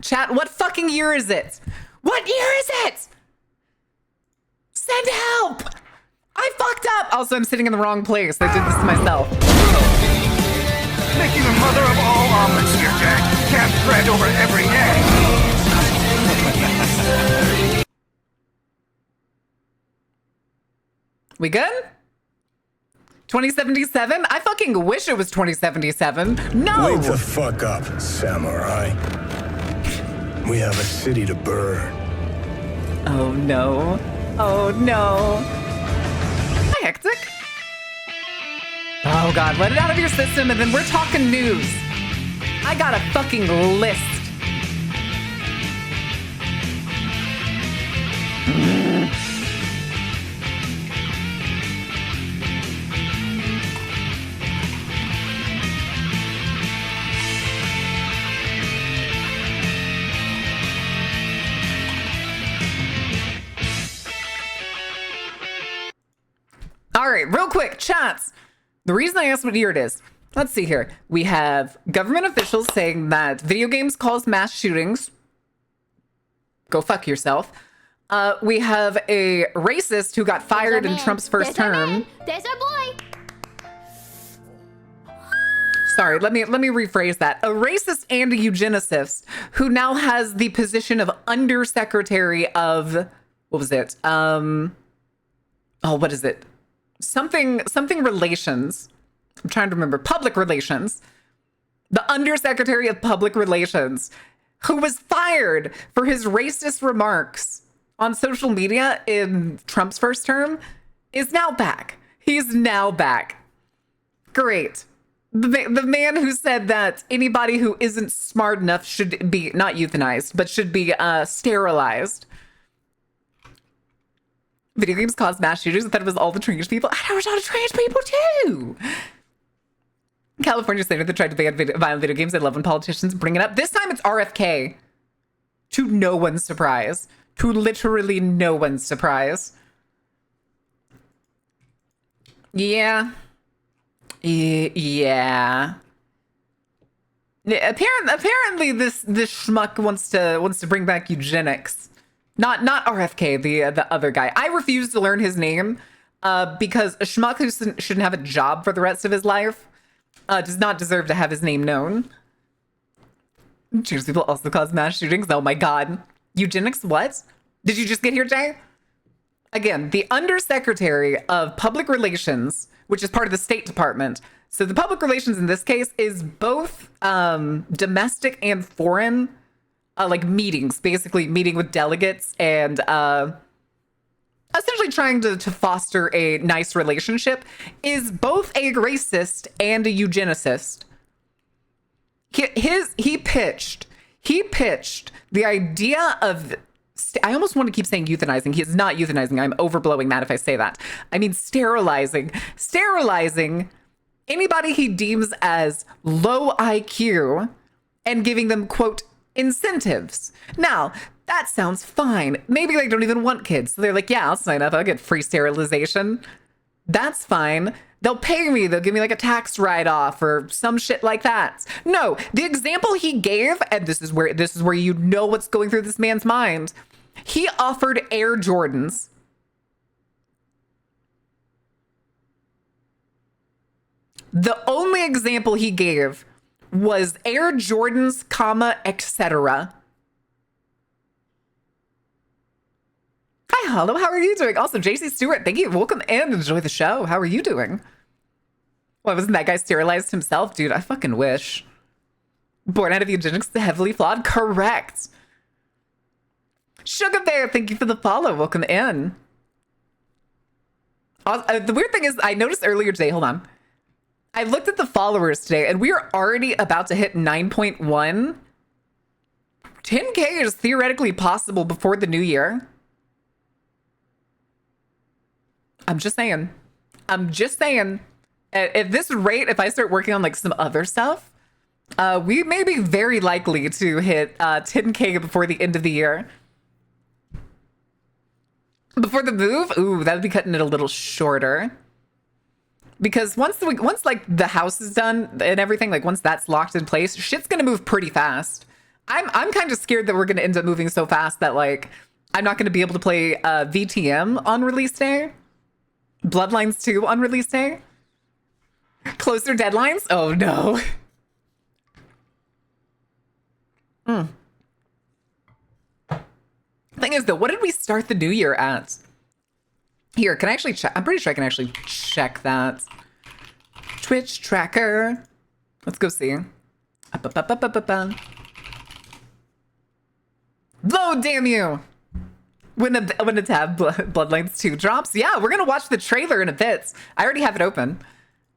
Chat, what fucking year is it? What year is it? Send help! I fucked up! Also, I'm sitting in the wrong place. I did this to myself. Making the mother of all omelets here, Jack. Can't bread over every egg. We good? 2077? I fucking wish it was 2077. No! Wake the fuck up, samurai. We have a city to burn. Oh no. Oh no. Hi, Hectic. Oh god, let it out of your system and then we're talking news. I got a fucking list. All right, real quick, chats. The reason I asked what year it is, let's see here. We have government officials saying that video games cause mass shootings. Go fuck yourself. We have a racist who got fired in Trump's first term. There's our boy. Sorry, let me rephrase that. A racist and a eugenicist who now has the position of undersecretary of, what was it? Oh, what is it? Something relations. I'm trying to remember. Public relations. The undersecretary of public relations who was fired for his racist remarks on social media in Trump's first term is now back. He's now back. Great. The man who said that anybody who isn't smart enough should be not euthanized, but should be sterilized. Video games cause mass shootings. I thought it was all the trans people. I thought it was all the trans people too. California senator that tried to ban violent video games. I love when politicians bring it up. This time it's RFK. To no one's surprise. To literally no one's surprise. Yeah. Yeah. Apparently this schmuck wants to bring back eugenics. Not RFK, the other guy. I refuse to learn his name because a schmuck who shouldn't have a job for the rest of his life does not deserve to have his name known. Trans people also cause mass shootings. Oh my god. Eugenics what? Did you just get here, Jay? Again, the Undersecretary of Public Relations, which is part of the State Department. So the public relations in this case is both domestic and foreign. Like meetings, basically meeting with delegates and essentially trying to foster a nice relationship, is both a racist and a eugenicist. He pitched the idea of, I almost want to keep saying euthanizing. He is not euthanizing. I'm overblowing that if I say that. I mean sterilizing anybody he deems as low IQ and giving them, quote, incentives. Now, that sounds fine. Maybe they don't even want kids. So they're like, yeah, I'll sign up. I'll get free sterilization. That's fine. They'll pay me. They'll give me like a tax write-off or some shit like that. No, the example he gave, and this is where you know what's going through this man's mind. He offered Air Jordans. The only example he gave was Air Jordans, comma, etc. Hi, Hollow. How are you doing? Also, JC Stewart, thank you. Welcome and enjoy the show. How are you doing? Why wasn't that guy sterilized himself? Dude, I fucking wish. Born out of eugenics, heavily flawed. Correct. Sugar Bear, thank you for the follow. Welcome in. The weird thing is, I noticed earlier today, hold on. I looked at the followers today and we are already about to hit 9.1. 10K is theoretically possible before the new year. I'm just saying. At this rate, if I start working on like some other stuff, we may be very likely to hit 10K before the end of the year. Before the move, ooh, that would be cutting it a little shorter. Because once like the house is done and everything, like once that's locked in place, shit's gonna move pretty fast. I'm kind of scared that we're gonna end up moving so fast that like I'm not gonna be able to play VTM on release day. Bloodlines 2 on release day. Closer deadlines? Oh no. Thing is though, what did we start the new year at? Here, can I actually check? I'm pretty sure I can actually check that. Twitch tracker. Let's go see. Load, damn you! When a tab Bloodlines 2 drops, yeah, we're gonna watch the trailer in a bit. I already have it open.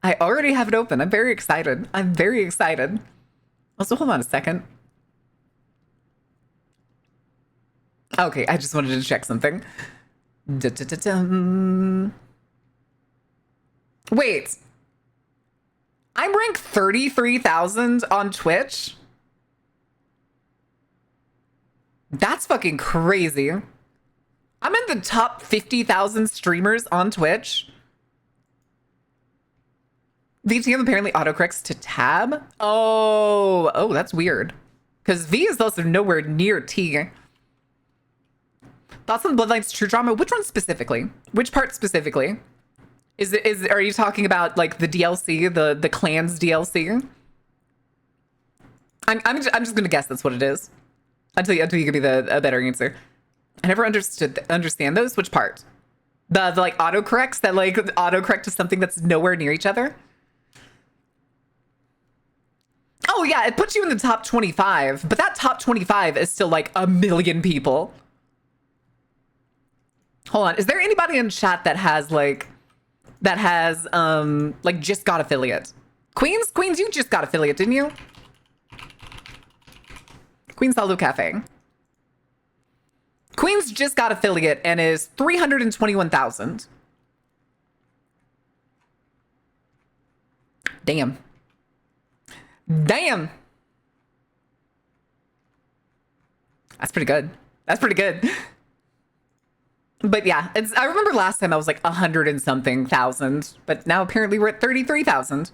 I'm very excited. Also, hold on a second. Okay, I just wanted to check something. Wait. I'm ranked 33,000 on Twitch? That's fucking crazy. I'm in the top 50,000 streamers on Twitch. VTM apparently autocorrects to tab. Oh, that's weird. Because V is also nowhere near T. Thoughts on Bloodlines True Drama? Which one specifically? Which part specifically? Are you talking about like the DLC, the clans DLC? I'm just gonna guess that's what it is. Until you give me a better answer. I never understand those. Which part? The like autocorrects that like autocorrect to something that's nowhere near each other? Oh yeah, it puts you in the top 25, but that top 25 is still like a million people. Hold on, is there anybody in chat that has like just got affiliate? Queens, you just got affiliate, didn't you? Queen's Saldo Cafe. Queens just got affiliate and is 321,000. Damn. That's pretty good. But yeah, I remember last time I was like 100 and something thousand, but now apparently we're at 33,000.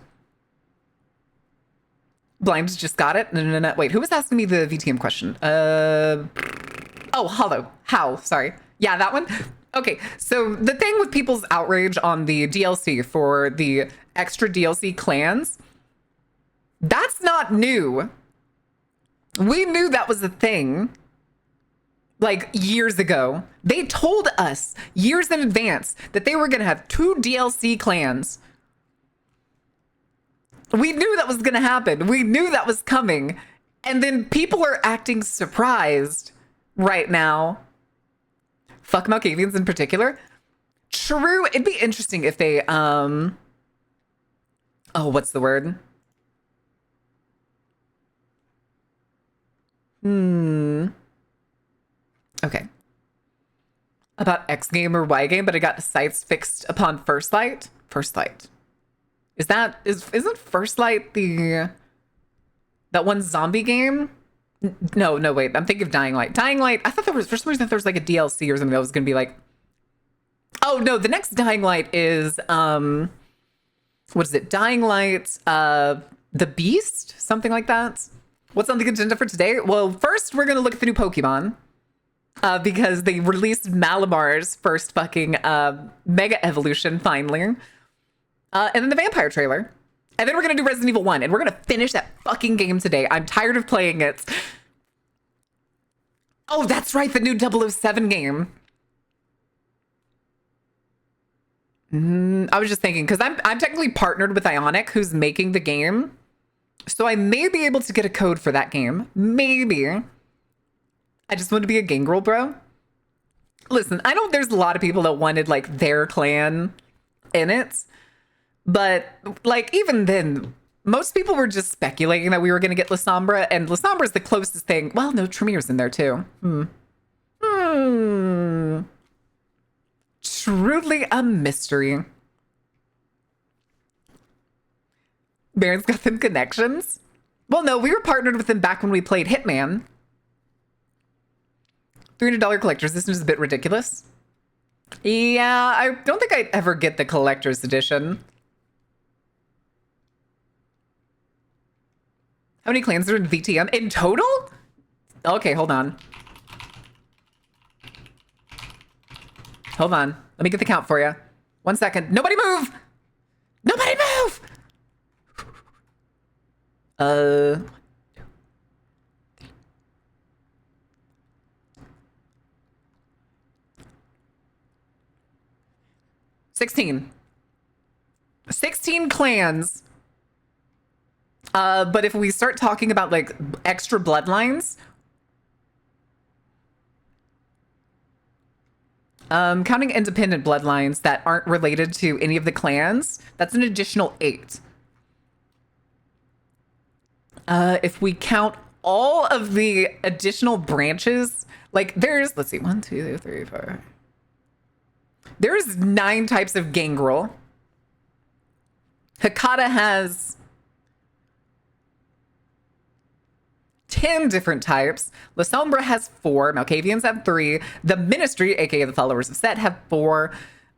Blind just got it. No. Wait, who was asking me the VTM question? Oh, Hollow. How? Sorry. Yeah, that one. Okay, so the thing with people's outrage on the DLC for the extra DLC clans, that's not new. We knew that was a thing. Like years ago. They told us years in advance that they were going to have 2 DLC clans. We knew that was going to happen. We knew that was coming. And then people are acting surprised right now. Fuck Malkavians in particular. True, it'd be interesting if they, oh, what's the word? Okay. About X game or Y game, but I got sights fixed upon First Light. First Light. Isn't First Light that one zombie game? No, wait. I'm thinking of Dying Light. Dying Light, I thought there was, for some reason, there was like a DLC or something that was going to be like, oh no, the next Dying Light is, what is it? Dying Light, The Beast? Something like that. What's on the agenda for today? Well, first we're going to look at the new Pokemon. Because they released Malabar's first fucking Mega Evolution finally. And then the Vampire trailer. And then we're going to do Resident Evil 1. And we're going to finish that fucking game today. I'm tired of playing it. Oh, that's right. The new 007 game. I was just thinking, because I'm technically partnered with Ionic, who's making the game. So I may be able to get a code for that game. Maybe. I just want to be a gangrel, bro. Listen, I know there's a lot of people that wanted like their clan in it, but like even then, most people were just speculating that we were going to get Lasombra, and Lasombra is the closest thing. Well, no, Tremere's in there too. Truly a mystery. Baron's got them connections. Well, no, we were partnered with them back when we played Hitman. $300 collector's edition is a bit ridiculous. Yeah, I don't think I'd ever get the collector's edition. How many clans are in VTM? In total? Okay, hold on. Hold on. Let me get the count for you. 1 second. Nobody move! Nobody move! 16. 16 clans. But if we start talking about like extra bloodlines, counting independent bloodlines that aren't related to any of the clans, that's an additional 8. If we count all of the additional branches, like there's, let's see, 1, 2, 3, 4. There's 9 types of gangrel. Hakata has 10 different types. La Sombra has 4. Malkavians have 3. The Ministry, aka the Followers of Set, have 4.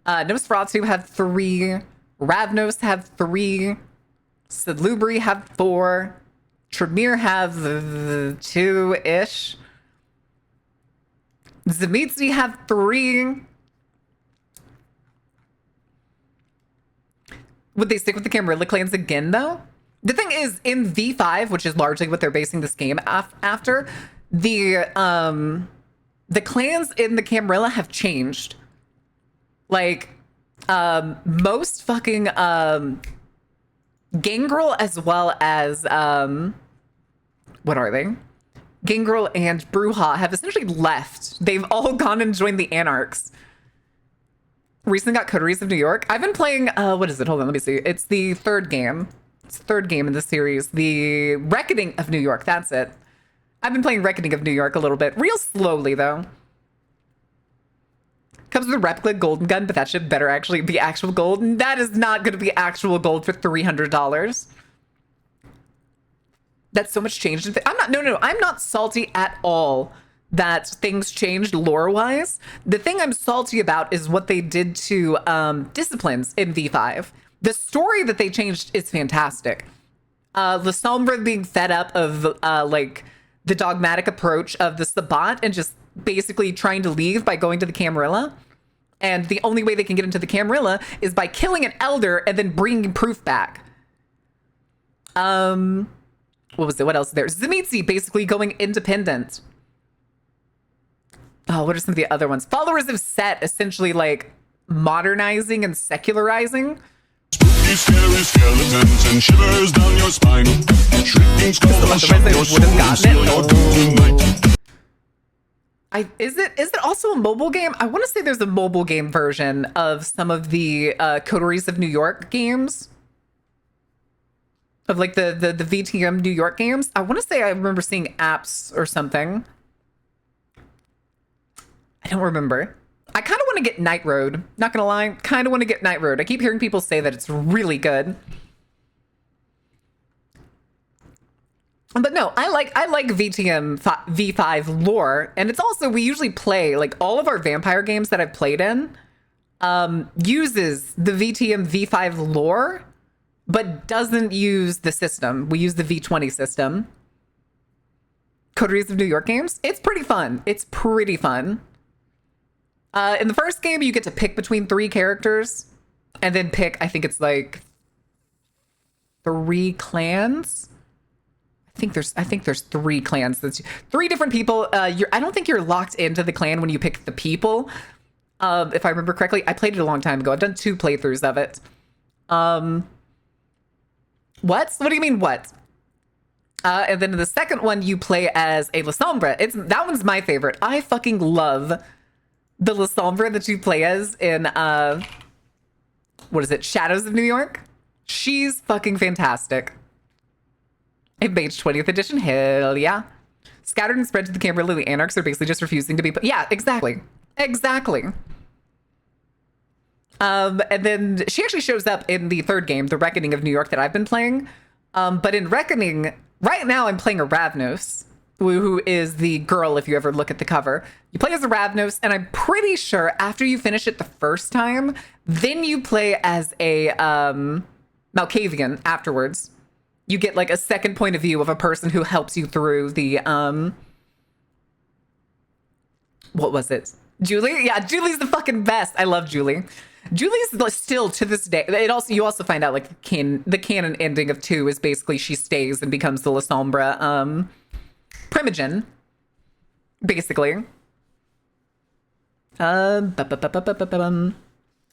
Nosferatu have 3. Ravnos have 3. Salubri have 4. Tremere have 2-ish. Tzimisce have 3. Would they stick with the Camarilla clans again, though? The thing is, in V5, which is largely what they're basing this game after, the clans in the Camarilla have changed. Like, most fucking Gangrel as well as what are they? Gangrel and Bruja have essentially left. They've all gone and joined the Anarchs. Recently got Coteries of New York. I've been playing, what is it? Hold on, let me see. It's the third game. It's the third game in the series. The Reckoning of New York, that's it. I've been playing Reckoning of New York a little bit. Real slowly, though. Comes with a replica golden gun, but that should better actually be actual gold. And that is not going to be actual gold for $300. That's so much changed. I'm not salty at all that things changed lore-wise. The thing I'm salty about is what they did to disciplines in V5. The story that they changed is fantastic. La Sombra being fed up of like the dogmatic approach of the Sabbat and just basically trying to leave by going to the Camarilla. And the only way they can get into the Camarilla is by killing an elder and then bringing proof back. What was it? What else is there? Tzimisce basically going independent. Oh, what are some of the other ones? Followers of Set essentially like modernizing and secularizing. Spooky, scary skeletons and shivers down your spine. Shrieking skulls shock your soul and seal your doom tonight. Is it also a mobile game? I want to say there's a mobile game version of some of the Coteries of New York games. Of like the VTM New York games. I want to say I remember seeing apps or something. I don't remember. I kind of want to get Night Road. Not gonna lie, kind of want to get Night Road. I keep hearing people say that it's really good. But no, I like VTM V5 lore, and it's also, we usually play like all of our vampire games that I've played in uses the VTM V5 lore, but doesn't use the system. We use the V20 system. Coteries of New York games. It's pretty fun. It's pretty fun. In the first game, you get to pick between 3 characters, and then pick, I think it's like 3 clans. I think there's 3 clans. That's 3 different people. I don't think you're locked into the clan when you pick the people. If I remember correctly, I played it a long time ago. I've done 2 playthroughs of it. What? What do you mean what? And then in the second one, you play as a La Sombra. That one's my favorite. I fucking love the La Sombra that you play as in what is it? Shadows of New York. She's fucking fantastic. In Mage 20th edition, hell yeah. Scattered and spread to the Camarilla, the Anarchs are basically just refusing to be yeah, exactly. Exactly. And then she actually shows up in the third game, The Reckoning of New York, that I've been playing. But in Reckoning, right now I'm playing a Ravnos, who is the girl if you ever look at the cover. You play as a Ravnos, and I'm pretty sure after you finish it the first time, then you play as a Malkavian afterwards. You get like a second point of view of a person who helps you through the what was it? Julie? Yeah, Julie's the fucking best. I love Julie. Julie's still to this day. You also find out like the canon ending of 2 is basically she stays and becomes the La Sombra Primogen, basically.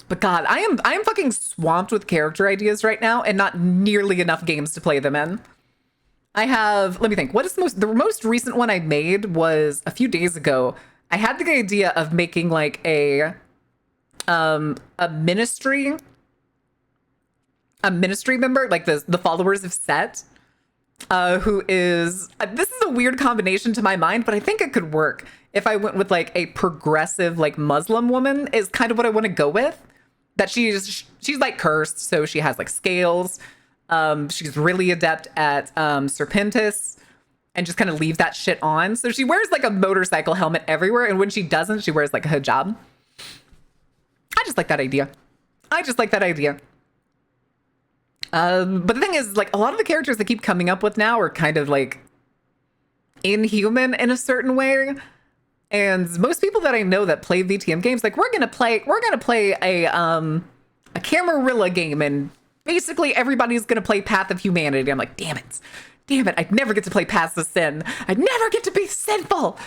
But God, I am fucking swamped with character ideas right now, and not nearly enough games to play them in. I have, let me think. What is the most recent one I made was a few days ago. I had the idea of making like a ministry member, like the followers of Set, who is, this is a weird combination to my mind, but I think it could work if I went with like a progressive like Muslim woman is kind of what I want to go with. That she's like cursed, so she has like scales. She's really adept at Serpentis, and just kind of leave that shit on. So she wears like a motorcycle helmet everywhere, and when she doesn't, she wears like a hijab. I just like that idea. But the thing is, like, a lot of the characters I keep coming up with now are kind of like inhuman in a certain way. And most people that I know that play VTM games, like, we're gonna play a Camarilla game, and basically everybody's gonna play Path of Humanity. I'm like, damn it, I'd never get to play Paths of Sin. I'd never get to be sinful.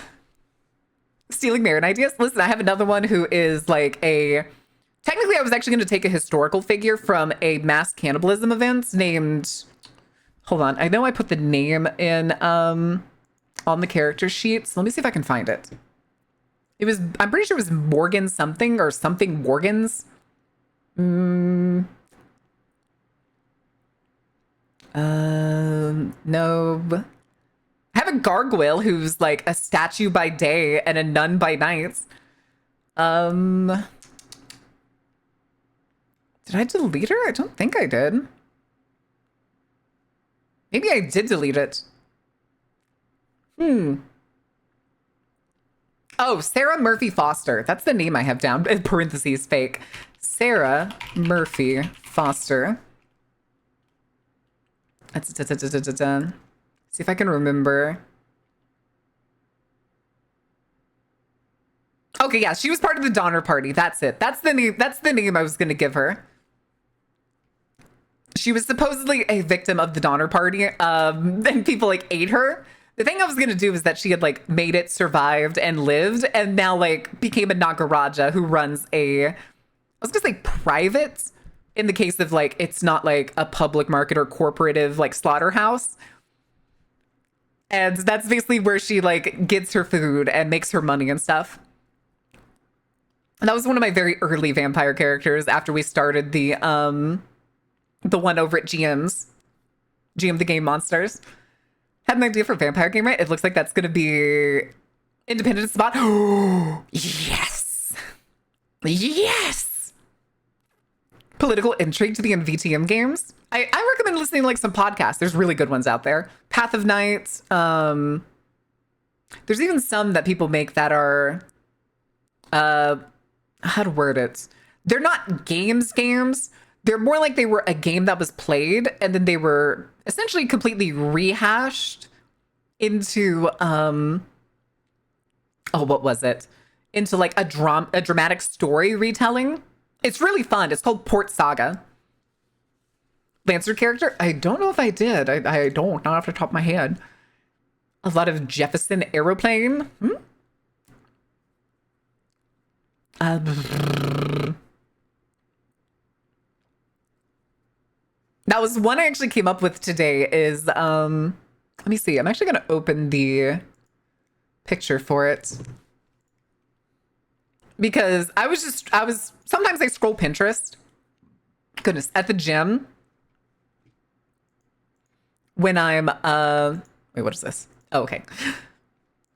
Stealing Marin ideas. Listen, I have another one who is like technically I was actually going to take a historical figure from a mass cannibalism event named, hold on, I know I put the name in on the character sheet, so let me see if I can find it. I'm pretty sure it was Morgan something or something Morgans. No. I have a gargoyle who's like a statue by day and a nun by night. Did I delete her? I don't think I did. Maybe I did delete it. Oh, Sarah Murphy Foster. That's the name I have down. In parentheses, fake. Sarah Murphy Foster. See if I can remember. Okay, yeah, she was part of the Donner Party. That's it. That's the name I was going to give her. She was supposedly a victim of the Donner Party, and people like ate her. The thing I was going to do is that she had like made it, survived, and lived, and now like became a Nagaraja who runs I was going to say private, in the case of like it's not like a public market or corporative like slaughterhouse. And that's basically where she like gets her food and makes her money and stuff. And that was one of my very early vampire characters after we started the one over at GM the Game Monsters. Had an idea for a vampire game, right? It looks like that's going to be Independent Spot. Yes. Yes. Political intrigue to be in VTM games. I recommend listening to like some podcasts. There's really good ones out there. Path of Night. There's even some that people make that are, how to word it? They're not games. They're more like they were a game that was played and then they were essentially completely rehashed into, what was it? Into like a dramatic story retelling. It's really fun. It's called Port Saga. Lancer character? I don't know if I did. I don't, not off the top of my head. A lot of Jefferson Aeroplane. That was one I actually came up with today is, let me see. I'm actually going to open the picture for it. Because sometimes I scroll Pinterest. Goodness, at the gym. When I'm, wait, what is this? Oh, okay.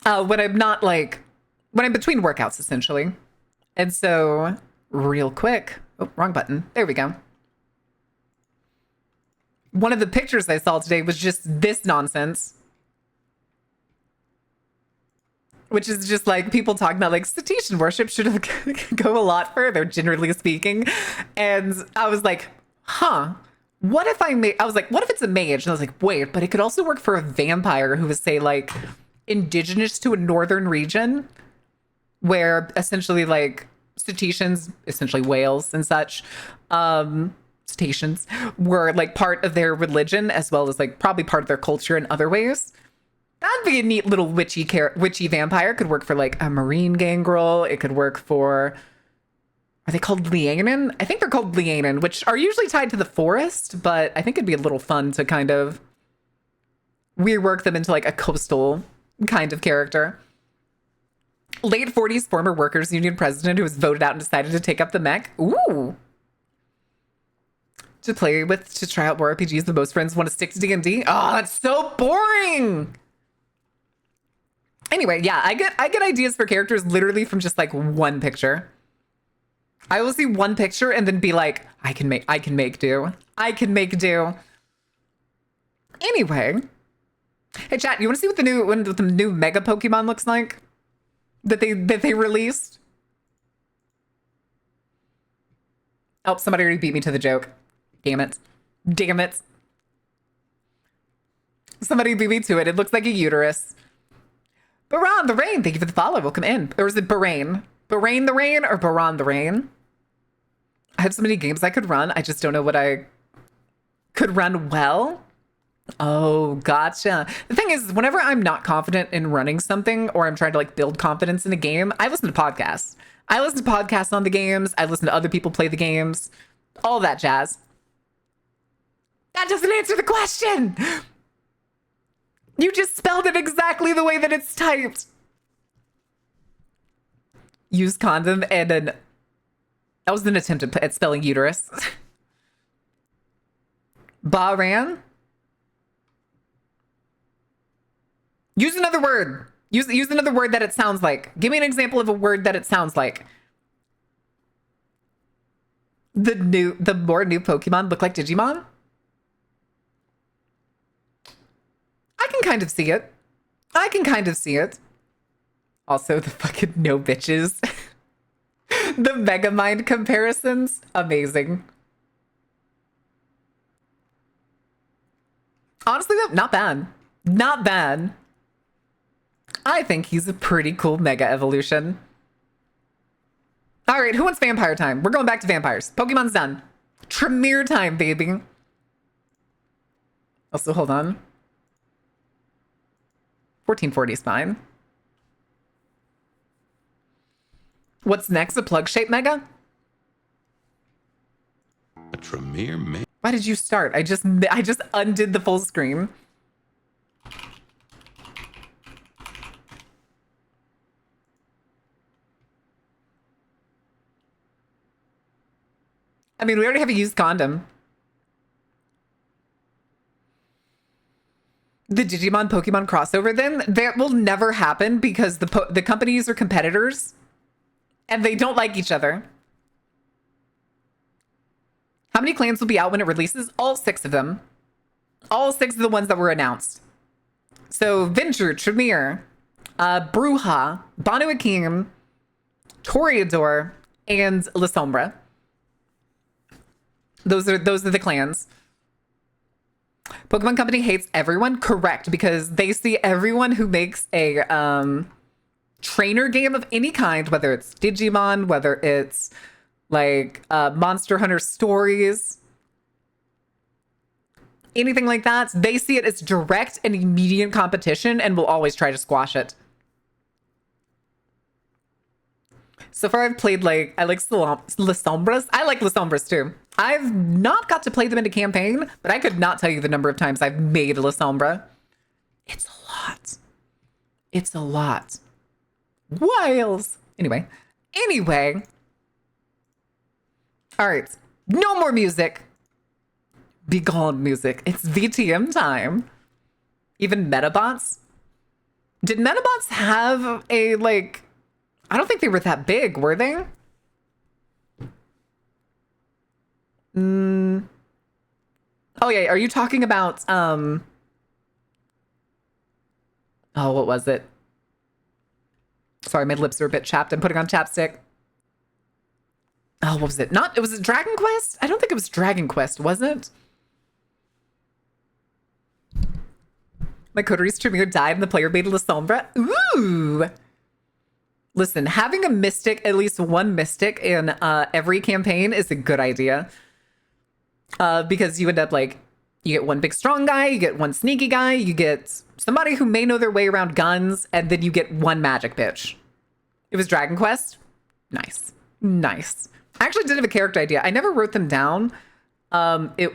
When I'm not like, when I'm between workouts, essentially. And so, real quick, oh, wrong button. There we go. One of the pictures I saw today was just this nonsense. Which is just like people talking about like Cetacean worship should go a lot further, generally speaking. And I was like, what if what if it's a mage? And I was like, wait, but it could also work for a vampire who was, say, like indigenous to a northern region. where essentially like cetaceans, essentially whales and such, cetaceans were like part of their religion as well as like probably part of their culture in other ways. That'd be a neat little witchy vampire. Could work for like a marine gangrel. It could work for, are they called lianen? I think they're called lianen, which are usually tied to the forest, but I think it'd be a little fun to kind of rework them into like a coastal kind of character. Late 40s former workers union president who was voted out and decided to take up the mech. Ooh. To play with, to try out more RPGs, the most friends want to stick to D&D. Oh, that's so boring. Anyway, yeah, I get ideas for characters literally from just like one picture. I will see one picture and then be like, I can make do. I can make do. Anyway. Hey chat, you want to see what the new Mega Pokemon looks like? That they released? Oh, somebody already beat me to the joke. Damn it. Damn it. Somebody beat me to it. It looks like a uterus. Baran the Rain, thank you for the follow. Welcome in. Or is it Bahrain? Bahrain the Rain or Baran the Rain? I have so many games I could run. I just don't know what I could run well. Oh, gotcha. The thing is, whenever I'm not confident in running something or I'm trying to like build confidence in a game, I listen to podcasts. I listen to podcasts on the games. I listen to other people play the games. All that jazz. That doesn't answer the question. You just spelled it exactly the way that it's typed. Use condom and an... That was an attempt at spelling uterus. Bahrain? Use another word. Use another word that it sounds like. Give me an example of a word that it sounds like. The more new Pokemon look like Digimon? I can kind of see it. I can kind of see it. Also, the fucking no bitches. The Megamind comparisons. Amazing. Honestly, though, not bad. Not bad. I think he's a pretty cool Mega Evolution. All right, who wants vampire time? We're going back to vampires. Pokemon's done. Tremere time, baby. Also, hold on. 1440 is fine. What's next? A plug-shaped Mega? A Tremere man. Why did you start? I just undid the full screen. I mean, we already have a used condom. The Digimon Pokemon crossover, then that will never happen because the companies are competitors and they don't like each other. How many clans will be out when it releases? All 6 of them. All 6 of the ones that were announced. So Venture, Tremere, Bruja, Banu Hakim, Toreador, and La Sombra. Those are the clans. Pokemon Company hates everyone. Correct, because they see everyone who makes a trainer game of any kind, whether it's Digimon, whether it's like Monster Hunter Stories, anything like that. They see it as direct and immediate competition and will always try to squash it. So far, I've played I like La Sombras. I like La Sombras too. I've not got to play them in a campaign, but I could not tell you the number of times I've made La Sombra. It's a lot. It's a lot. Wiles. Anyway. All right. No more music. Be gone, music. It's VTM time. Even Metabots? Did Metabots have a, I don't think they were that big, were they? Oh, yeah. Are you talking about, oh, what was it? Sorry, my lips are a bit chapped. I'm putting on chapstick. Oh, what was it? Was it Dragon Quest? I don't think it was Dragon Quest, was it? My Coteries Tremere died and the player beta La Sombra. Ooh! Listen, having a mystic, at least one mystic in every campaign is a good idea. Because you end up like, you get one big strong guy, you get one sneaky guy, you get somebody who may know their way around guns, and then you get one magic bitch. It was Dragon Quest. Nice. Nice. I actually did have a character idea. I never wrote them down.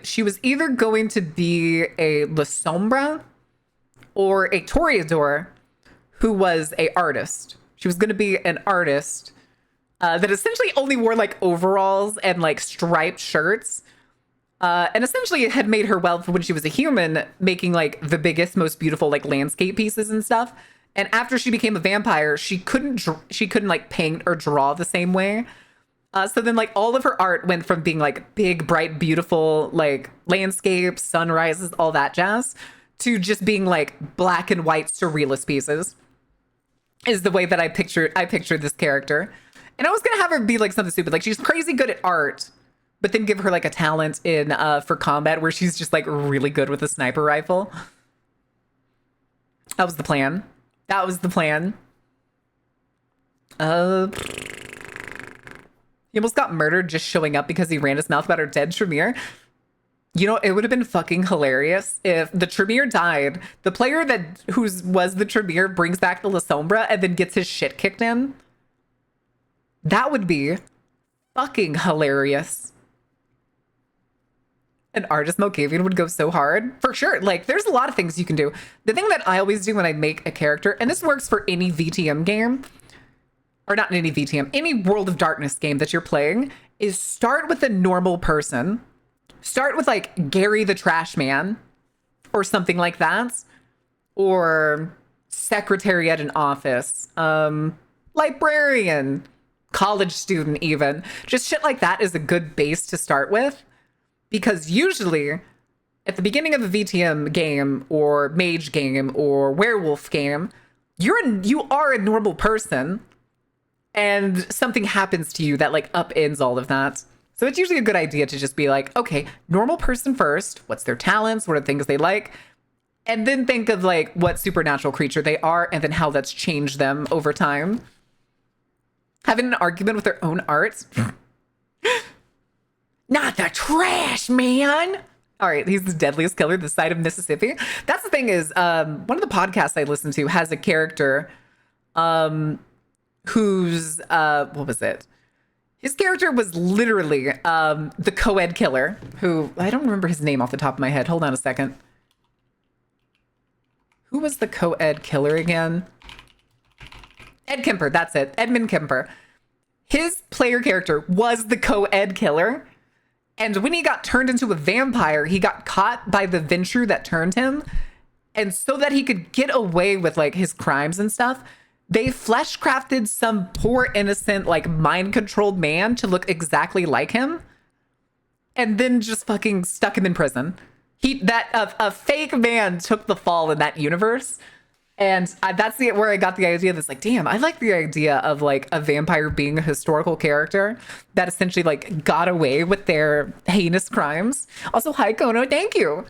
She was either going to be a La Sombra or a Toreador who was a artist. She was going to be an artist that essentially only wore like overalls and like striped shirts. And essentially it had made her wealth when she was a human, making like the biggest, most beautiful like landscape pieces and stuff. And after she became a vampire, she couldn't like paint or draw the same way. So then like all of her art went from being like big, bright, beautiful, like landscapes, sunrises, all that jazz, to just being like black and white surrealist pieces is the way that I pictured this character. And I was going to have her be like something stupid. Like she's crazy good at art, but then give her like a talent in for combat where she's just like really good with a sniper rifle. That was the plan. That was the plan. He almost got murdered just showing up because he ran his mouth about her dead Tremere. You know, it would have been fucking hilarious if the Tremere died. The player who was the Tremere brings back the La Sombra and then gets his shit kicked in. That would be fucking hilarious. An artist Mokavian would go so hard. For sure. Like, there's a lot of things you can do. The thing that I always do when I make a character, and this works for any VTM game, or not any VTM, any World of Darkness game that you're playing, is start with a normal person. Start with like Gary the Trash Man or something like that. Or secretary at an office. Librarian. College student even. Just shit like that is a good base to start with. Because usually at the beginning of a VTM game or mage game or werewolf game, you are a normal person. And something happens to you that like upends all of that. So it's usually a good idea to just be like, okay, normal person first. What's their talents? What are the things they like? And then think of like what supernatural creature they are and then how that's changed them over time. Having an argument with their own art. Not the trash, man. All right, he's the deadliest killer this side of Mississippi. That's the thing is, one of the podcasts I listen to has a character who's what was it? His character was literally the co-ed killer, who I don't remember his name off the top of my head. Hold on a second. Who was the co-ed killer again? Ed Kemper, that's it. Edmund Kemper. His player character was the co-ed killer. And when he got turned into a vampire, he got caught by the Ventrue that turned him. And so that he could get away with like his crimes and stuff, they flesh crafted some poor innocent like mind controlled man to look exactly like him. And then just fucking stuck him in prison. A fake man took the fall in that universe. And that's where I got the idea that's like, damn, I like the idea of like a vampire being a historical character that essentially like got away with their heinous crimes. Also, hi, Kono, thank you.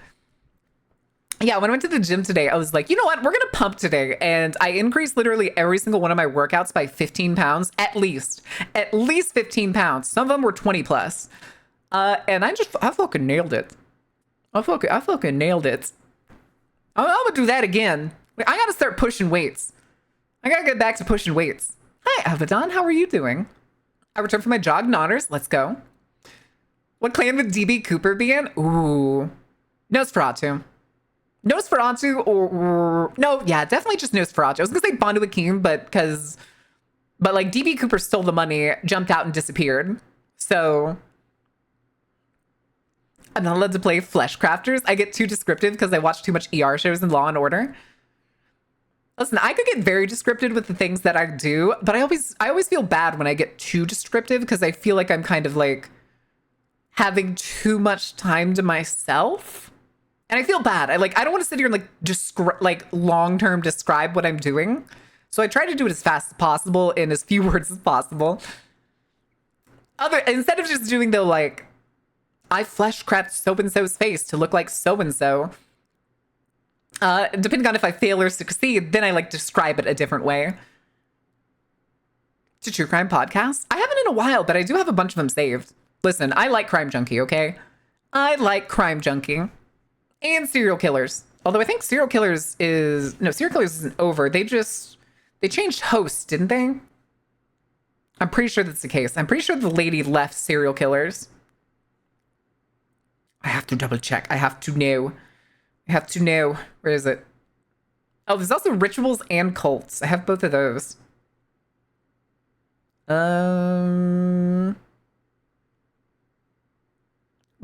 Yeah, when I went to the gym today, I was like, you know what? We're going to pump today. And I increased literally every single one of my workouts by 15 pounds, at least 15 pounds. Some of them were 20 plus. And I fucking nailed it. I fucking nailed it. I'm going to do that again. I gotta start pushing weights. I gotta get back to pushing weights. Hi, Avedon. How are you doing? I returned from my jog and honors. Let's go. What clan would DB Cooper be in? Ooh. Nosferatu. Nosferatu or... No, yeah, definitely just Nosferatu. I was gonna say Bondu Akeem, but like DB Cooper stole the money, jumped out and disappeared. So... I'm not allowed to play Flesh Crafters. I get too descriptive because I watch too much ER shows and Law and Order. Listen, I could get very descriptive with the things that I do, but I always feel bad when I get too descriptive because I feel like I'm kind of like having too much time to myself. And I feel bad. I don't want to sit here and like long-term describe what I'm doing. So I try to do it as fast as possible in as few words as possible. Instead of just doing the like, I flesh craft so-and-so's face to look like so-and-so. Depending on if I fail or succeed, then I like describe it a different way. to true crime podcasts. I haven't in a while, but I do have a bunch of them saved. Listen, I like Crime Junkie, okay? I like Crime Junkie and serial killers. Although I think serial killers isn't over. They changed hosts, didn't they? I'm pretty sure that's the case. I'm pretty sure the lady left serial killers. I have to double check. I have to know. Where is it? Oh, there's also rituals and cults. I have both of those.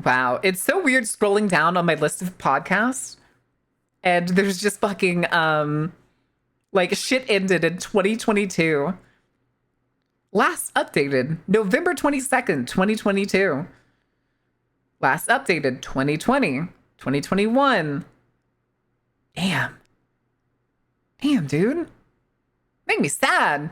Wow. It's so weird scrolling down on my list of podcasts. And there's just fucking, like, shit ended in 2022. Last updated November 22nd, 2022. Last updated 2020, 2021. Damn, dude. Make me sad.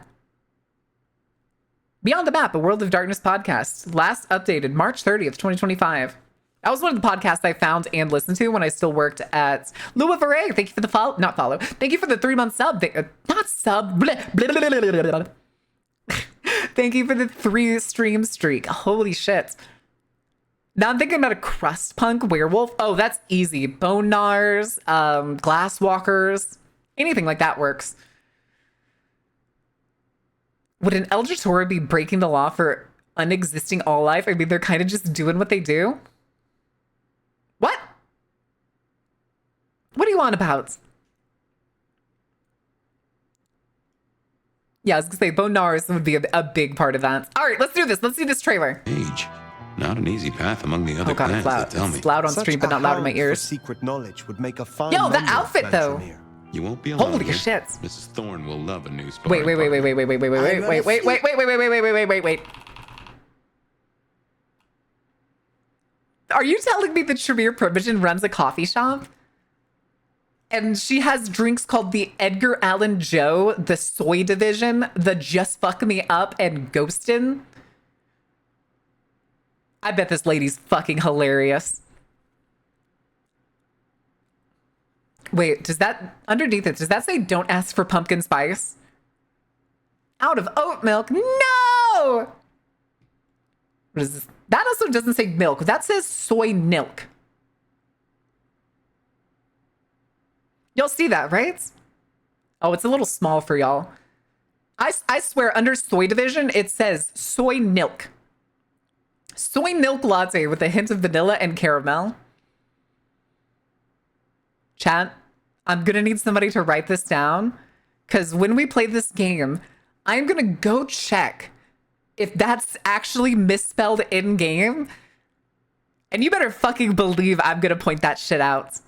Beyond the Map, a World of Darkness podcast. Last updated March 30th, 2025. That was one of the podcasts I found and listened to when I still worked at Louis Vuitton. Thank you for the follow. Not follow. Thank you for the 3-month sub. Not sub. Thank you for the 3 stream streak. Holy shit. Now I'm thinking about a crust punk werewolf. Oh, that's easy. Bone Gnars, glass walkers, anything like that works. Would an Elder Torah be breaking the law for unexisting all life? I mean, they're kind of just doing what they do. What? What are you on about? Yeah, I was gonna say Bone Gnars would be a big part of that. All right, let's do this. Let's see this trailer. Age. Not an easy path among the other Oh god, it's clans, loud. they tell me. It's loud on stream, but not loud in my ears. Secret knowledge would make a fine. Yo, that outfit though. You won't be alone. Holy here. shit. Mrs. Thorne will love a new Wait. sparring Are you telling me that Shamir Primogen runs a coffee shop? And she has drinks called the Edgar Allan Joe, the Soy Division, the Just Fuck Me Up, and Ghostin'? I bet this lady's fucking hilarious. Wait, does that, underneath it, does that say don't ask for pumpkin spice? Out of oat milk? No! What is this? That also doesn't say milk. That says soy milk. Y'all see that, right? Oh, it's a little small for y'all. I swear, under Soy Division, it says soy milk. Soy milk latte with a hint of vanilla and caramel. Chat, I'm gonna need somebody to write this down, because when we play this game, I'm gonna go check if that's actually misspelled in-game. And you better fucking believe I'm gonna point that shit out.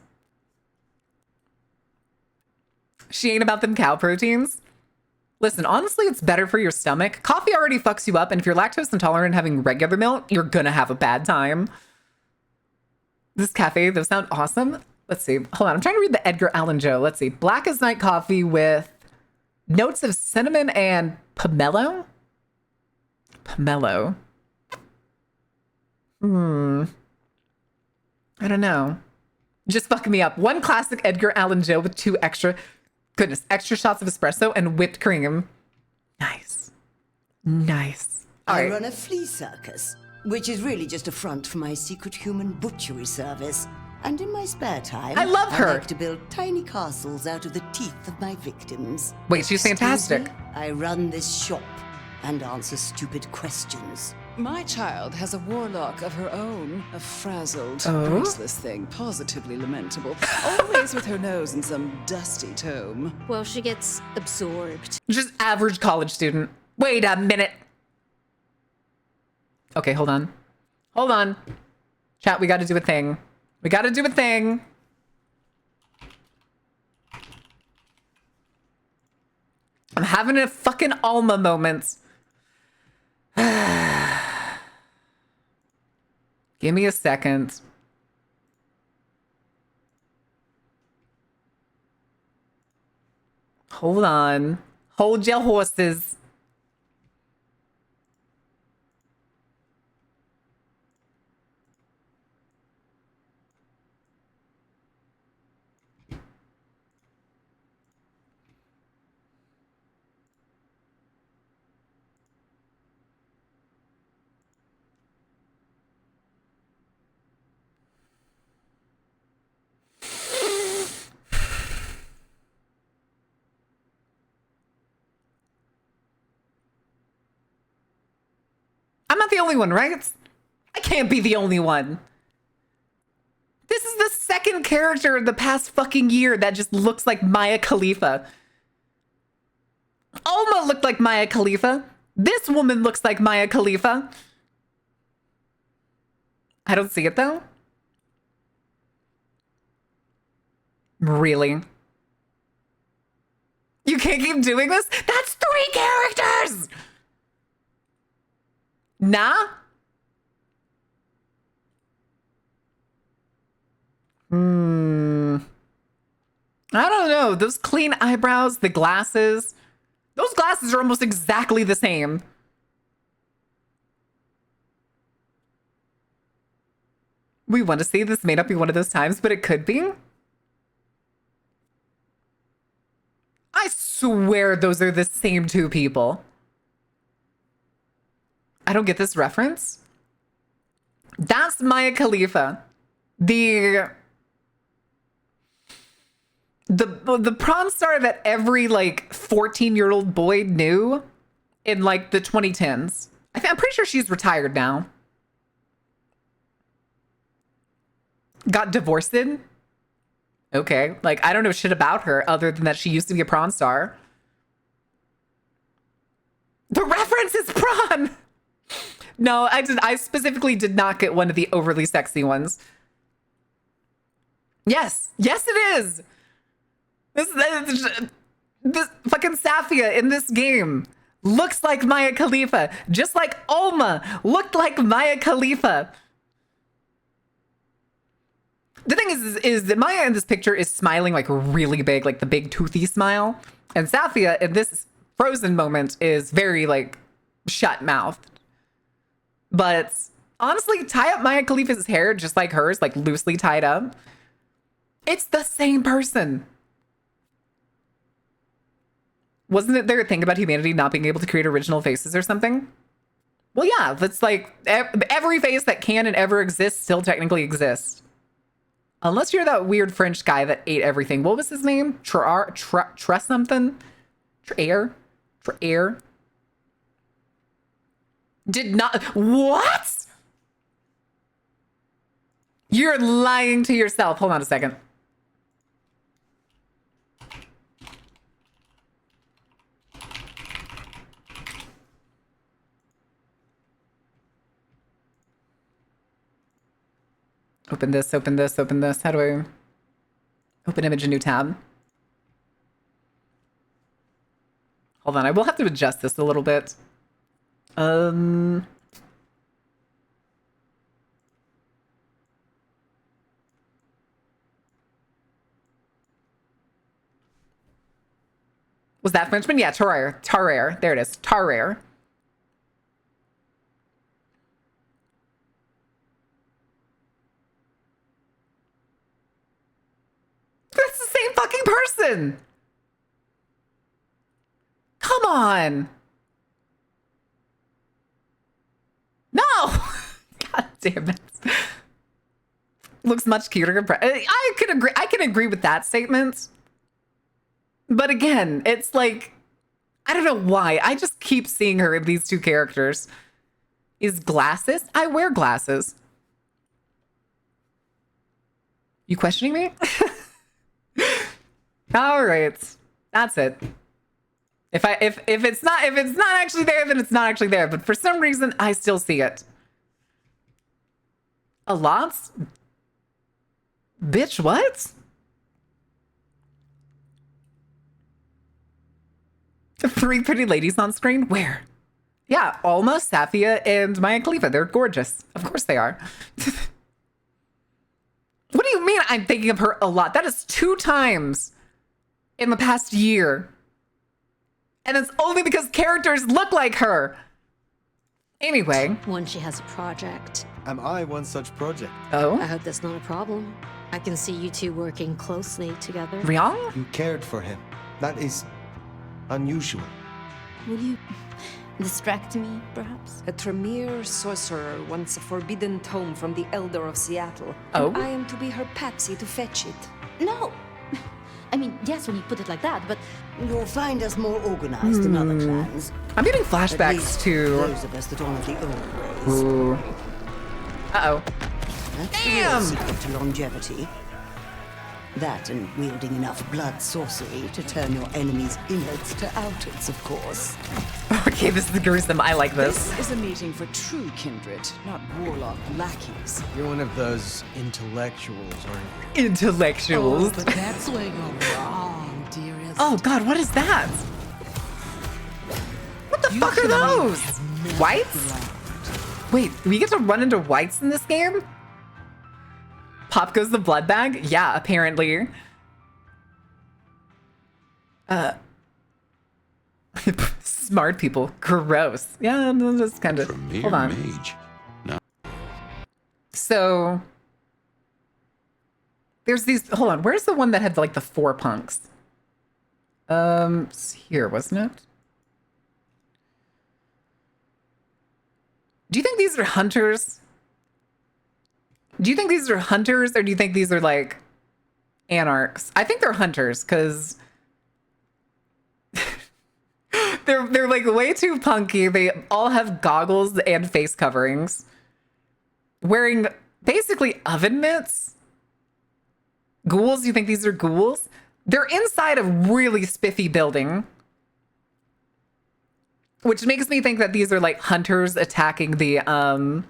She ain't about them cow proteins. Listen, honestly, it's better for your stomach. Coffee already fucks you up, and if you're lactose intolerant having regular milk, you're gonna have a bad time. This cafe, those sound awesome. Let's see. Hold on, I'm trying to read the Edgar Allan Joe. Let's see. Black as night coffee with notes of cinnamon and pomelo. Pomelo. I don't know. Just fucking me up. 1 classic Edgar Allan Joe with 2 extra shots of espresso and whipped cream. Nice. Nice. I run a flea circus, which is really just a front for my secret human butchery service. And in my spare time, I love her. I like to build tiny castles out of the teeth of my victims. Wait, she's fantastic. Excuse me, I run this shop and answer stupid questions. My child has a warlock of her own, a frazzled, Oh? braceless thing, positively lamentable, always with her nose in some dusty tome. Well, she gets absorbed. Just average college student. Wait a minute. Okay, hold on. Hold on. Chat, we gotta do a thing. We gotta do a thing. I'm having a fucking Alma moment. Give me a second. Hold on. Hold your horses. not the only one, right? I can't be the only one. This is the second character in the past fucking year that just looks like Maya Khalifa. Alma looked like Maya Khalifa. This woman looks like Maya Khalifa. I don't see it though. Really? You can't keep doing this? That's 3 characters! Nah? I don't know. Those clean eyebrows, the glasses. Those glasses are almost exactly the same. We want to see this may not be one of those times, but it could be. I swear those are the same 2 people. I don't get this reference. That's Maya Khalifa. The prawn star that every like 14-year-old boy knew in like the 2010s. I'm pretty sure she's retired now. Got divorced. Okay, like I don't know shit about her other than that she used to be a prawn star. The reference is prawn. No, I specifically did not get one of the overly sexy ones. Yes, yes, it is. This fucking Safia in this game looks like Maya Khalifa, just like Alma looked like Maya Khalifa. The thing is that Maya in this picture is smiling like really big, like the big toothy smile, and Safia in this frozen moment is very like shut mouthed. But honestly, tie up Maya Khalifa's hair just like hers, like loosely tied up. It's the same person. Wasn't it there a thing about humanity not being able to create original faces or something? Well, yeah, that's like every face that can and ever exists still technically exists. Unless you're that weird French guy that ate everything. What was his name? Something? Traer? Did not. What? You're lying to yourself. Hold on a second. Open this, open this, open this. How do I open image, a new tab? Hold on, I will have to adjust this a little bit. Was that Frenchman? Yeah, Tarare. There it is. Tarare. That's the same fucking person. Come on. No. God damn it. Looks much cuter. I can agree with that statement. But again, it's like, I don't know why. I just keep seeing her in these 2 characters. Is glasses? I wear glasses. You questioning me? All right, that's it. If it's not actually there, then it's not actually there. But for some reason, I still see it. A lot? Bitch, what? The 3 pretty ladies on screen? Where? Yeah, Alma, Safia, and Maya Khalifa. They're gorgeous. Of course they are. What do you mean I'm thinking of her a lot? That is 2 times in the past year. And it's only because characters look like her. Anyway. When she has a project. Am I one such project? Oh? I hope that's not a problem. I can see you 2 working closely together. Rion? You cared for him. That is unusual. Will you distract me, perhaps? A Tremere sorcerer wants a forbidden tome from the Elder of Seattle. Oh? And I am to be her patsy to fetch it. No! I mean, yes, when you put it like that, but You'll find us more organized than other clans. I'm getting At flashbacks least to. those of us that honor the old ways. Ooh. Uh-oh. That's the Damn! real secret to longevity. That and wielding enough blood sorcery to turn your enemy's innards to outwards, of course. Okay, this is gruesome. I like this. This is a meeting for true kindred, not warlock lackeys. You're one of those intellectuals, aren't you? Intellectuals. But that's where you're wrong, dearest. Oh god, what is that? What the fuck are those? Whites? Wait, we get to run into whites in this game? Pop goes the blood bag? Yeah, apparently. Smart people. Gross. Yeah, that's kind of. Hold on. Mage. So there's these. Hold on. Where's the one that had like the 4 punks? It's here, wasn't it? Do you think these are hunters? Do you think these are hunters, or do you think these are like anarchs? I think they're hunters because they're like way too punky. They all have goggles and face coverings, wearing basically oven mitts. Ghouls? You think these are ghouls? They're inside a really spiffy building, which makes me think that these are like hunters attacking the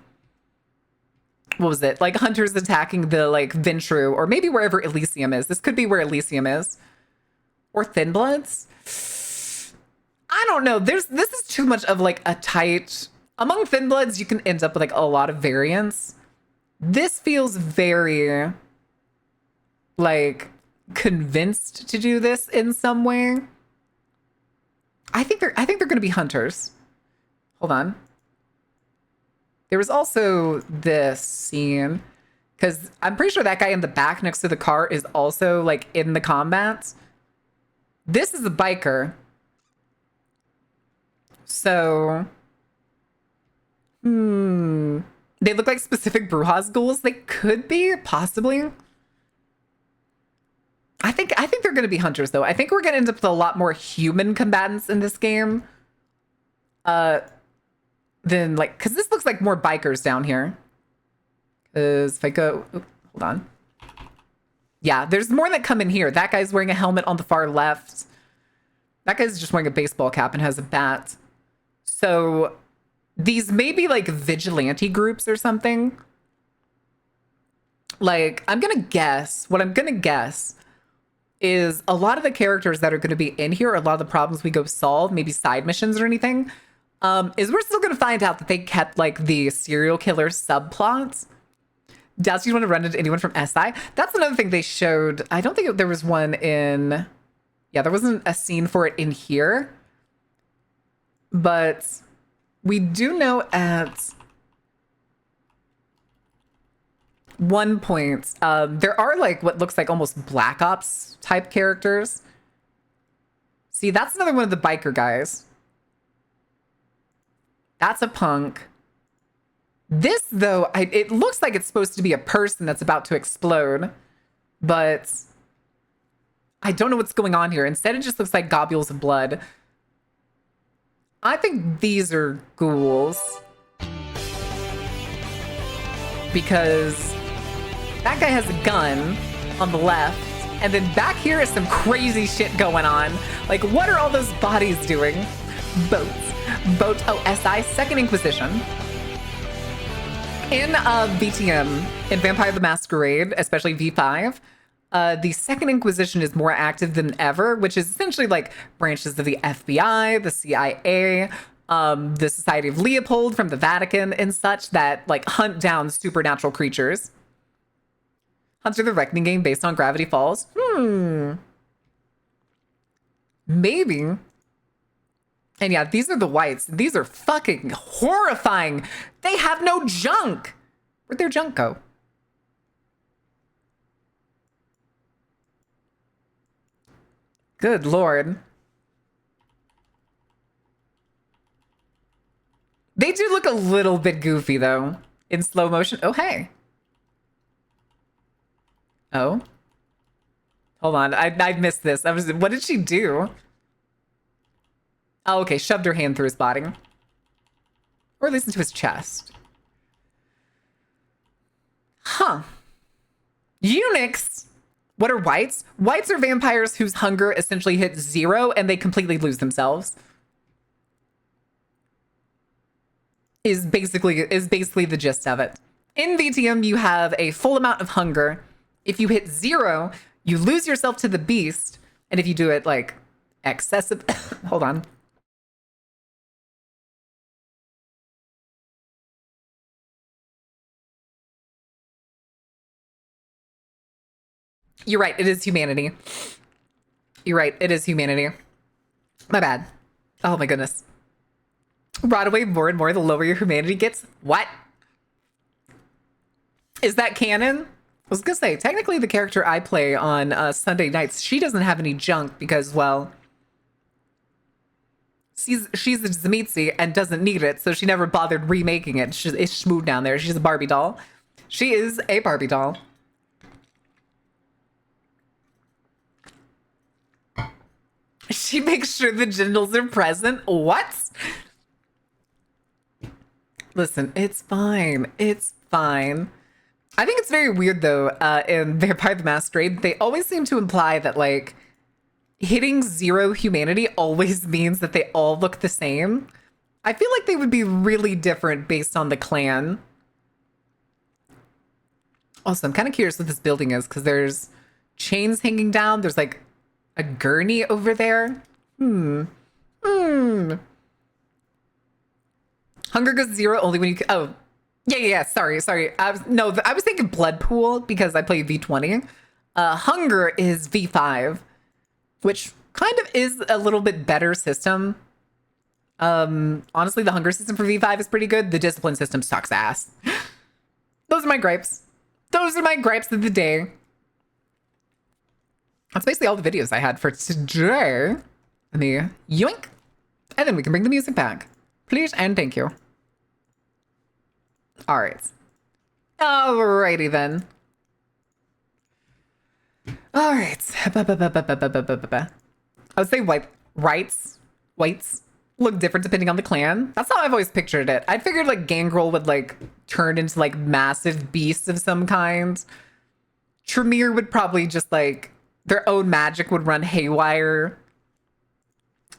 what was it? Like hunters attacking the like Ventru, or maybe wherever Elysium is. This could be where Elysium is. Or Thin Bloods. I don't know. This is too much of like a tight. Among Thin Bloods, you can end up with like a lot of variants. This feels very like convinced to do this in some way. I think they're gonna be hunters. Hold on. There was also this scene, because I'm pretty sure that guy in the back next to the car is also like in the combat. This is a biker. So, they look like specific Brujas ghouls. They could be, possibly. I think they're going to be hunters, though. I think we're going to end up with a lot more human combatants in this game. Than like, because this looks like more bikers down here. Because if I go, hold on. Yeah, there's more that come in here. That guy's wearing a helmet on the far left. That guy's just wearing a baseball cap and has a bat. So these may be like vigilante groups or something. Like, what I'm going to guess is a lot of the characters that are going to be in here, a lot of the problems we go solve, maybe side missions or anything, is we're still going to find out that they kept like the serial killer subplots. Doubts you want to run into anyone from SI. That's another thing they showed. I don't think there was one in, yeah, there wasn't a scene for it in here. But we do know at one point, there are like what looks like almost Black Ops type characters. See, that's another one of the biker guys. That's a punk. This, though, it looks like it's supposed to be a person that's about to explode, but I don't know what's going on here. Instead, it just looks like globules of blood. I think these are ghouls, because that guy has a gun on the left, and then back here is some crazy shit going on. Like, what are all those bodies doing? Boats. Boat OSI, Second Inquisition. In VTM, in Vampire the Masquerade, especially V5, the Second Inquisition is more active than ever, which is essentially like branches of the FBI, the CIA, the Society of Leopold from the Vatican and such that like hunt down supernatural creatures. Hunter the Reckoning game based on Gravity Falls. Maybe. And yeah, these are the whites. These are fucking horrifying. They have no junk. Where'd their junk go? Good Lord. They do look a little bit goofy, though, in slow motion. Oh, hey. Oh. Hold on. I missed this. What did she do? Oh, okay. Shoved her hand through his body. Or at least into his chest. Huh. Eunuchs. What are whites? Whites are vampires whose hunger essentially hits 0 and they completely lose themselves. Is basically the gist of it. In VTM, you have a full amount of hunger. If you hit 0, you lose yourself to the beast. And if you do it like excessive, hold on. You're right. It is humanity. You're right. It is humanity. My bad. Oh my goodness. Rot away more and more the lower your humanity gets. What? Is that canon? I was gonna say, technically the character I play on Sunday nights, she doesn't have any junk because, well, she's a Zemitzi and doesn't need it, so she never bothered remaking it. It's smooth down there. She's a Barbie doll. She is a Barbie doll. She makes sure the genitals are present. What? Listen, it's fine. It's fine. I think it's very weird, though, in Vampire the Masquerade, they always seem to imply that, like, hitting 0 humanity always means that they all look the same. I feel like they would be really different based on the clan. Also, I'm kind of curious what this building is, because there's chains hanging down. There's, like, a gurney over there. Hunger goes 0 only when you... Oh, yeah. Sorry. I was thinking Blood Pool because I play V20. Hunger is V5, which kind of is a little bit better system. Honestly, the hunger system for V5 is pretty good. The discipline system sucks ass. Those are my gripes. Those are my gripes of the day. That's basically all the videos I had for today. Let me yoink. And then we can bring the music back. Please and thank you. All right. Alrighty then. All right. I would say whites look different depending on the clan. That's how I've always pictured it. I figured like Gangrel would like turn into like massive beasts of some kind. Tremere would probably just like their own magic would run haywire.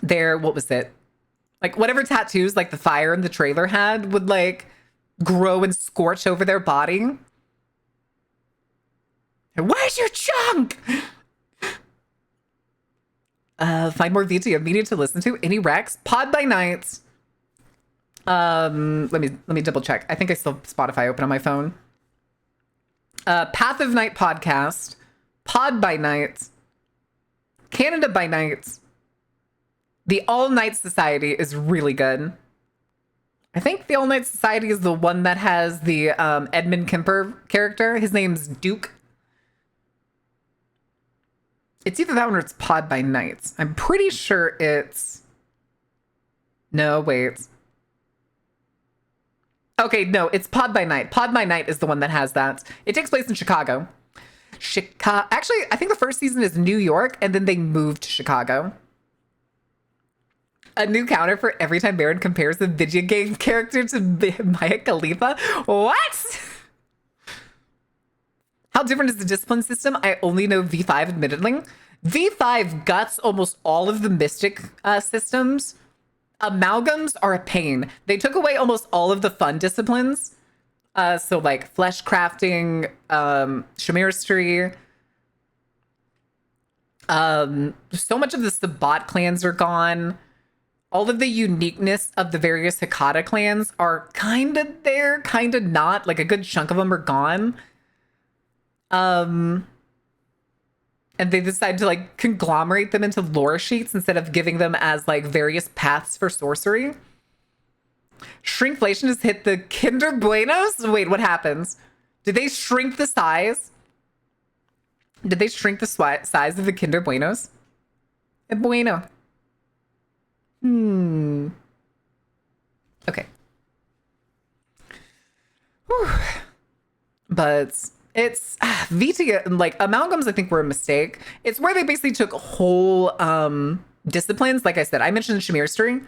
What was it? Like whatever tattoos like the fire in the trailer had would like grow and scorch over their body. Where's your chunk? Find more VTM media to listen to. Any Rex? Pod by Night. Let me double check. I think I still have Spotify open on my phone. Path of Night podcast. Pod by Night. Canada by Night. The All Night Society is really good. I think the All Night Society is the one that has the Edmund Kemper character. His name's Duke. It's either that one or it's Pod by Night. I'm pretty sure it's... No, wait. Okay, no, it's Pod by Night. Pod by Night is the one that has that. It takes place in Chicago. Actually, I think the first season is New York, and then they moved to Chicago. A new counter for every time Baron compares the video game character to Maya Khalifa. What? How different is the discipline system? I only know V5, admittedly. V5 guts almost all of the mystic systems. Amalgams are a pain. They took away almost all of the fun disciplines. So like flesh crafting, chemistry. So much of the Sabbat clans are gone. All of the uniqueness of the various Hekata clans are kind of there, kind of not. Like a good chunk of them are gone. And they decided to like conglomerate them into lore sheets instead of giving them as like various paths for sorcery. Shrinkflation has hit the Kinder Buenos. Wait, what happens? Did they shrink the size? Did they shrink the size of the Kinder Buenos? Bueno. Okay. Whew. But It's VT, like amalgams, I think were a mistake. It's where they basically took whole disciplines. Like I said, I mentioned Shamir string,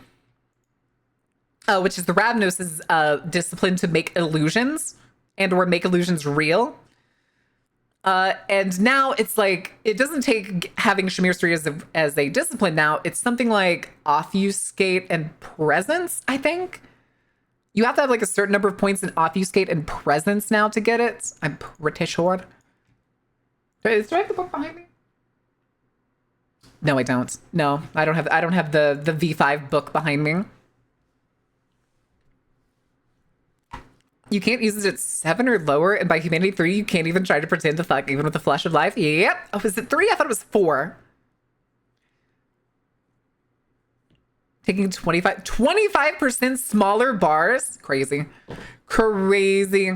which is the Ravnos's discipline to make illusions and or make illusions real. And now it's like, it doesn't take having Shamir string as a discipline now. It's something like Offuscate and Presence, I think. You have to have like a certain number of points in Offuscate and Presence now to get it. I'm pretty sure. Do I have the book behind me? No, I don't. No, I don't have the V5 book behind me. You can't use it at 7 or lower, and by Humanity 3, you can't even try to pretend to fuck, even with the Flesh of Life. Yep. Oh, is it 3? I thought it was 4. Taking 25% smaller bars. Crazy. Crazy.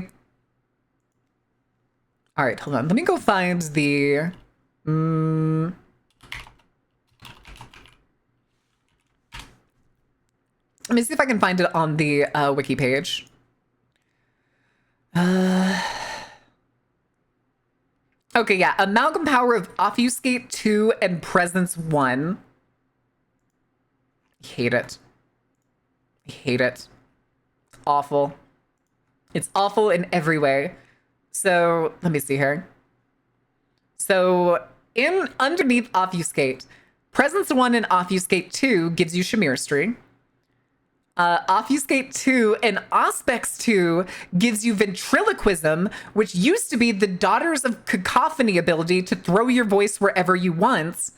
All right, hold on. Let me go find the... Let me see if I can find it on the wiki page. Okay, yeah. Amalgam power of Offuscate 2 and Presence 1. Hate it. I hate it. It's awful. It's awful in every way. So let me see here. So in underneath Offuscate, Presence 1 and Offuscate 2 gives you Shamir string. Offuscate 2 and Aspects 2 gives you Ventriloquism, which used to be the Daughters of Cacophony ability to throw your voice wherever you want.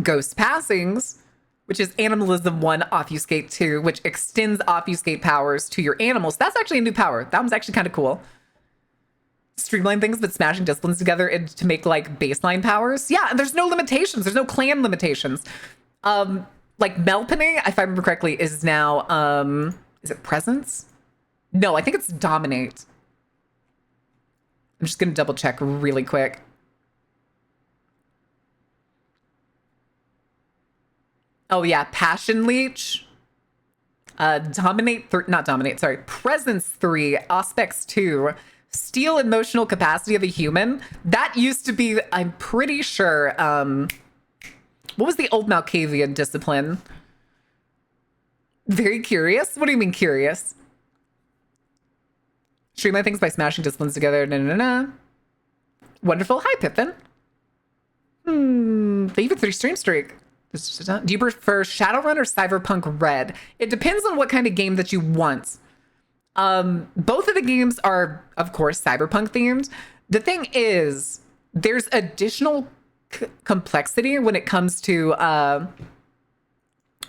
Ghost Passings, which is Animalism 1, Offuscate 2, which extends Offuscate powers to your animals. That's actually a new power. That one's actually kind of cool. Streamline things, but smashing disciplines together and to make like baseline powers. Yeah, and there's no limitations. There's no clan limitations. Like Melpene, if I remember correctly, is now is it Presence? No, I think it's Dominate. I'm just gonna double check really quick. Oh yeah, Passion Leech. Not Dominate, sorry. Presence 3, Aspects 2, Steal Emotional Capacity of a Human. That used to be, I'm pretty sure, what was the old Malkavian discipline? Very curious? What do you mean curious? Streamline things by smashing disciplines together. Wonderful. Hi, Pippin. Thank you for 3 stream streak. Do you prefer Shadowrun or Cyberpunk Red? It depends on what kind of game that you want. Both of the games are, of course, Cyberpunk themed. The thing is, there's additional complexity when it comes to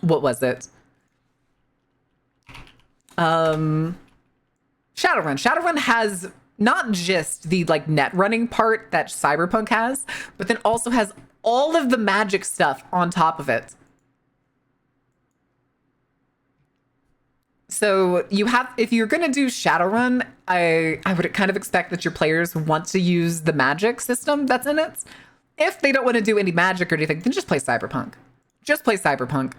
what was it? Shadowrun. Shadowrun has not just the like net running part that Cyberpunk has, but then also has all of the magic stuff on top of it. So you have, if you're going to do Shadowrun, I would kind of expect that your players want to use the magic system that's in it. If they don't want to do any magic or anything, then just play Cyberpunk. Just play Cyberpunk.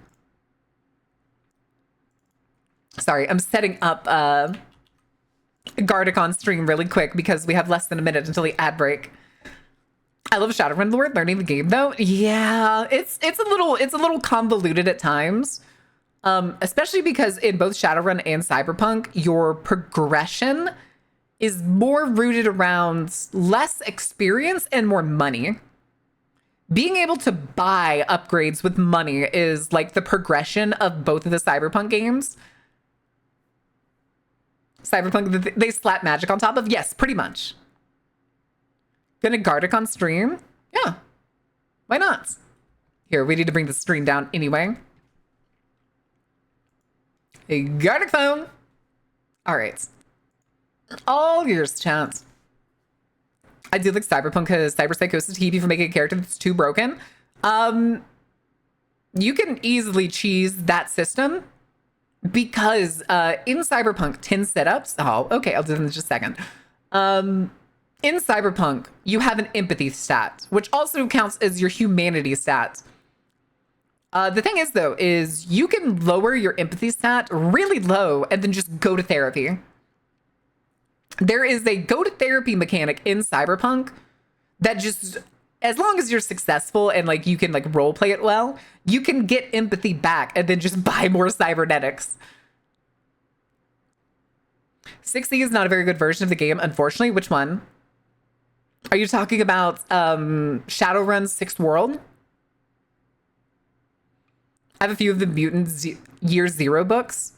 Sorry, I'm setting up Gardic on stream really quick because we have less than a minute until the ad break. I love Shadowrun lore. Learning the game though, yeah, it's a little convoluted at times, especially because in both Shadowrun and Cyberpunk, your progression is more rooted around less experience and more money. Being able to buy upgrades with money is like the progression of both of the Cyberpunk games. Cyberpunk, they slap magic on top of? Yes, pretty much. Gonna Gardic on stream? Yeah. Why not? Here, we need to bring the screen down anyway. A Gardic phone. All right. All yours, chat. I do like Cyberpunk because Cyberpsychosis keep you from making a character that's too broken. You can easily cheese that system because in Cyberpunk 10 setups. Oh, okay, I'll do them in just a second. In Cyberpunk, you have an empathy stat, which also counts as your humanity stat. The thing is, though, is you can lower your empathy stat really low and then just go to therapy. There is a go to therapy mechanic in Cyberpunk that just, as long as you're successful and like you can like role play it well, you can get empathy back and then just buy more cybernetics. 6E is not a very good version of the game, unfortunately. Which one? Are you talking about Shadowrun's Sixth World? I have a few of the Mutant Year Zero books.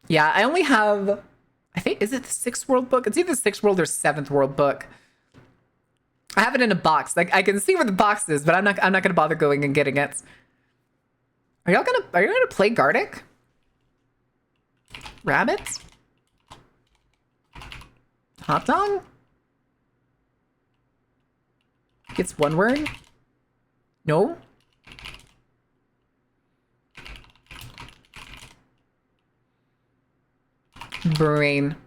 Yeah, I only have, I think, is it the Sixth World book? It's either the Sixth World or Seventh World book. I have it in a box. Like I can see where the box is, but I'm not gonna bother going and getting it. Are you gonna play Gardic? Rabbits? Hot dog? Gets one word? No? Brain.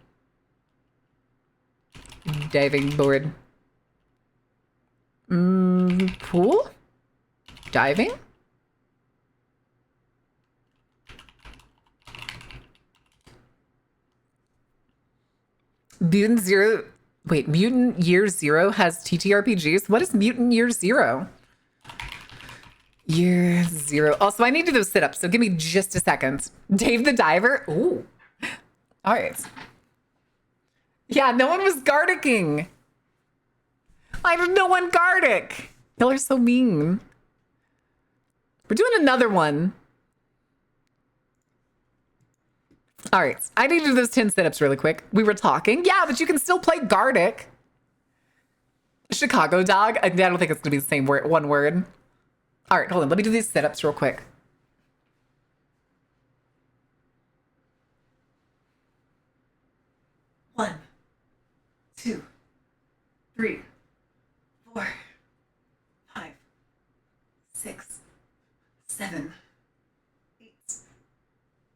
Diving board. Pool? Diving? Mutant Zero. Wait, Mutant Year Zero has TTRPGs? What is Mutant Year Zero? Year Zero. Also, I need to do those sit-ups, so give me just a second. Dave the Diver? Ooh. All right. Yeah, no one was Gardicking. I have no one Gardic. Y'all are so mean. We're doing another one. All right. I need to do those 10 sit-ups really quick. We were talking. Yeah, but you can still play Gardic. Chicago dog. I don't think it's going to be the same word, one word. All right, hold on. Let me do these sit-ups real quick. 1, 2, 3, 4, 5, 6, 7, 8,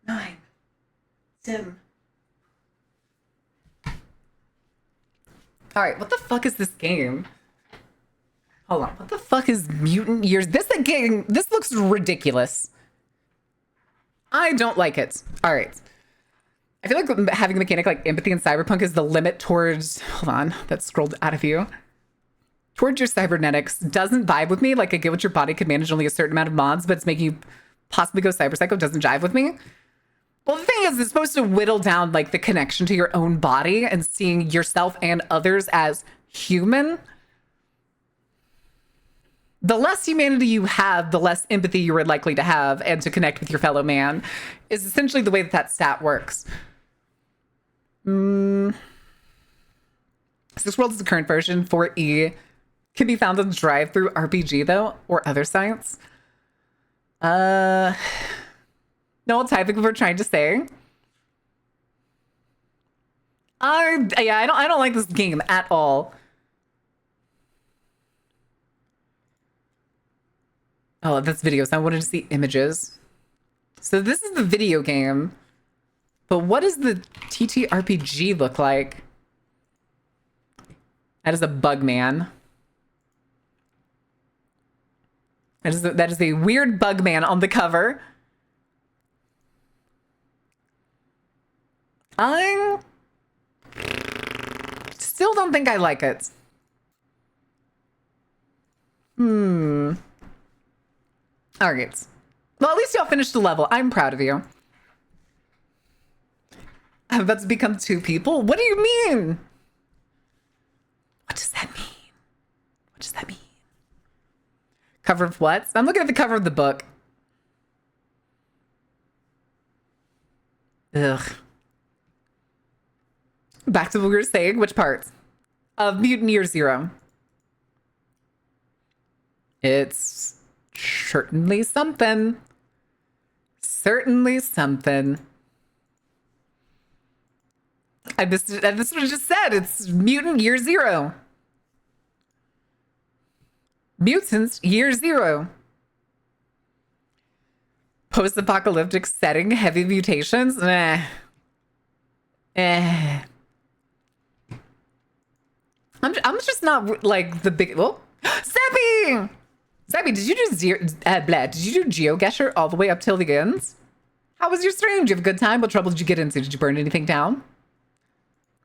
9, 10. All right, what the fuck is this game? Hold on, what the fuck is Mutant Years? This looks ridiculous. I don't like it. All right. I feel like having a mechanic like empathy in Cyberpunk is the limit towards, hold on, that scrolled out of you. Towards your cybernetics doesn't vibe with me. Like I get what your body can manage only a certain amount of mods, but it's making you possibly go cyber psycho doesn't jive with me. Well, the thing is, it's supposed to whittle down like the connection to your own body and seeing yourself and others as human. The less humanity you have, the less empathy you are likely to have and to connect with your fellow man is essentially the way that stat works. This World is the current version. 4E can be found on Drive-Thru RPG though, or other sites. No, it's I think we're trying to say. I don't like this game at all. Oh, that's videos. I wanted to see images. So this is the video game. But what does the TTRPG look like? That is a bug man. That is a weird bug man on the cover. I still don't think I like it. All right. Well, at least y'all finished the level. I'm proud of you. I'm about to become two people? What do you mean? What does that mean? What does that mean? Cover of what? I'm looking at the cover of the book. Ugh. Back to what we were saying. Which parts? Of Mutant Year Zero. It's certainly something. Certainly something. This is what I just said. It's Mutant Year Zero. Mutants Year Zero. Post-apocalyptic setting, heavy mutations. I'm just not like the big. Well, Seppi, did you do did you do GeoGuessr all the way up till the ends? How was your stream? Did you have a good time? What trouble did you get into? Did you burn anything down?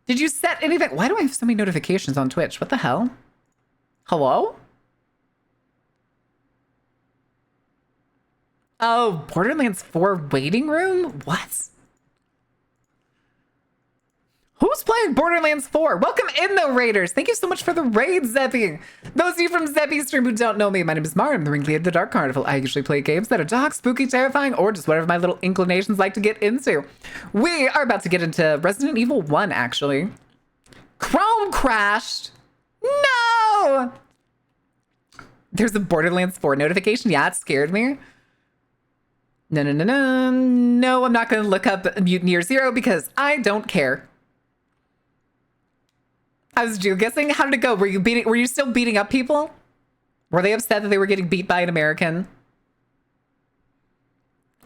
Did you set anything? Why do I have so many notifications on Twitch? What the hell? Hello? Oh, Borderlands 4 waiting room? What? Who's playing Borderlands 4? Welcome in, though, Raiders. Thank you so much for the raid, Zeppy. Those of you from Zeppy's stream who don't know me, my name is Mara. I'm the ringleader of the Dark Carnival. I usually play games that are dark, spooky, terrifying, or just whatever my little inclinations like to get into. We are about to get into Resident Evil 1, actually. Chrome crashed. No! There's a Borderlands 4 notification. Yeah, it scared me. No. No, I'm not going to look up Mutant Year Zero because I don't care. I was guessing. How did it go? Were you still beating up people? Were they upset that they were getting beat by an American?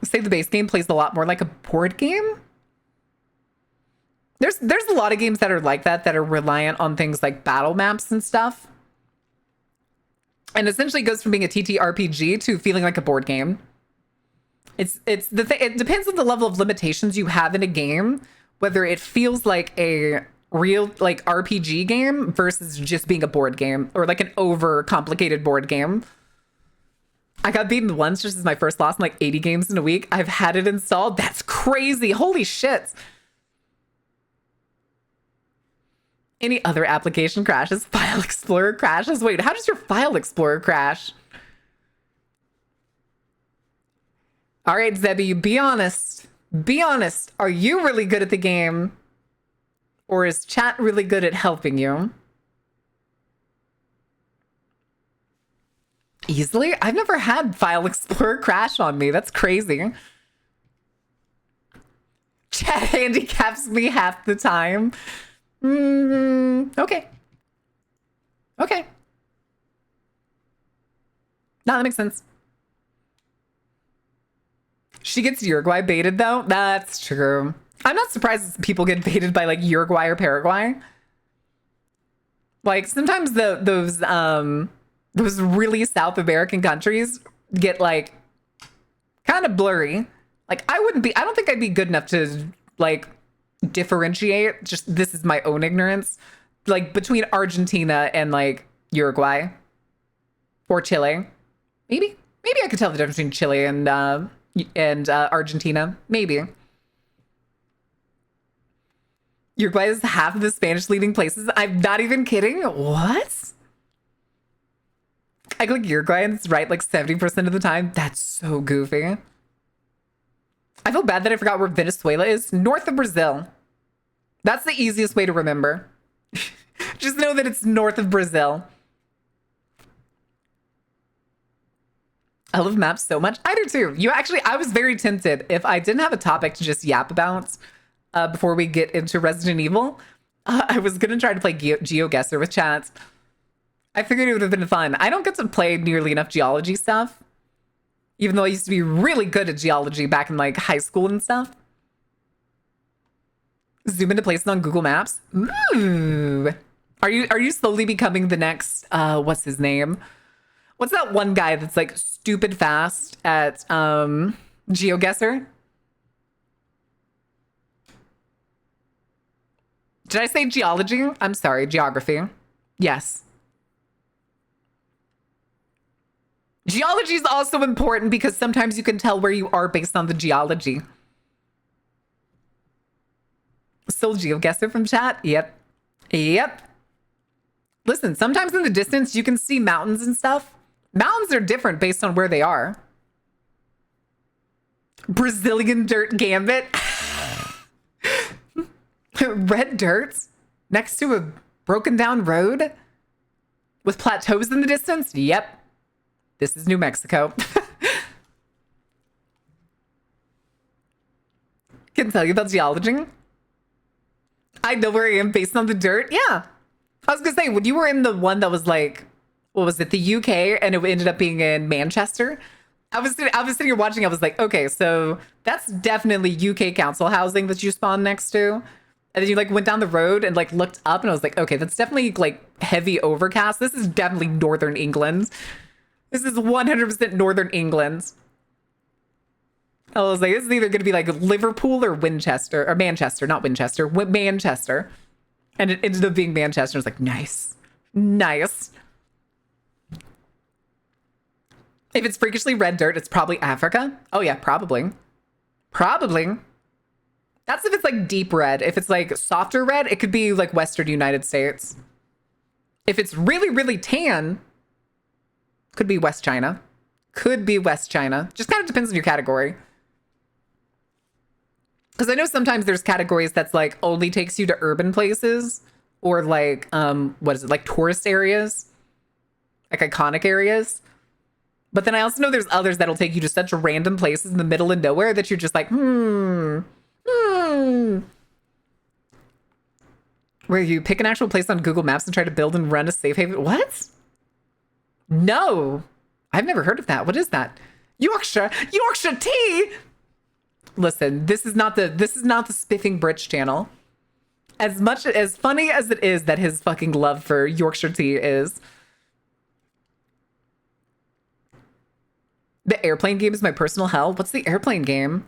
Say the base game plays a lot more like a board game. There's a lot of games that are like that are reliant on things like battle maps and stuff. And essentially goes from being a TTRPG to feeling like a board game. It depends on the level of limitations you have in a game, whether it feels like a real like RPG game versus just being a board game or like an over complicated board game. I got beaten once just as my first loss in like 80 games in a week. I've had it installed. That's crazy. Holy shit. Any other application crashes? File Explorer crashes? Wait, how does your File Explorer crash? All right, Zebby, be honest. Be honest. Are you really good at the game? Or is chat really good at helping you? Easily? I've never had File Explorer crash on me. That's crazy. Chat handicaps me half the time. Okay. Okay. No, that makes sense. She gets Uruguay baited, though. That's true. I'm not surprised people get baited by, like, Uruguay or Paraguay. Like, sometimes those really South American countries get, like, kind of blurry. Like, I don't think I'd be good enough to, like, differentiate. Just, this is my own ignorance. Like, between Argentina and, like, Uruguay. Or Chile. Maybe I could tell the difference between Chile and Argentina. Maybe. Uruguay is half of the Spanish leading places. I'm not even kidding. What? I click Uruguay and it's right like 70% of the time. That's so goofy. I feel bad that I forgot where Venezuela is. North of Brazil. That's the easiest way to remember. Just know that it's north of Brazil. I love maps so much. I do too. I was very tempted if I didn't have a topic to just yap about before we get into Resident Evil. I was going to try to play GeoGuessr with chat. I figured it would have been fun. I don't get to play nearly enough geology stuff, even though I used to be really good at geology back in like high school and stuff. Zoom into places on Google Maps. Ooh. Are you slowly becoming the next, what's his name? What's that one guy that's like stupid fast at GeoGuessr? Did I say geology? I'm sorry, geography. Yes. Geology is also important because sometimes you can tell where you are based on the geology. Still GeoGuessr from chat? Yep. Listen, sometimes in the distance you can see mountains and stuff. Mountains are different based on where they are. Brazilian dirt gambit. Red dirt next to a broken down road with plateaus in the distance. Yep. This is New Mexico. Can tell you about geology. I know where I am based on the dirt. Yeah. I was going to say, when you were in the one that was like, what was it, the UK, and it ended up being in Manchester, I was sitting here watching, I was like, okay, so that's definitely UK council housing that you spawned next to. And then you like went down the road and like looked up and I was like, okay, that's definitely like heavy overcast. This is definitely Northern England. This is 100% Northern England. I was like, this is either going to be like Liverpool or Winchester, or Manchester, not Winchester, Manchester. And it ended up being Manchester. I was like, nice. Nice. If it's freakishly red dirt, it's probably Africa. Oh yeah, probably. Probably. That's if it's like deep red. If it's like softer red, it could be like Western United States. If it's really, really tan, could be West China. Could be West China. Just kind of depends on your category. Because I know sometimes there's categories that's like only takes you to urban places or like, what is it? Like tourist areas, like iconic areas. But then I also know there's others that'll take you to such random places in the middle of nowhere that you're just like, Where you pick an actual place on Google Maps and try to build and run a safe haven. What? No, I've never heard of that. What is that? Yorkshire tea. Listen, this is not the Spiffing Britch channel. As much as funny as it is that his fucking love for Yorkshire tea is. The airplane game is my personal hell. What's the airplane game?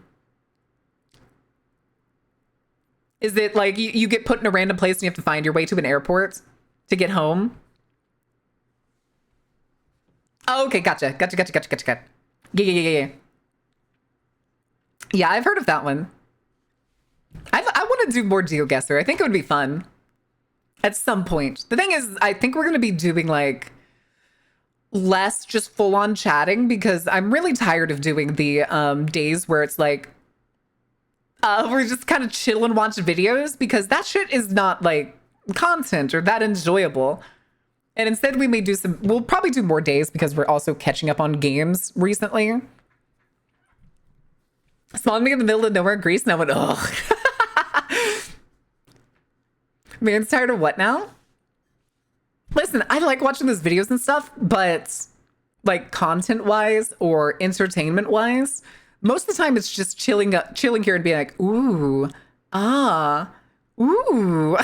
Is it like you get put in a random place and you have to find your way to an airport to get home? Oh, okay, gotcha. Yeah. Yeah, I've heard of that one. I want to do more GeoGuessr. I think it would be fun at some point. The thing is, I think we're going to be doing like less just full on chatting because I'm really tired of doing the days where it's like we're just kind of chill and watch videos because that shit is not like content or that enjoyable. And instead we'll probably do more days because we're also catching up on games recently. Spawned me in the middle of nowhere, Greece, and I went, ugh. Man's tired of what now? Listen, I like watching those videos and stuff, but like content-wise or entertainment-wise, most of the time it's just chilling here and being like, ooh, ooh.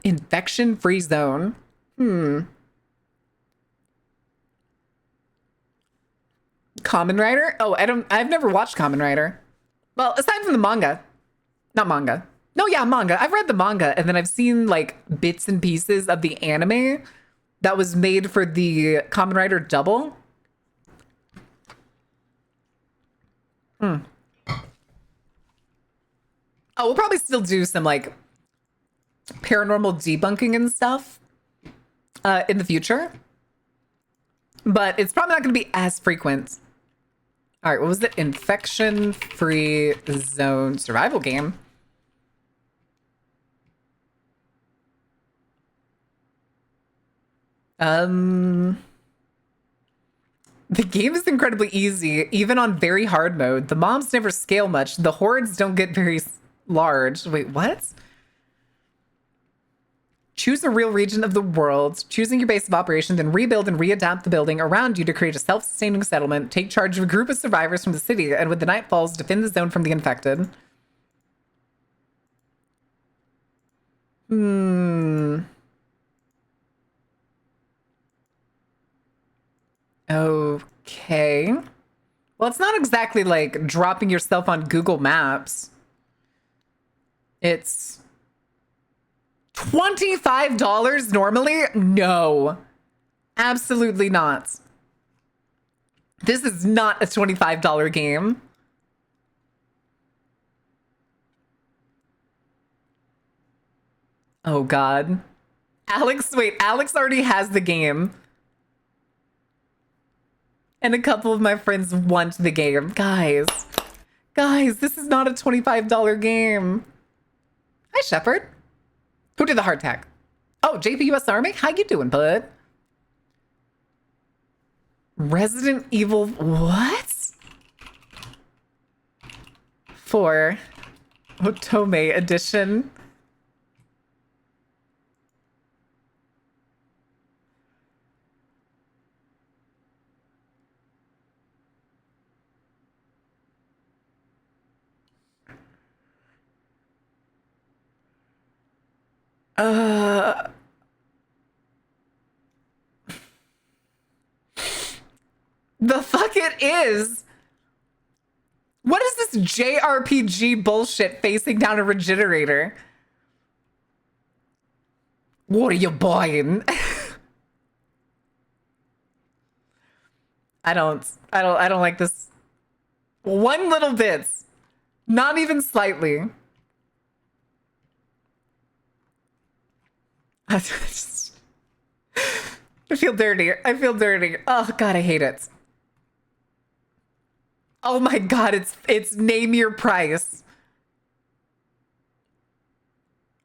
Infection-free zone. Kamen Rider? Oh, I've never watched Kamen Rider. Well, aside from the manga. Not manga. No, yeah, manga. I've read the manga and then I've seen like bits and pieces of the anime that was made for the Kamen Rider double. Oh, we'll probably still do some like paranormal debunking and stuff in the future. But it's probably not going to be as frequent. All right, what was it? Infection-free zone survival game. The game is incredibly easy, even on very hard mode. The mobs never scale much. The hordes don't get very large. Wait, what? Choose a real region of the world, choosing your base of operation, then rebuild and readapt the building around you to create a self-sustaining settlement. Take charge of a group of survivors from the city, and when the night falls, defend the zone from the infected. Okay. Well, it's not exactly like dropping yourself on Google Maps. It's $25 normally? No, absolutely not. This is not a $25 game. Oh God. Alex already has the game. And a couple of my friends want the game. Guys, this is not a $25 game. Hi, Shepard. Who did the hard tag? Oh, JP US Army? How you doing, bud? Resident Evil, what? 4. Otome edition. The fuck it is. What is this JRPG bullshit facing down a regenerator? What are you buying? I don't like this one little bit. Not even slightly. I feel dirty. I feel dirty. Oh God, I hate it. Oh my God, it's name your price.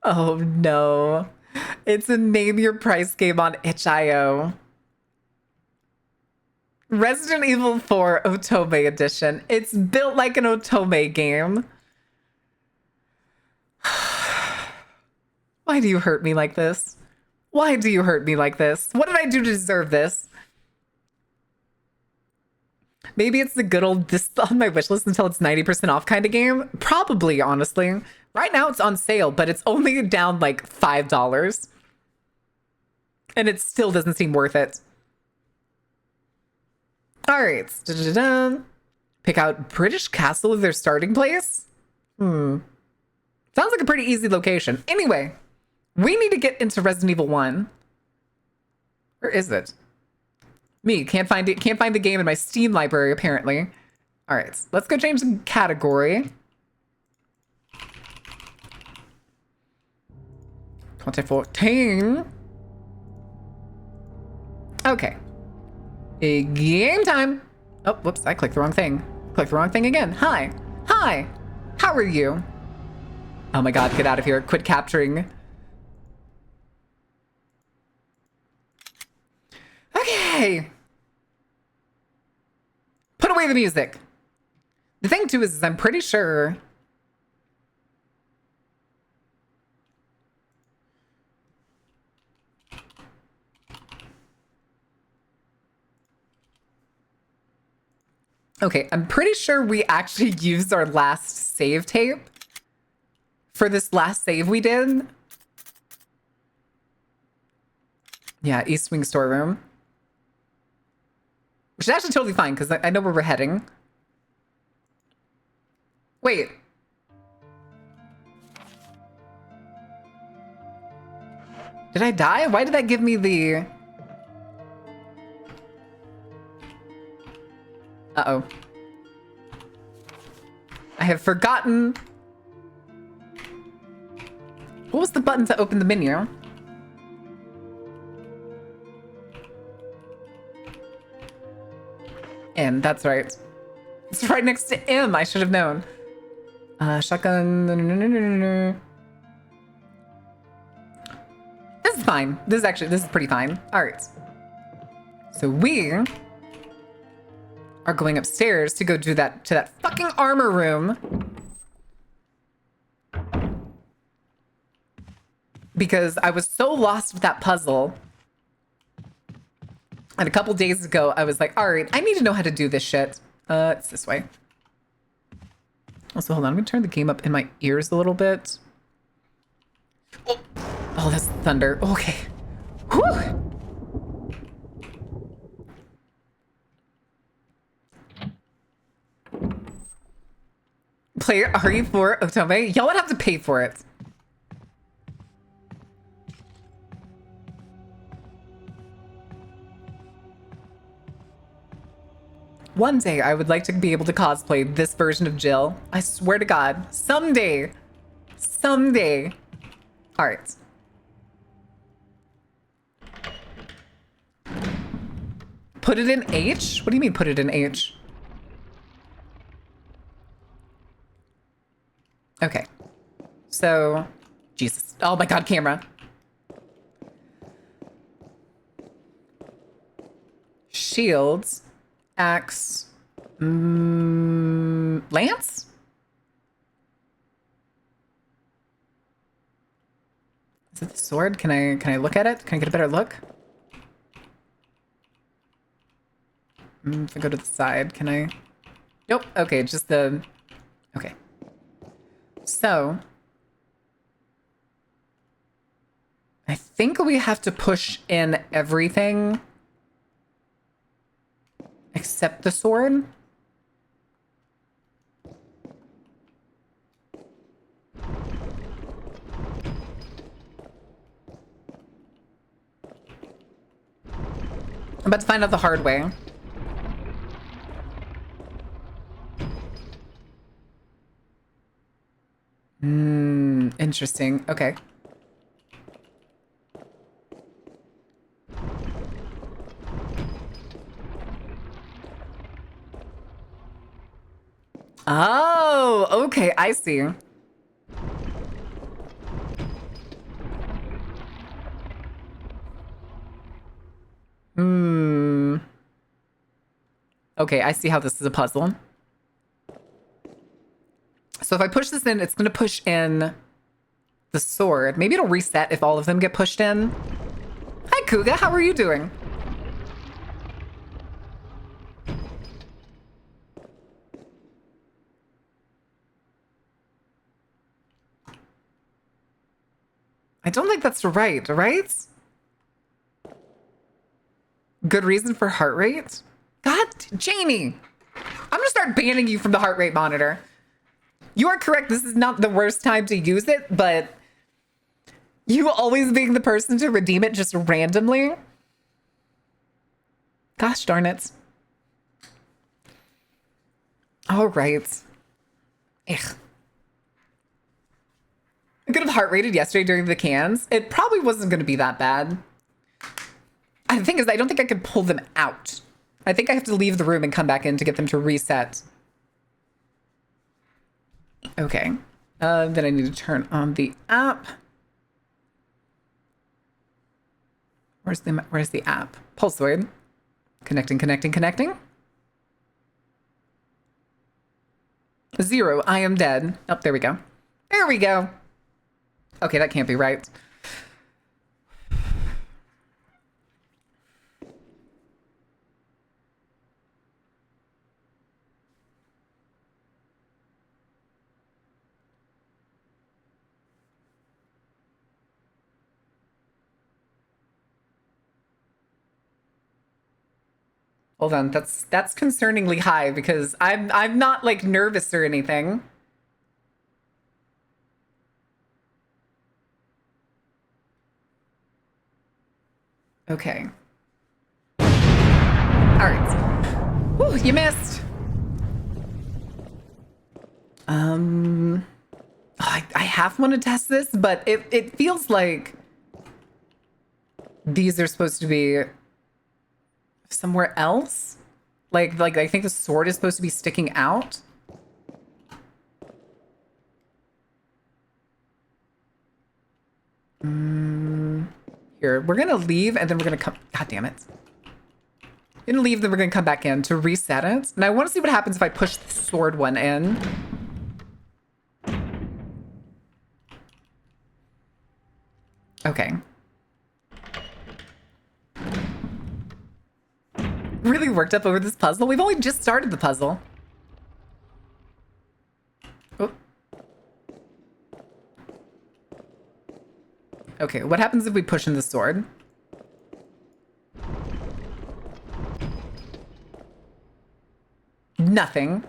Oh no. It's a name your price game on itch.io. Resident Evil 4 Otome Edition. It's built like an Otome game. Why do you hurt me like this? Why do you hurt me like this? What did I do to deserve this? Maybe it's the good old this on my wish list until it's 90% off kind of game. Probably, honestly. Right now it's on sale, but it's only down like $5. And it still doesn't seem worth it. All right. Pick out British Castle as their starting place. Sounds like a pretty easy location. Anyway, we need to get into Resident Evil 1. Where is it? Me, can't find it. Can't find the game in my Steam library, apparently. All right, let's go change the category. 2014. Okay. Game time. Oh, whoops, I clicked the wrong thing. Clicked the wrong thing again. Hi. Hi. How are you? Oh my God, get out of here. Quit capturing. Okay. Put away the music. The thing too is I'm pretty sure. Okay, I'm pretty sure we actually used our last save tape for this last save we did. Yeah, East Wing storeroom. Which is actually totally fine, because I know where we're heading. Wait. Did I die? Why did that give me the... Uh-oh. I have forgotten... What was the button to open the menu? M, that's right. It's right next to M. I should have known. Shotgun. This is fine. This is pretty fine. All right. So we are going upstairs to go do that to that fucking armor room. Because I was so lost with that puzzle. And a couple days ago, I was like, all right, I need to know how to do this shit. It's this way. Also, hold on. I'm going to turn the game up in my ears a little bit. Oh, that's thunder. Okay. Whew. Play RE4 Otome? Y'all would have to pay for it. One day, I would like to be able to cosplay this version of Jill. I swear to God. Someday. Someday. All right. Put it in H? What do you mean put it in H? Okay. So, Jesus. Oh my God, camera. Shields. Axe. Lance? Is it the sword? Can I look at it? Can I get a better look? If I go to the side, can I? Nope. Okay, just the... Okay. So... I think we have to push in everything... except the sword. I'm about to find out the hard way. Interesting. Okay. Oh, okay. I see. Okay, I see how this is a puzzle. So if I push this in, it's going to push in the sword. Maybe it'll reset if all of them get pushed in. Hi, Kuga. How are you doing? I don't think that's right? Good reason for heart rate? God, Jamie, I'm gonna start banning you from the heart rate monitor. You are correct. This is not the worst time to use it, but you always being the person to redeem it just randomly. Gosh darn it. All right. Ugh. I could have heart rated yesterday during the cans. It probably wasn't going to be that bad. The thing is, I don't think I could pull them out. I think I have to leave the room and come back in to get them to reset. Okay. Then I need to turn on the app. Where's the app? Pulse Word. Connecting. 0. I am dead. Oh, there we go. There we go. Okay, that can't be right. Hold on, that's concerningly high because I'm not like nervous or anything. Okay. All right. Whew, you missed. I half want to test this, but it feels like these are supposed to be somewhere else. Like I think the sword is supposed to be sticking out. Here, we're gonna leave and then we're gonna come. God damn it. We're gonna leave, then we're gonna come back in to reset it. And I want to see what happens if I push the sword one in. Okay. Really worked up over this puzzle. We've only just started the puzzle. Oh. Okay, what happens if we push in the sword? Nothing.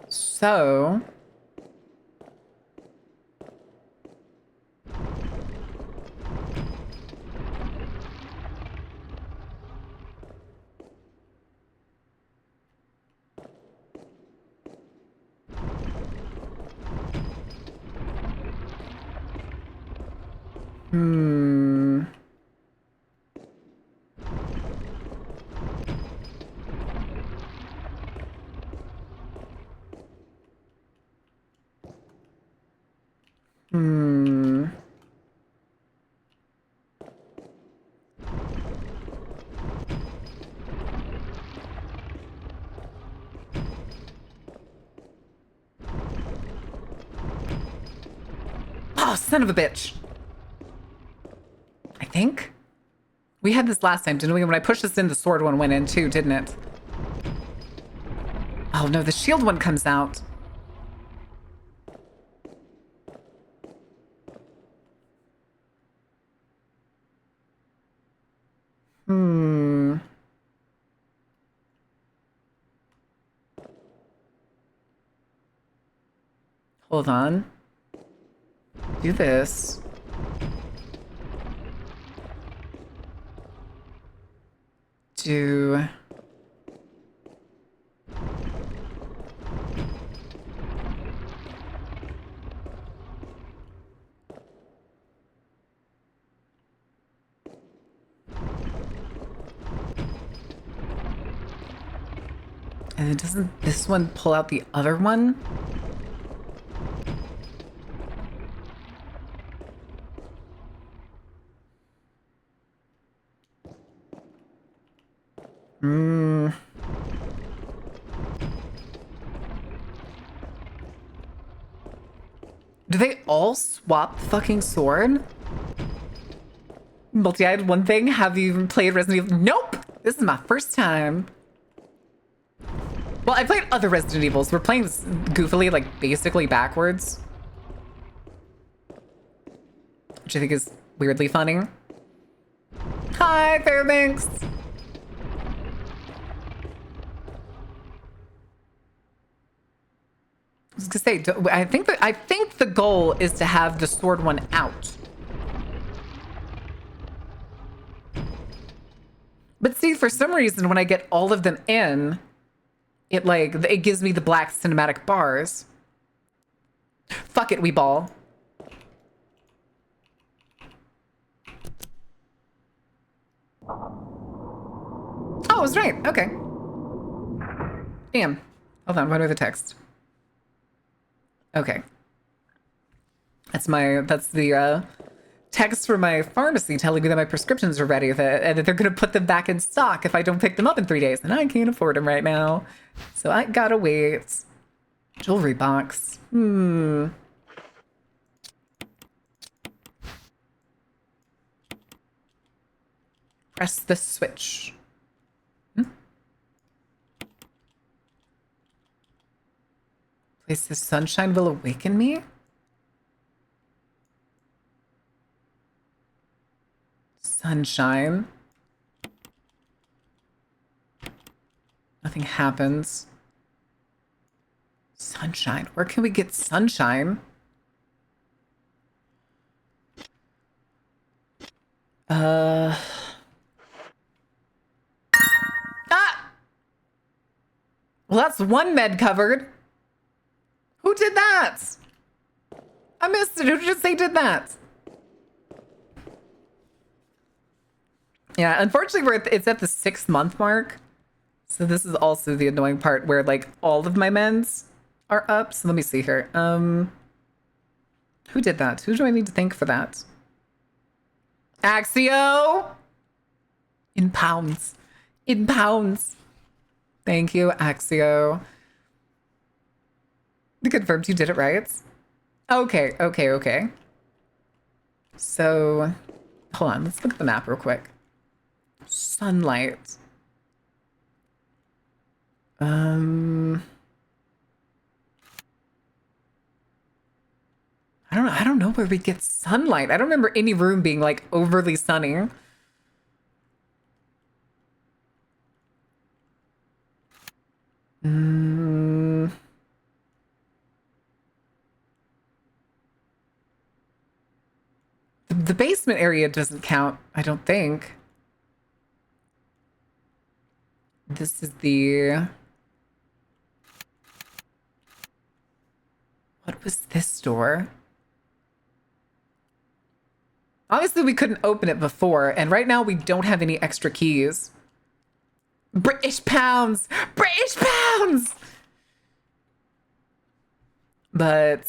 So... Oh, son of a bitch. I think. We had this last time, didn't we? When I pushed this in, the sword one went in too, didn't it? Oh no, the shield one comes out. Hold on. Do this. do... And then doesn't this one pull out the other one? Hmm. Do they all swap fucking sword? Multi-eyed one thing. Have you even played Resident Evil? Nope! This is my first time. Well, I played other Resident Evils. We're playing this goofily, like, basically backwards. Which I think is weirdly funny. Hi, Fairbanks! I was gonna say, I think the goal is to have the sword one out. But see, for some reason, when I get all of them in, it gives me the black cinematic bars. Fuck it, we ball. Oh, I was right. Okay. Damn. Hold on, what are the text? Okay. That's the text for my pharmacy telling me that my prescriptions are ready and that they're going to put them back in stock if I don't pick them up in 3 days. And I can't afford them right now. So I gotta wait. Jewelry box. Press the switch. Place the sunshine will awaken me? Sunshine. Nothing happens. Sunshine. Where can we get sunshine? Ah! Well, that's one med covered. Who did that? I missed it. Who just say did that? Yeah, unfortunately, it's at the 6 month mark. So this is also the annoying part where like all of my meds are up. So let me see here. Who did that? Who do I need to thank for that? Axio! In pounds. In pounds. Thank you, Axio. You confirmed you did it right. Okay, okay, okay. So, hold on. Let's look at the map real quick. Sunlight. I don't know where we get sunlight. I don't remember any room being like overly sunny. The basement area doesn't count, I don't think. This is the... What was this door? Obviously, we couldn't open it before, and right now we don't have any extra keys. British pounds! British pounds! But...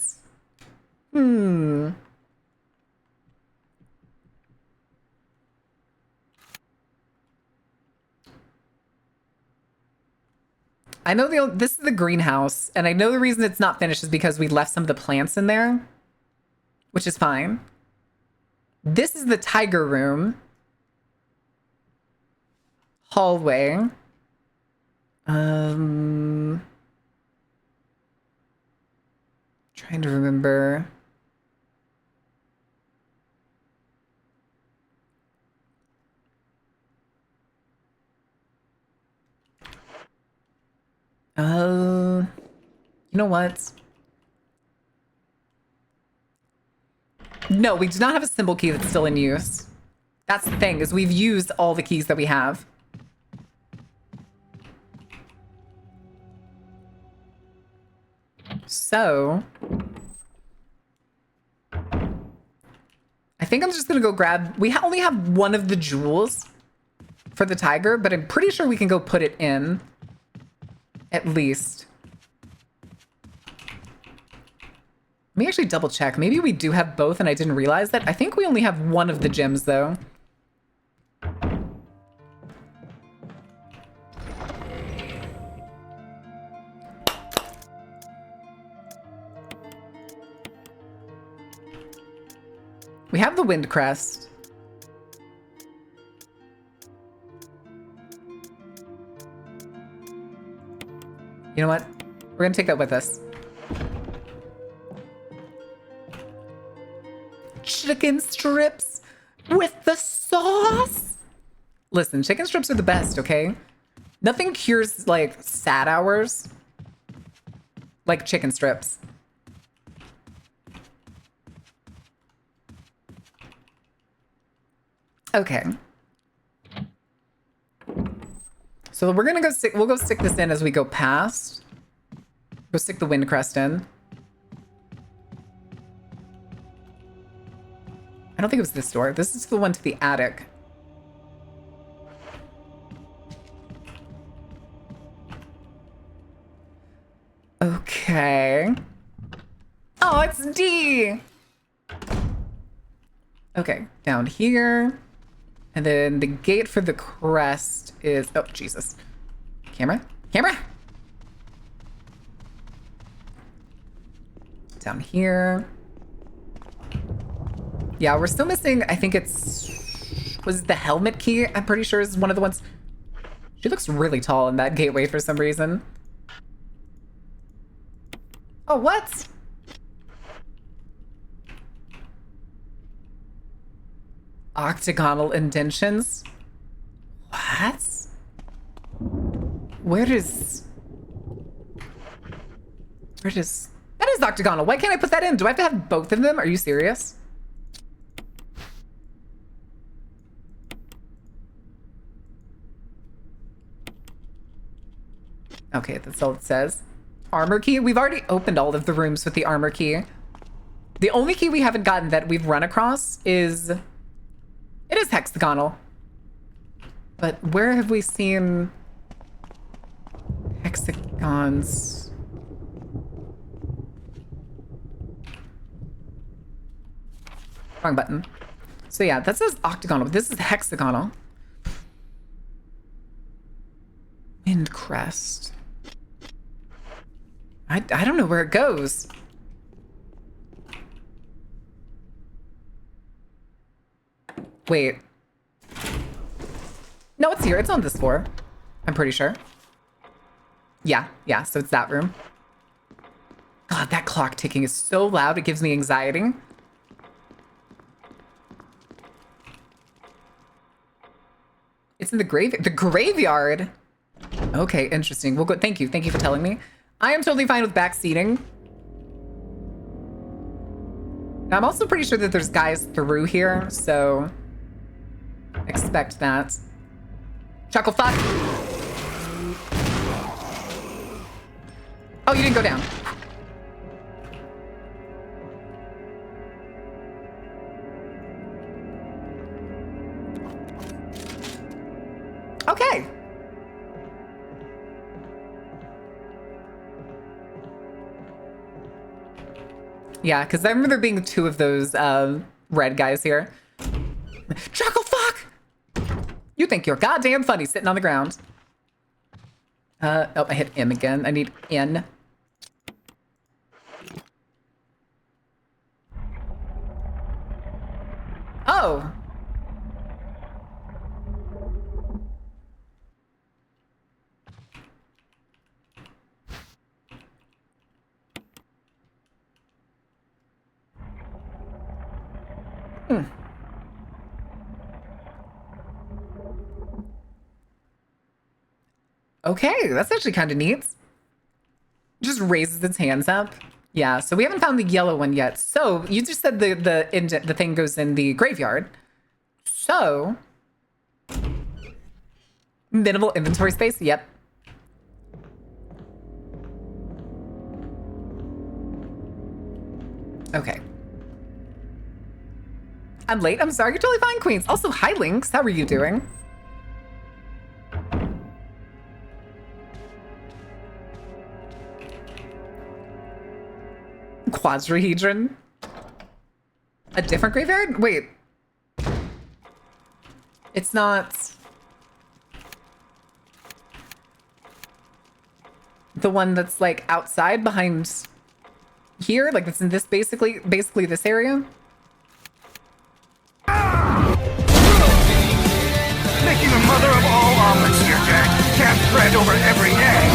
I know this is the greenhouse, and I know the reason it's not finished is because we left some of the plants in there, which is fine. This is the tiger room. Hallway. Trying to remember. You know what? No, we do not have a symbol key that's still in use. That's the thing, is we've used all the keys that we have. So I think I'm just gonna go grab, we only have one of the jewels for the tiger, but I'm pretty sure we can go put it in at least. Let me actually double check. Maybe we do have both and I didn't realize that. I think we only have one of the gems though. We have the wind crest. You know what? We're gonna take that with us. Chicken strips with the sauce. Listen, chicken strips are the best, okay? Nothing cures like sad hours like chicken strips. Okay. So we're gonna go stick, we'll go stick this in as we go past. Go stick the wind crest in. I don't think it was this door. This is the one to the attic. Okay. Oh, it's D. Okay, down here. And then the gate for the crest is, oh, Jesus. Camera? Camera! Down here. Yeah, we're still missing, I think it's, was it the helmet key? I'm pretty sure is one of the ones. She looks really tall in that gateway for some reason. Oh, what? Octagonal indentions? What? Where is... That is octagonal. Why can't I put that in? Do I have to have both of them? Are you serious? Okay, that's all it says. Armor key? We've already opened all of the rooms with the armor key. The only key we haven't gotten that we've run across is... It is hexagonal. But where have we seen hexagons? Wrong button. So yeah, that says octagonal. This is hexagonal. Wind crest. I don't know where it goes. Wait. No, it's here. It's on this floor. I'm pretty sure. Yeah, so it's that room. God, that clock ticking is so loud. It gives me anxiety. It's in the graveyard. Okay, interesting. We'll go. Thank you for telling me. I am totally fine with back seating. I'm also pretty sure that there's guys through here, so expect that. Chuckle fuck. Oh, you didn't go down. Okay. Yeah, because I remember there being two of those red guys here. Chuckle fuck! You think you're goddamn funny sitting on the ground. Oh, I hit M again. I need N. Oh! Okay, that's actually kind of neat. Just raises its hands up. Yeah, so we haven't found the yellow one yet. So you just said the thing goes in the graveyard. So minimal inventory space. Yep. Okay. I'm late. I'm sorry. You're totally fine, Queens. Also, hi, Lynx. How are you doing? Quadrahedron? A different graveyard? Wait. It's not... the one that's like outside behind here? Like it's in this basically this area? Making a mother of all omelets here, Jack. Cast bread over every egg.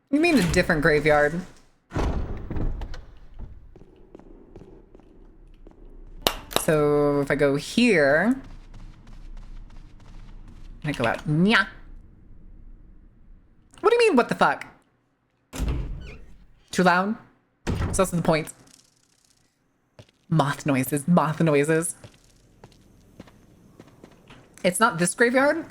You mean a different graveyard? So if I go here, I go out. Nya. What do you mean, what the fuck? Too loud? That's also the point. Moth noises, moth noises. It's not this graveyard?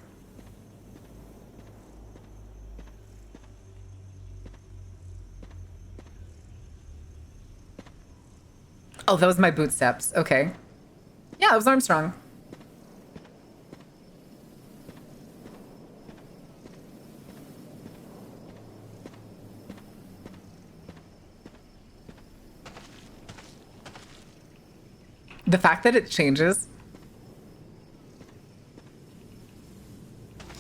Oh, that was my boot steps. Okay. Yeah, it was Armstrong. The fact that it changes.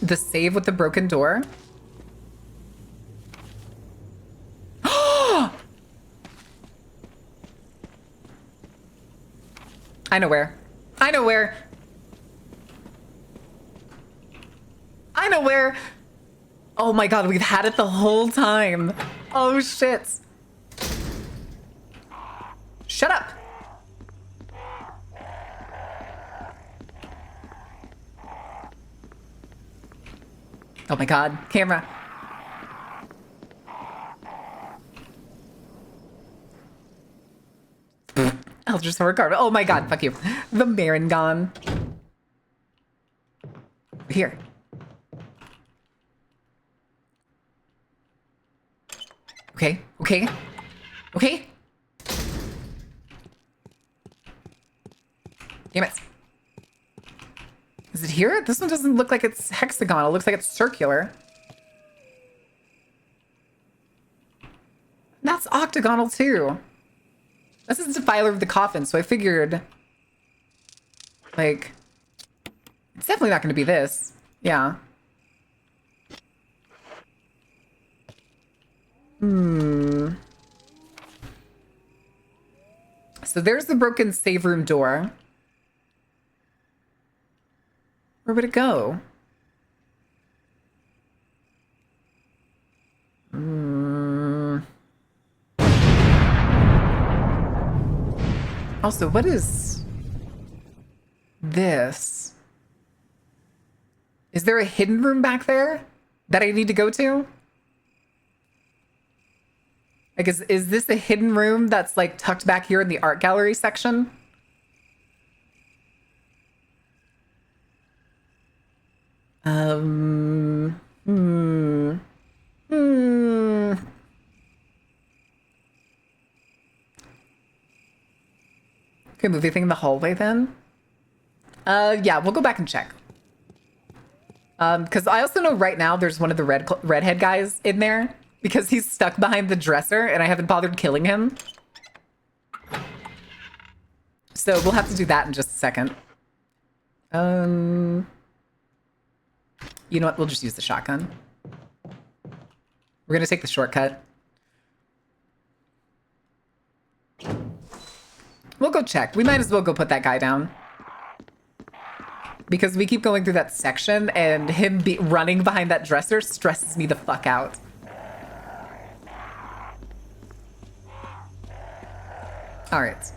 The save with the broken door. I know where. I know where. I know where. Oh my god, we've had it the whole time. Oh shit. Shut up. Oh my god, camera. Eldritch Sword card. Oh my god, fuck you. The Maringon. Here. Okay, okay, okay. Damn it. Is it here? This one doesn't look like it's hexagonal. It looks like it's circular. That's octagonal too. This is Defiler of the Coffin, so I figured, like, it's definitely not going to be this. Yeah. So there's the broken save room door. Where would it go? Also, what is this? Is there a hidden room back there that I need to go to? Like, is this a hidden room that's like tucked back here in the art gallery section? Okay, movie thing in the hallway then? Yeah, we'll go back and check. Because I also know right now there's one of the redhead guys in there because he's stuck behind the dresser and I haven't bothered killing him. So we'll have to do that in just a second. You know what? We'll just use the shotgun. We're gonna take the shortcut. We'll go check. We might as well go put that guy down. Because we keep going through that section and him running behind that dresser stresses me the fuck out. All right.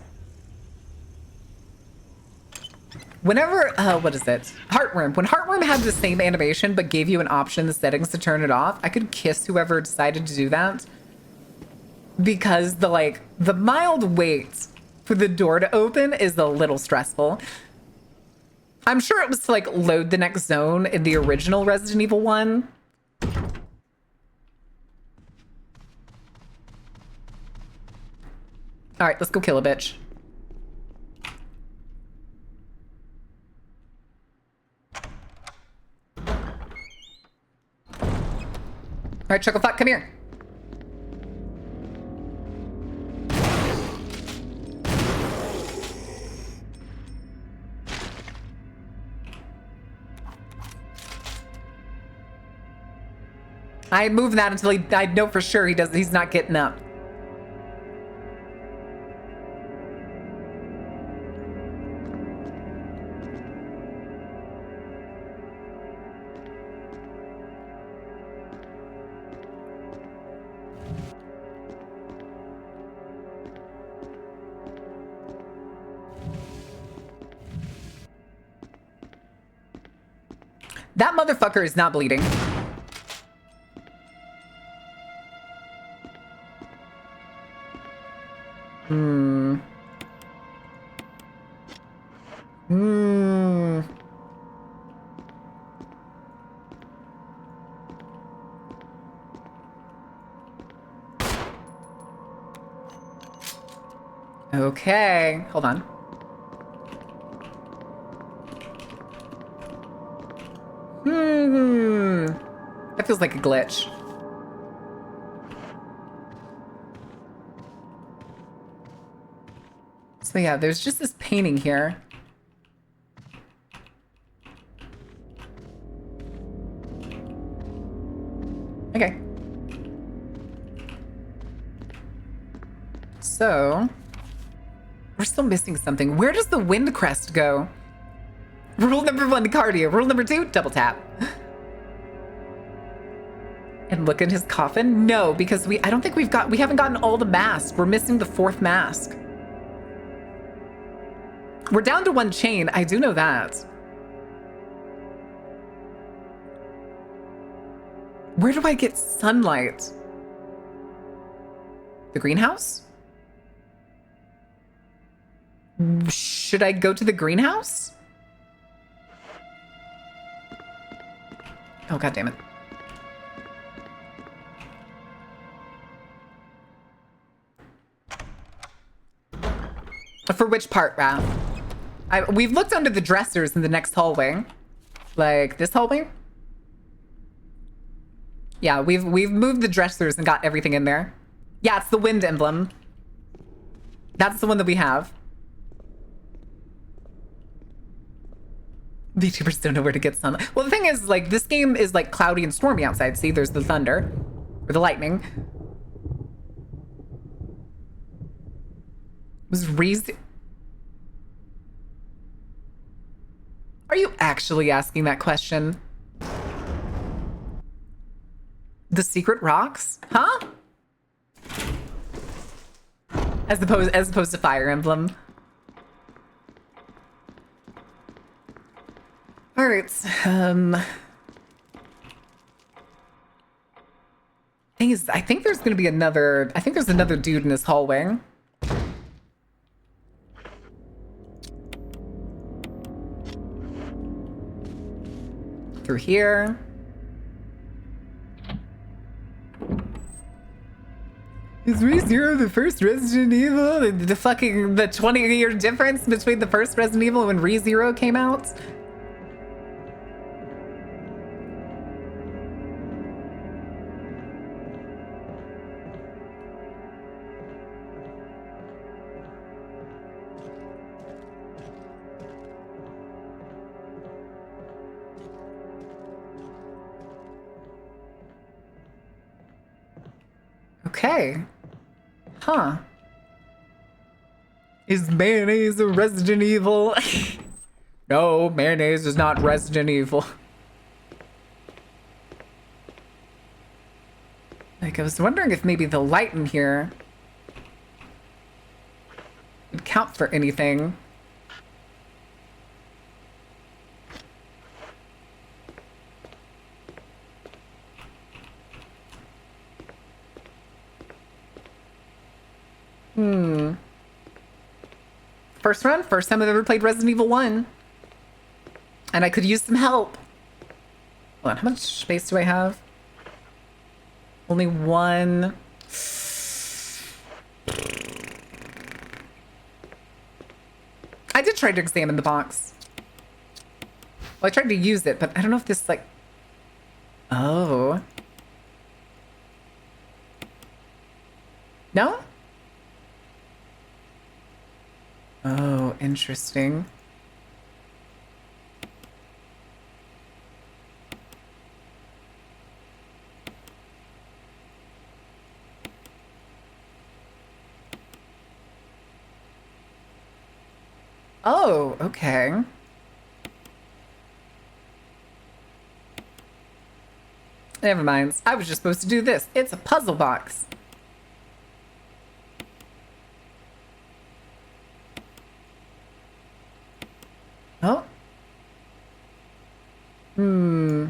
Whenever, what is it? Heartworm. When Heartworm had the same animation but gave you an option, the settings to turn it off, I could kiss whoever decided to do that. Because the mild wait for the door to open is a little stressful. I'm sure it was to like load the next zone in the original Resident Evil 1. All right, let's go kill a bitch. All right, Chucklefuck, come here. I moved that until I know for sure he's not getting up. That motherfucker is not bleeding. Okay, hold on. That feels like a glitch. So yeah, there's just this painting here. Okay. So, we're still missing something. Where does the wind crest go? Rule number 1, cardio. Rule number 2, double tap. And look in his coffin? No, because we haven't gotten all the masks. We're missing the 4th mask. We're down to 1 chain. I do know that. Where do I get sunlight? The greenhouse? Should I go to the greenhouse? Oh, God damn it. For which part, Raph? We've looked under the dressers in the next hallway. Like this hallway? Yeah, we've moved the dressers and got everything in there. Yeah, it's the wind emblem. That's the one that we have. VTubers don't know where to get sunlight. Well, the thing is, like, this game is like cloudy and stormy outside. See, there's the thunder or the lightning. Was Reese? Are you actually asking that question? The secret rocks? Huh? As opposed to Fire Emblem. All right. Thing is, I think there's gonna be another. I think there's another dude in this hallway. Through here. Is ReZero the first Resident Evil? The 20-year difference between the first Resident Evil and when ReZero came out? Okay. Huh. Is mayonnaise a Resident Evil? No, mayonnaise is not Resident Evil. Like, I was wondering if maybe the light in here would count for anything. First run, first time I've ever played Resident Evil 1. And I could use some help. Hold on, how much space do I have? Only 1. I did try to examine the box. Well, I tried to use it, but I don't know if this, like... Oh. No? Oh, interesting. Oh, okay. Never mind. I was just supposed to do this. It's a puzzle box. Oh. Hmm.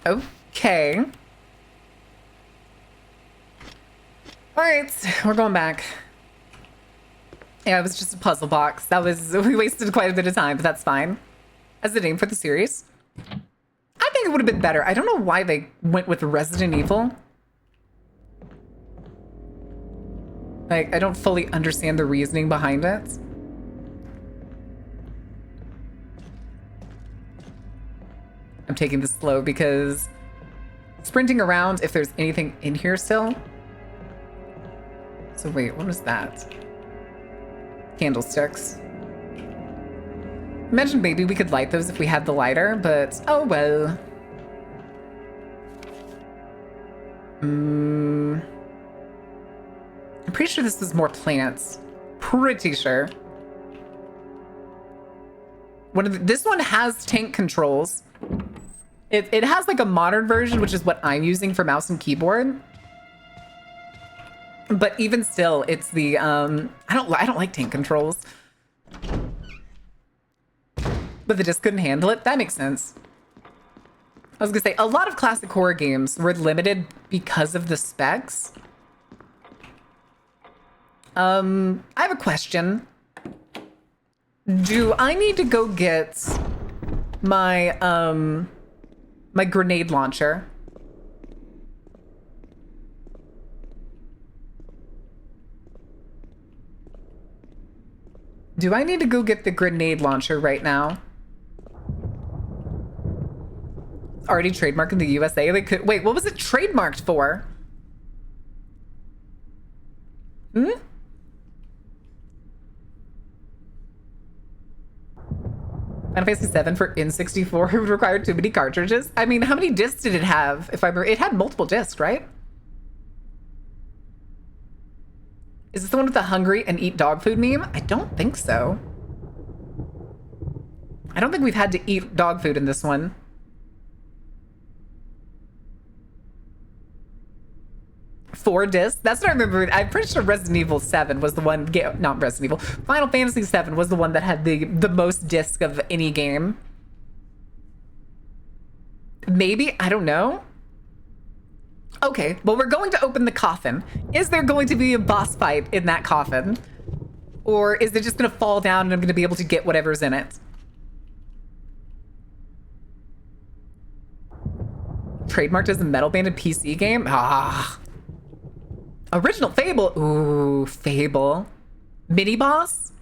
Okay. All right, we're going back. Yeah, it was just a puzzle box. We wasted quite a bit of time, but that's fine. As the name for the series. I think it would have been better. I don't know why they went with Resident Evil. Like, I don't fully understand the reasoning behind it. I'm taking this slow because sprinting around if there's anything in here still. So wait, what was that? Candlesticks. Imagine maybe we could light those if we had the lighter, but oh well. I'm pretty sure this was more plants. Pretty sure. This one has tank controls. It has like a modern version, which is what I'm using for mouse and keyboard. But even still, it's the I don't like tank controls. But the disc couldn't handle it. That makes sense. I was gonna say a lot of classic horror games were limited because of the specs. I have a question. Do I need to go get my my grenade launcher? Do I need to go get the grenade launcher right now? Already trademarked in the USA? They could wait, what was it trademarked for? Final Fantasy VII for N64 would require too many cartridges. I mean, how many discs did it have? If I remember, it had multiple discs, right? Is this the one with the hungry and eat dog food meme? I don't think so. I don't think we've had to eat dog food in this one. Four discs? That's what I remember. I'm pretty sure Resident Evil 7 was the one, not Resident Evil, Final Fantasy 7 was the one that had the most discs of any game. Maybe? I don't know. Okay, well, we're going to open the coffin. Is there going to be a boss fight in that coffin? Or is it just going to fall down and I'm going to be able to get whatever's in it? Trademarked as a metal banded PC game? Ah. Original Fable. Ooh, Fable. Mini boss?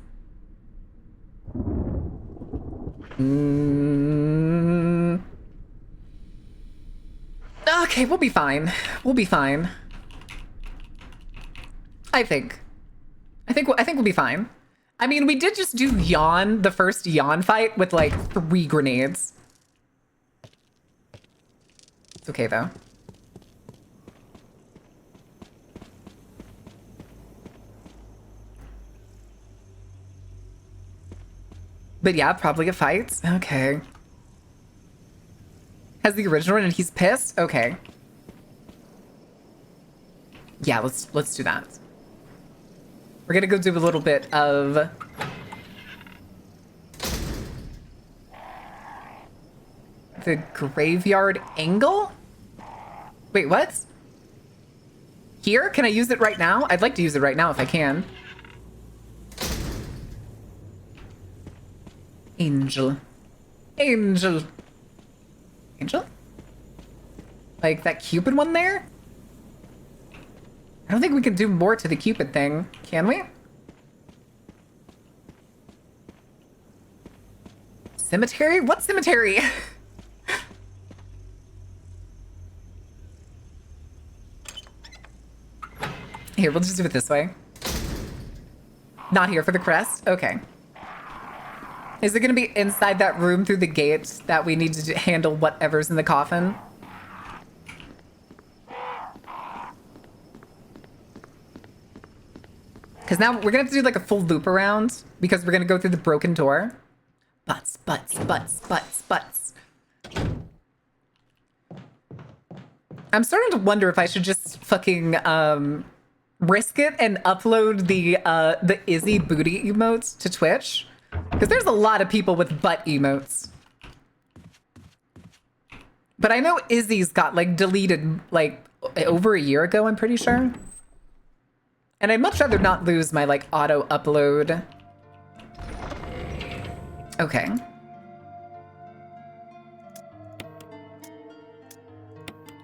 Okay, we'll be fine. We'll be fine. I think we'll be fine. I mean, we did just do Yawn, the first Yawn fight with like 3 grenades. It's okay though. But yeah, probably a fight. Okay. Has the original one and he's pissed? Okay. Yeah, let's do that. We're gonna go do a little bit of the graveyard angle? Wait, what? Here? Can I use it right now? I'd like to use it right now if I can. Angel. Angel. Angel? Like that Cupid one there? I don't think we can do more to the Cupid thing, can we? Cemetery? What cemetery? Here, we'll just do it this way. Not here for the crest? Okay. Is it going to be inside that room through the gate that we need to handle whatever's in the coffin? Because now we're going to have to do like a full loop around because we're going to go through the broken door. Butts, butts, butts, butts, butts. I'm starting to wonder if I should just fucking risk it and upload the Izzy booty emotes to Twitch. Because there's a lot of people with butt emotes. But I know Izzy's got like deleted like over a year ago, I'm pretty sure. And I'd much rather not lose my like auto upload. Okay.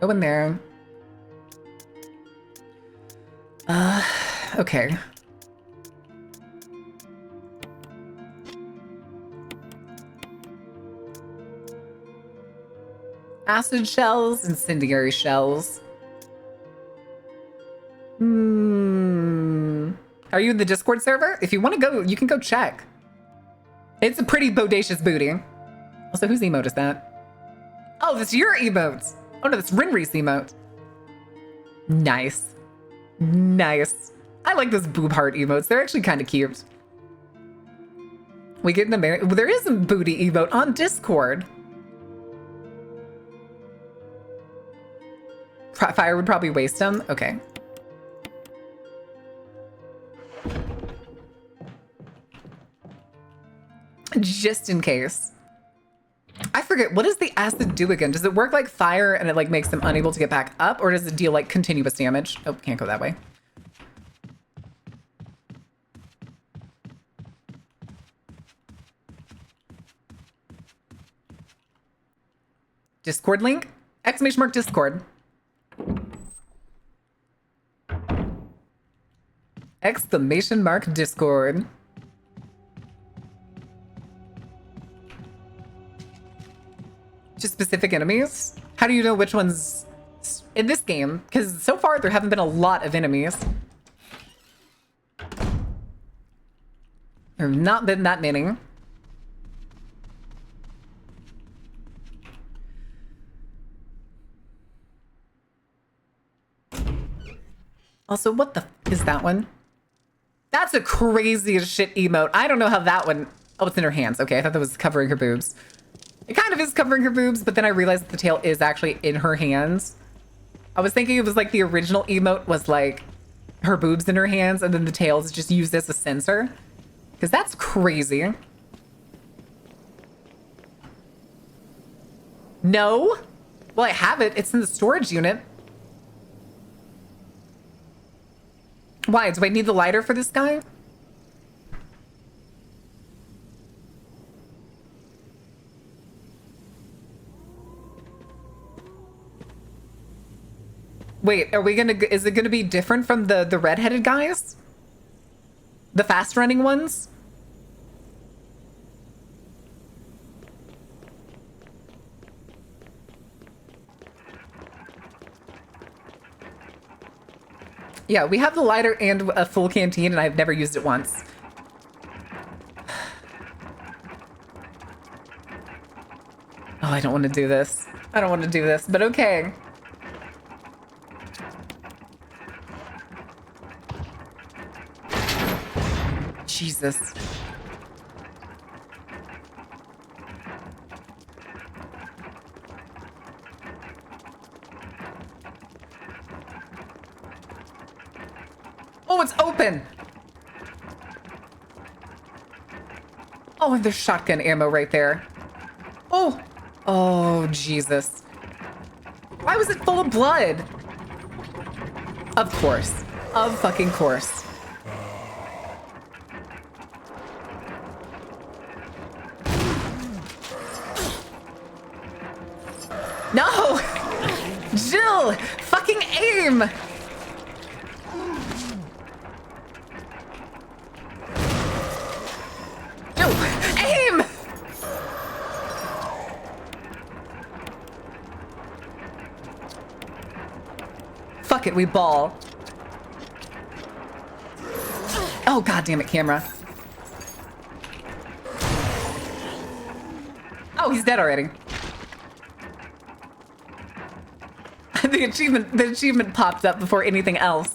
Go in there. Okay. Acid shells, incendiary shells. Are you in the Discord server? If you want to go, you can go check. It's a pretty bodacious booty. Also, whose emote is that? Oh, that's your emotes. Oh no, that's Rinri's emote. Nice. Nice. I like those boob heart emotes. They're actually kind of cute. We get an American. There is a booty emote on Discord. Fire would probably waste them. Okay. Just in case. I forget, what does the acid do again? Does it work like fire and it like makes them unable to get back up? Or does it deal like continuous damage? Oh, can't go that way. Discord link? Exclamation mark Discord. Exclamation mark Discord. To specific enemies? How do you know which ones in this game? Because so far there haven't been a lot of enemies. There have not been that many. Also, what the is that one? That's a crazy as shit emote. I don't know how that one... Oh, it's in her hands. Okay, I thought that was covering her boobs. It kind of is covering her boobs, but then I realized that the tail is actually in her hands. I was thinking it was like the original emote was like her boobs in her hands and then the tail is just used as a sensor. Because that's crazy. No? Well, I have it. It's in the storage unit. Why? Do I need the lighter for this guy? Wait, are we gonna... Is it gonna be different from the redheaded guys? The fast-running ones? Yeah, we have the lighter and a full canteen, and I've never used it once. Oh, I don't want to do this. I don't want to do this, but okay. Jesus. Oh, it's open. Oh, and there's shotgun ammo right there. Oh. Oh, Jesus. Why was it full of blood? Of course. Of fucking course. Ball! Fucking aim! No! Aim! Fuck it, we ball. Oh, god damn it, camera. Oh, he's dead already. The achievement popped up before anything else.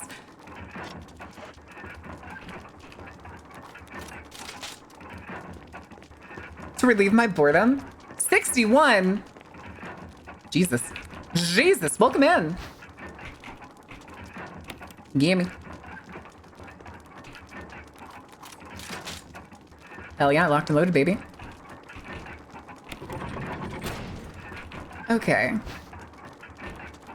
To relieve my boredom. 61. Jesus. Jesus, welcome in. Gimme. Hell yeah, locked and loaded, baby. Okay.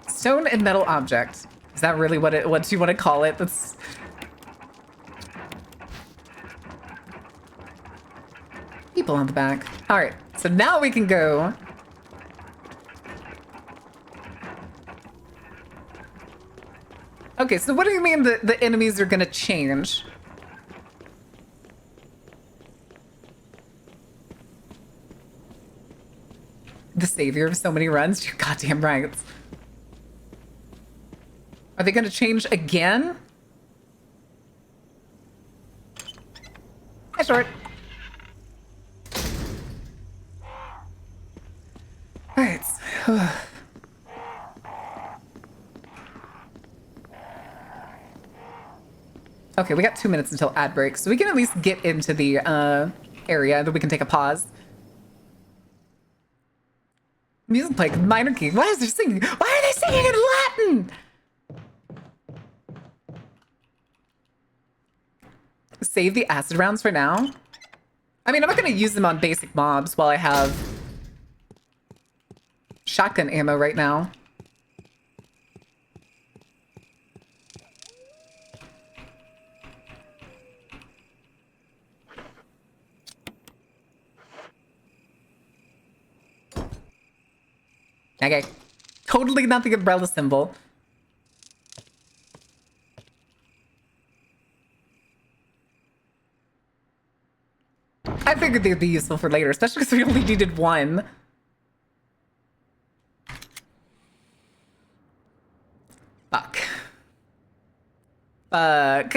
Stone and metal object. Is that really what you want to call it? That's people on the back. All right, so now we can go. Okay, so what do you mean the enemies are gonna change? The savior of so many runs? You're goddamn right. Are they gonna change again? Hi, short. Alright. Okay, we got 2 minutes until ad break, so we can at least get into the area that we can take a pause. Music playing minor key. Why is there singing? Why are they singing in Latin? Save the acid rounds for now. I mean, I'm not going to use them on basic mobs while I have shotgun ammo right now. Okay. Totally not the umbrella symbol. I figured they'd be useful for later, especially because we only needed one. Fuck. Fuck.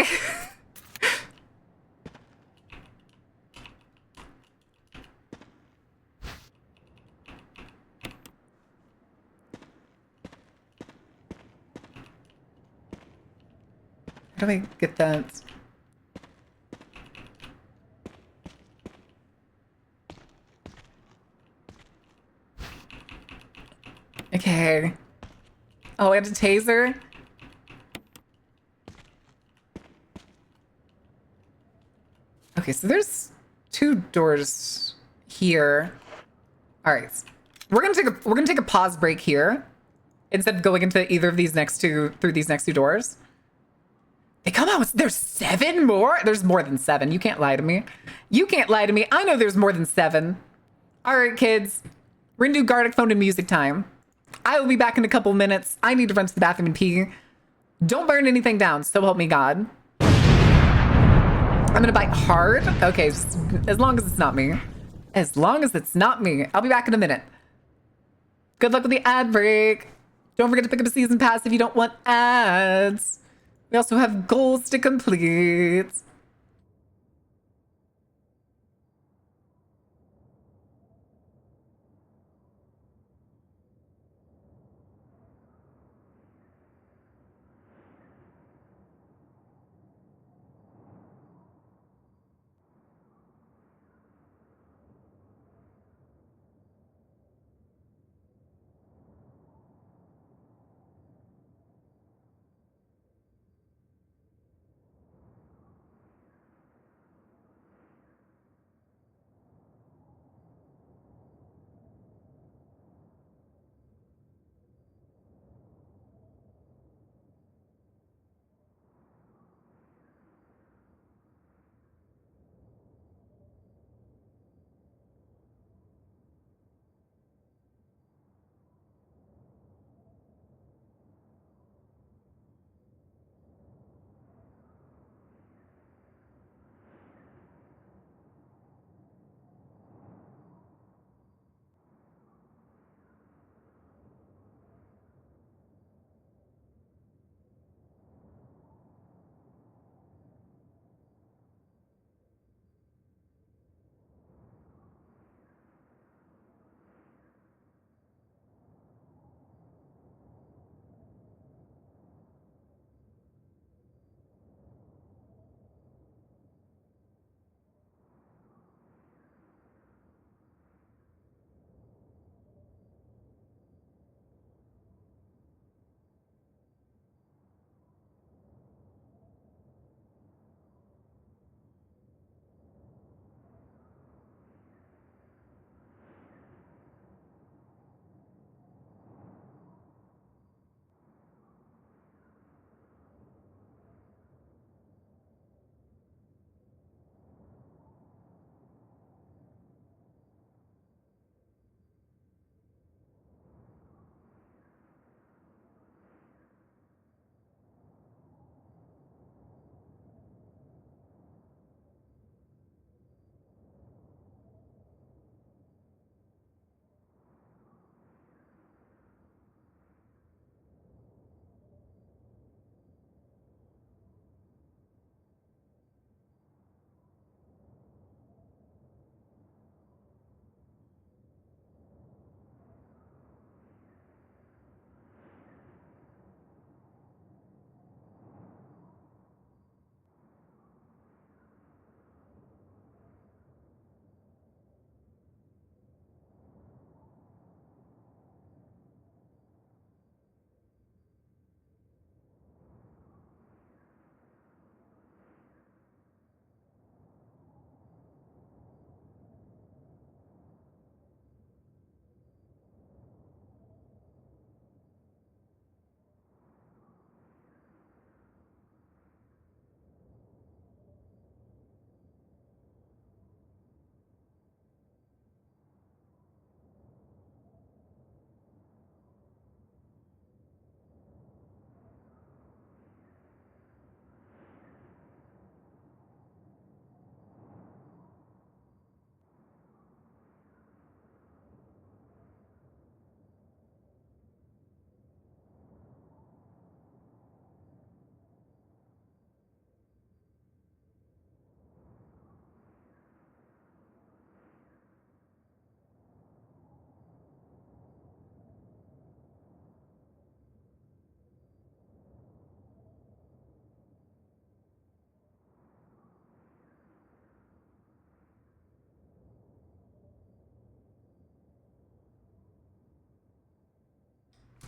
How do I get that? Okay. Oh, and a taser? Okay, so there's 2 doors here. All right. We're gonna take a pause break here instead of going into either of these through these next 2 doors. They come out with, there's 7 more? There's more than 7. You can't lie to me. You can't lie to me. I know there's more than 7. All right, kids. We're gonna do Gardic phone and music time. I will be back in a couple minutes. I need to run to the bathroom and pee. Don't burn anything down, so help me God. I'm gonna bite hard. Okay, as long as it's not me. As long as it's not me. I'll be back in a minute. Good luck with the ad break. Don't forget to pick up a season pass if you don't want ads. We also have goals to complete.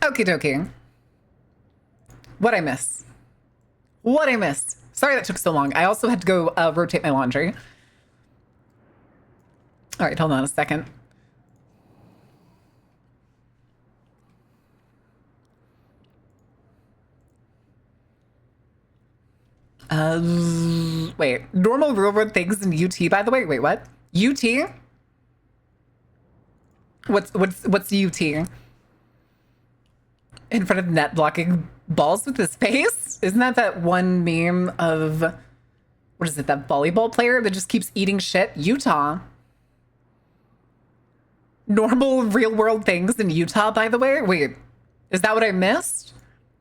Okie dokie. What'd I miss? What'd I miss? Sorry that took so long. I also had to go rotate my laundry. All right, hold on a second. Wait. Normal real world things in UT, by the way. Wait, what? UT? What's UT? In front of net blocking balls with his face? Isn't that one meme of, what is it, that volleyball player that just keeps eating shit? Utah. Normal real world things in Utah, by the way? Wait, is that what I missed?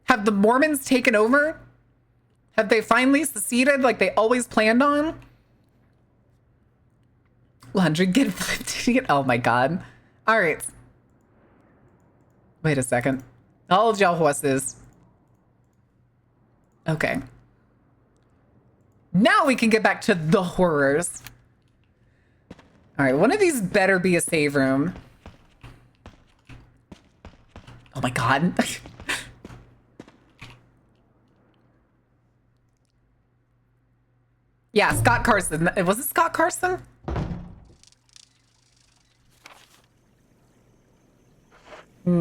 Have the Mormons taken over? Have they finally seceded like they always planned on? Laundry get flipped. Oh my god. All right. Wait a second. All of y'all horses. Okay. Now we can get back to the horrors. All right, one of these better be a save room. Oh my god. Yeah, Scott Carson. Was it Scott Carson? I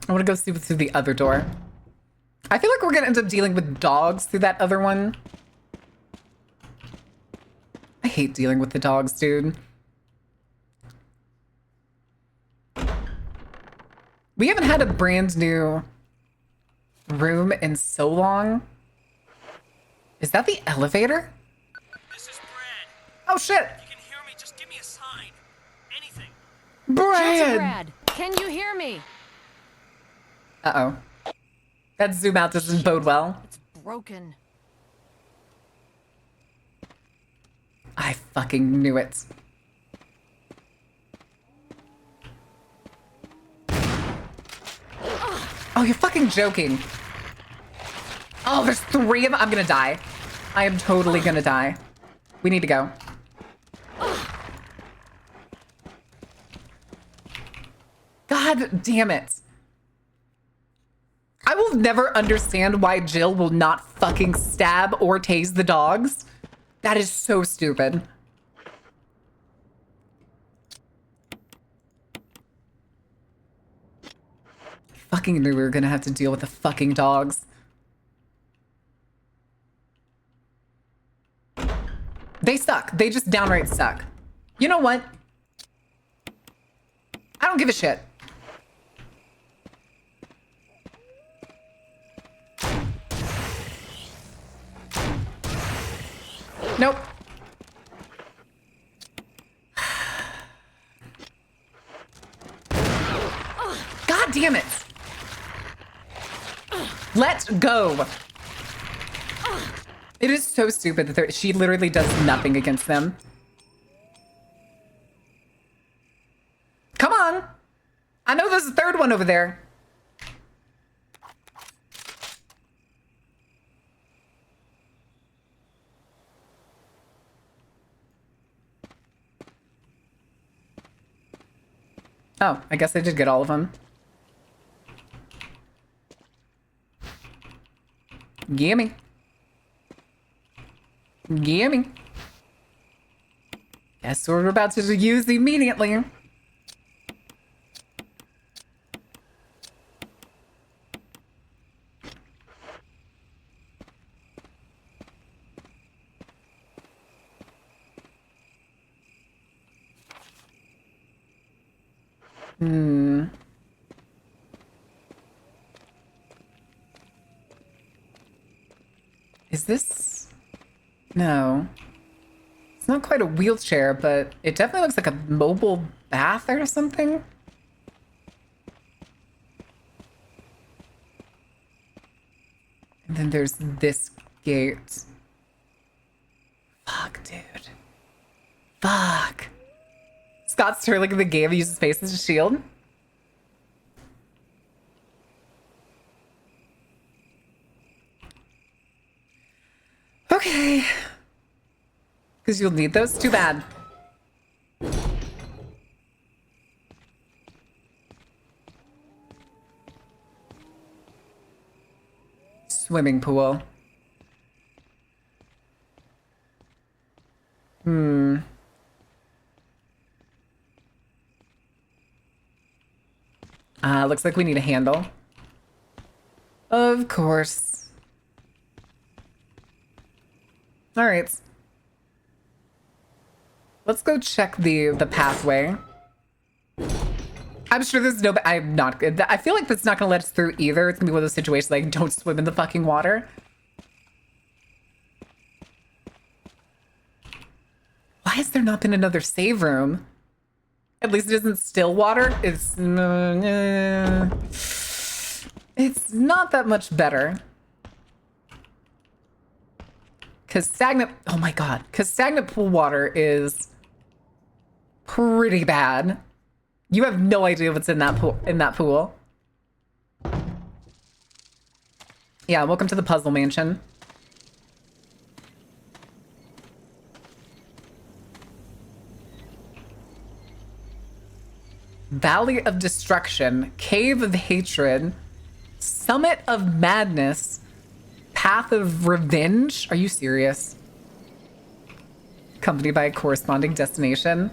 want to go see what's through the other door. I feel like we're gonna end up dealing with dogs through that other one. I hate dealing with the dogs, dude. We haven't had a brand new room in so long. Is that the elevator? This is Brad. Oh shit! You can hear me, just give me a sign. Anything. Brad! Brad, can you hear me? Uh-oh. That zoom out doesn't bode well. It's broken. I fucking knew it. Oh, you're fucking joking. Oh, there's 3 of them. I'm gonna die. I am totally gonna die. We need to go. God damn it. I will never understand why Jill will not fucking stab or tase the dogs. That is so stupid. Fucking knew we were gonna have to deal with the fucking dogs. They suck. They just downright suck. You know what? I don't give a shit. Nope. God damn it. Let's go. It is so stupid that she literally does nothing against them. Come on. I know there's a third one over there. Oh, I guess I did get all of them. Gimme. Gimme. Guess we're about to use immediately. Is this? No. It's not quite a wheelchair, but it definitely looks like a mobile bath or something. And then there's this gate. Fuck, dude. Fuck. Scott Sterling in the game uses face as a shield. Okay. Because you'll need those. Too bad. Swimming pool. Looks like we need a handle. Of course. All right. Let's go check the pathway. I'm sure there's no... I'm not... I feel like that's not going to let us through either. It's going to be one of those situations like, don't swim in the fucking water. Why has there not been another save room? At least it isn't still water. It's not that much better. Because stagnant... Oh my god. Because stagnant pool water is pretty bad. You have no idea what's in that pool. Yeah, welcome to the puzzle mansion. Valley of Destruction, Cave of Hatred, Summit of Madness, Path of Revenge. Are you serious? Accompanied by a corresponding destination.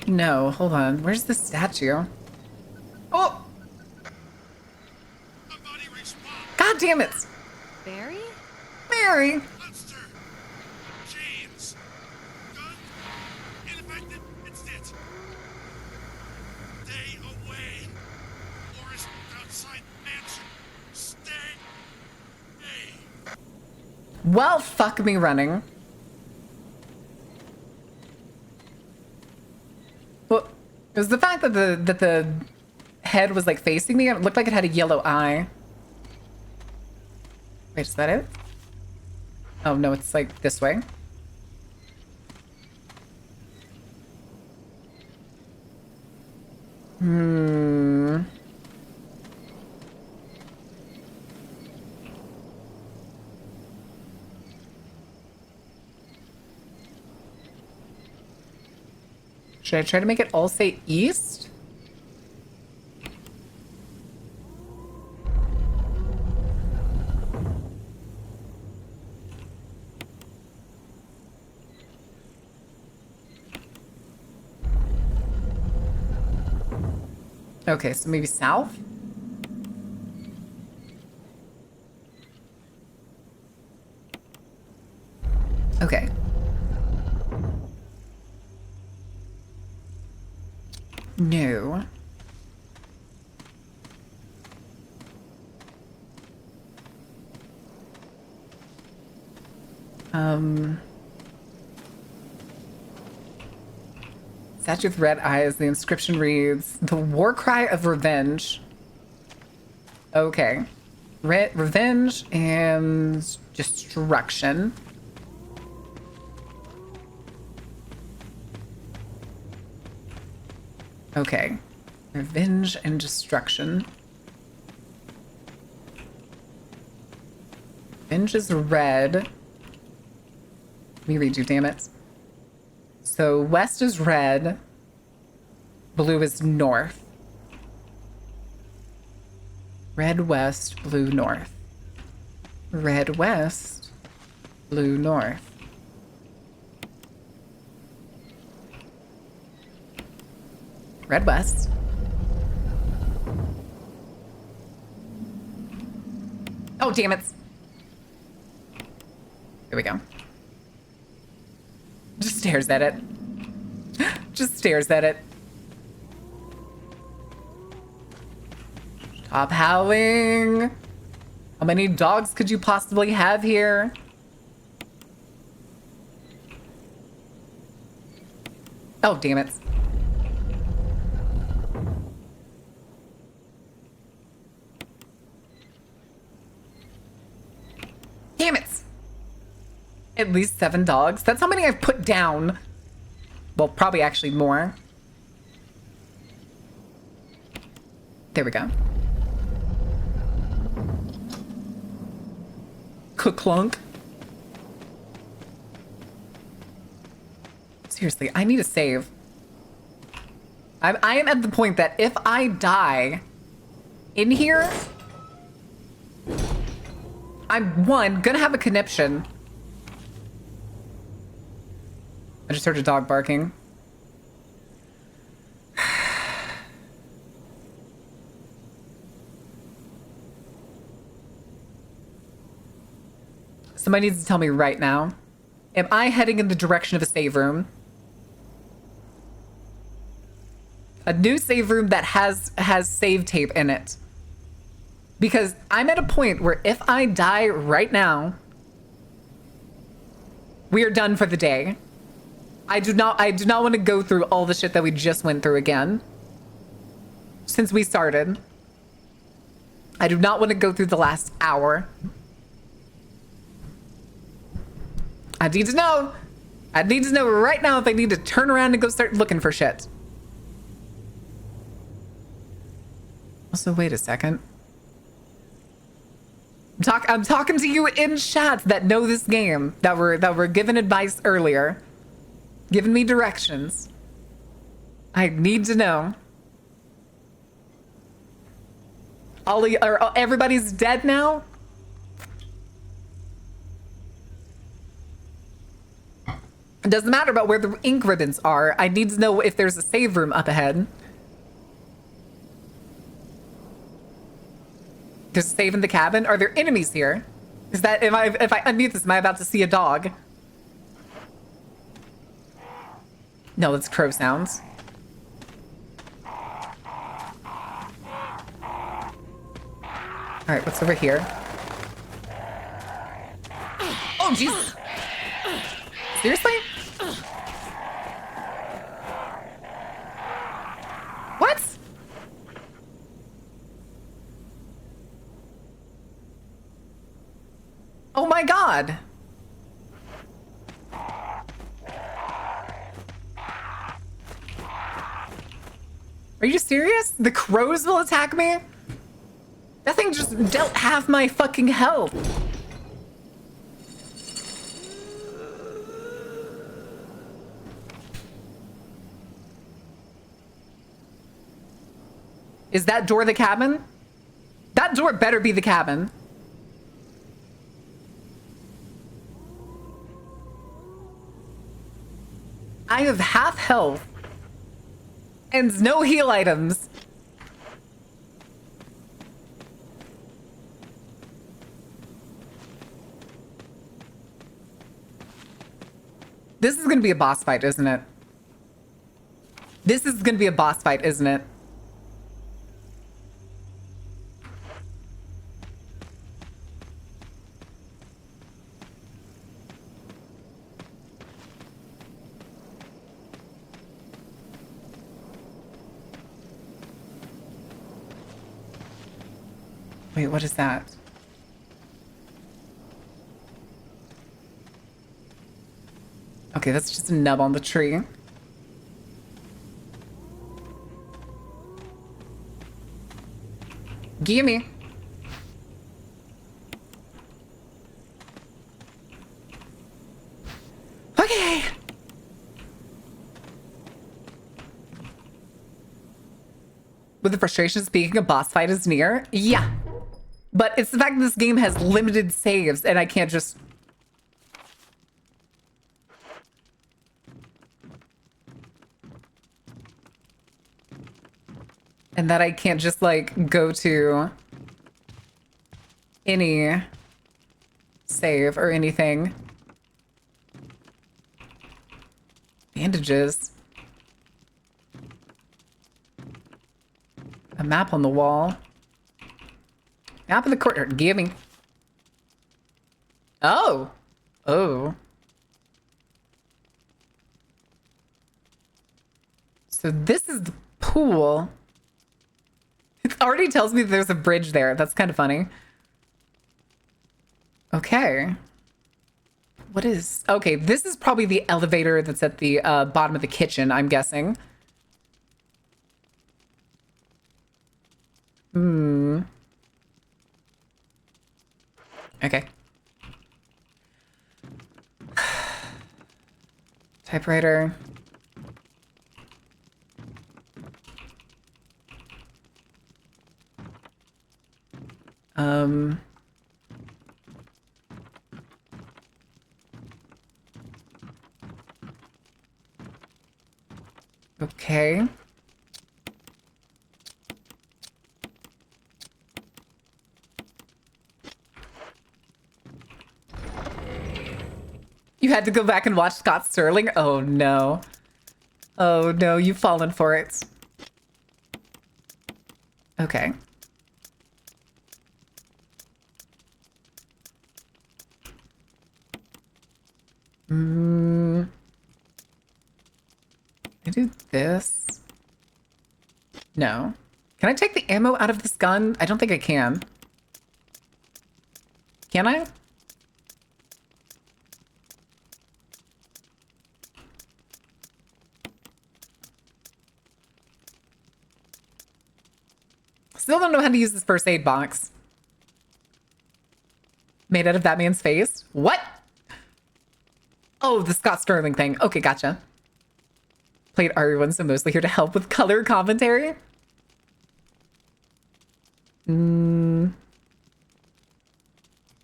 No, hold on. Where's the statue? Oh! God damn it! Barry? Mary! Monster! James! Gun! Ineffective! It's it! Stay away! Forest outside mansion! Stay! Hey! Well, fuck me running. Well, it was the fact that the head was like facing me and it looked like it had a yellow eye. Wait, is that it? Oh no, it's like this way. Should I try to make it all say east? Okay, so maybe south? Okay. No. Statue with red eyes. The inscription reads, "The war cry of revenge." Okay. Revenge and destruction. Okay. Revenge and destruction. Revenge is red. Let me read you, damn it. So west is red. Blue is north. Red west, blue north. Red west, blue north. Red west. Oh, damn it. Here we go. Just stares at it. Just stares at it. Stop howling. How many dogs could you possibly have here? Oh, damn it. Damn it. At least 7 dogs. That's how many I've put down. Well, probably actually more. There we go. Clunk. Seriously, I need a save. I am at the point that if I die in here, I'm gonna have a conniption. I just heard a dog barking. Somebody needs to tell me right now. Am I heading in the direction of a save room? A new save room that has save tape in it. Because I'm at a point where if I die right now, we are done for the day. I do not want to go through all the shit that we just went through again. Since we started. I do not want to go through the last hour. I need to know. I need to know right now if I need to turn around and go start looking for shit. Also, wait a second. I'm talking to you in chat that know this game, that were given advice earlier, giving me directions. I need to know. Everybody's dead now? It doesn't matter about where the ink ribbons are. I need to know if there's a save room up ahead. There's a save in the cabin. Are there enemies here? Is that if I unmute this, am I about to see a dog? No, it's crow sounds. All right, what's over here? Oh, Jesus. Seriously? What? Oh my God. Are you serious? The crows will attack me? That thing just dealt half my fucking health. Is that door the cabin? That door better be the cabin. I have half health and no heal items. This is gonna be a boss fight, isn't it? This is gonna be a boss fight, isn't it? Wait, what is that? Okay, that's just a nub on the tree. Gimme. Okay. With the frustration, speaking, a boss fight is near. Yeah. But it's the fact that this game has limited saves and I can't just... And that I can't just, like, go to any save or anything. Bandages. A map on the wall. Map in the corner. Give me. Oh. Oh. So this is the pool. It already tells me that there's a bridge there. That's kind of funny. Okay. What is... Okay, this is probably the elevator that's at the bottom of the kitchen, I'm guessing. Hmm. Okay. Typewriter. Okay. You had to go back and watch Scott Sterling? Oh no. Oh no, you've fallen for it. Okay. I do this. No. Can I take the ammo out of this gun? I don't think I can. Can I? Still don't know how to use this first aid box. Made out of that man's face? What? Oh, the Scott Sterling thing. Okay, gotcha. Played RE1, so mostly here to help with color commentary. I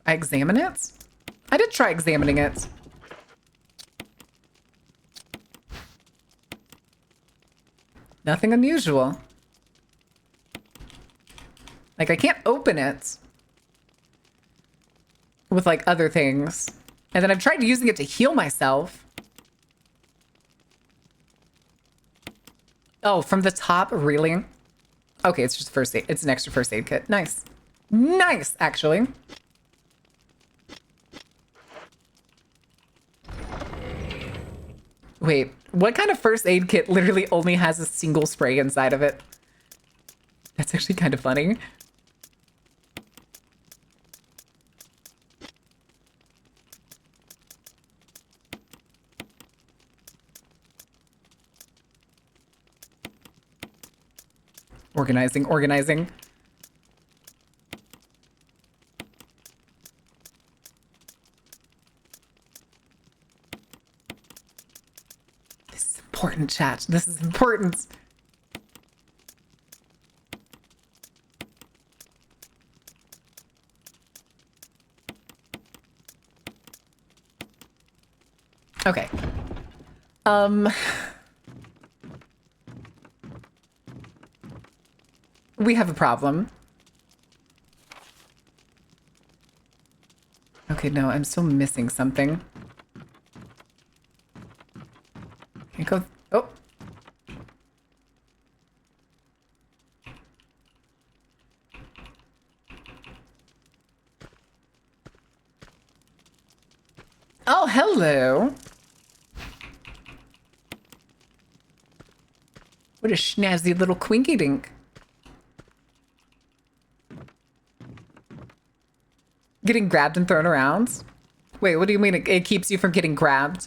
examine it? I did try examining it. Nothing unusual. Like, I can't open it with, like, other things. And then I've tried using it to heal myself. Oh, from the top? Really? Okay, it's just first aid. It's an extra first aid kit. Nice. Nice, actually. Wait, what kind of first aid kit literally only has a single spray inside of it? That's actually kind of funny. Organizing. This is important, chat. This is important. Okay. We have a problem. Okay, no, I'm still missing something. Can't go... Oh! Oh, hello! What a snazzy little quinky dink. Getting grabbed and thrown around? Wait, what do you mean it keeps you from getting grabbed?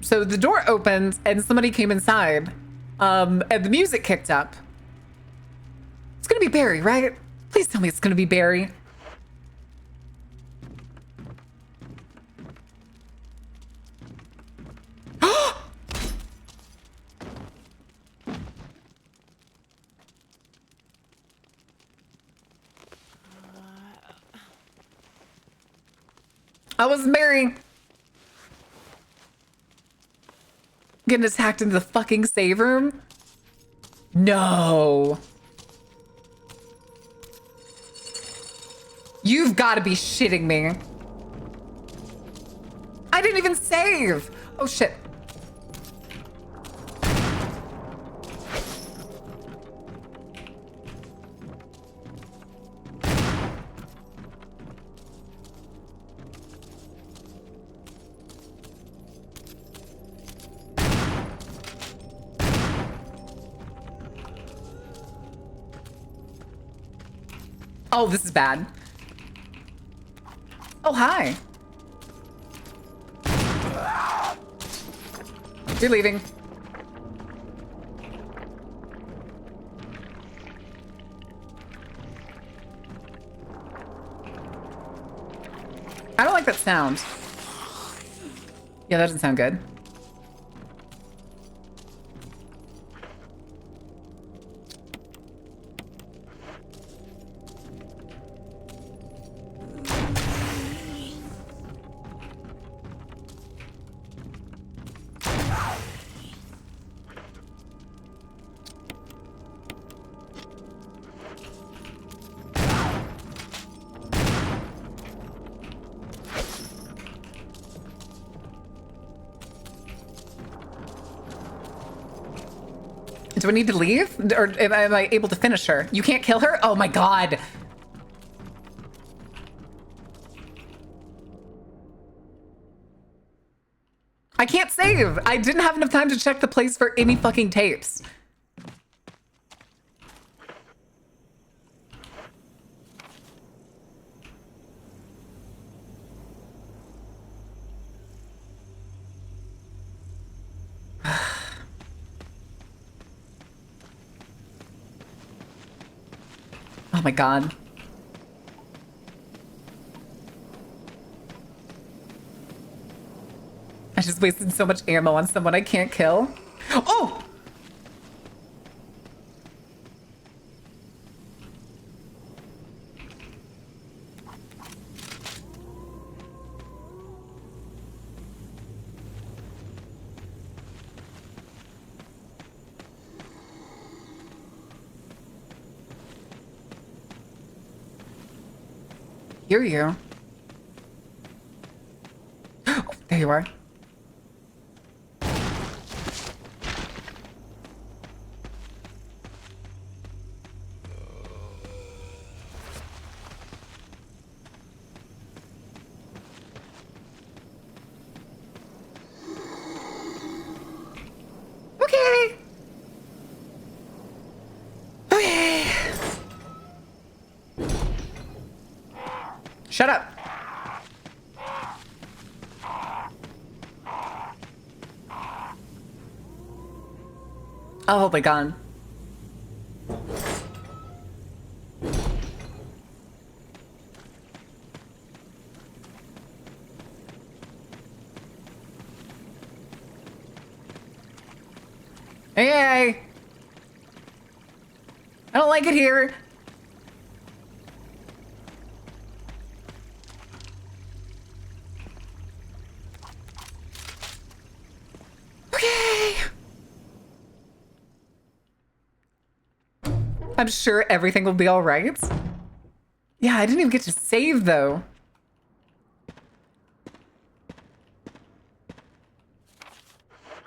So the door opened and somebody came inside. And the music kicked up. It's gonna be Barry, right? Please tell me it's gonna be Barry. I was Mary. Getting attacked into the fucking save room? No. You've got to be shitting me. I didn't even save. Oh, shit. Oh, this is bad. Oh, hi. You're leaving. I don't like that sound. Yeah, that doesn't sound good. Do I need to leave? Or am I able to finish her? You can't kill her? Oh my god. I can't save. I didn't have enough time to check the place for any fucking tapes. Oh my god. I just wasted so much ammo on someone I can't kill. Oh! Hear you. Oh, there you are. Okay. Okay. Shut up. Oh my god. Hey, I don't like it here. Okay. I'm sure everything will be all right. Yeah, I didn't even get to save though.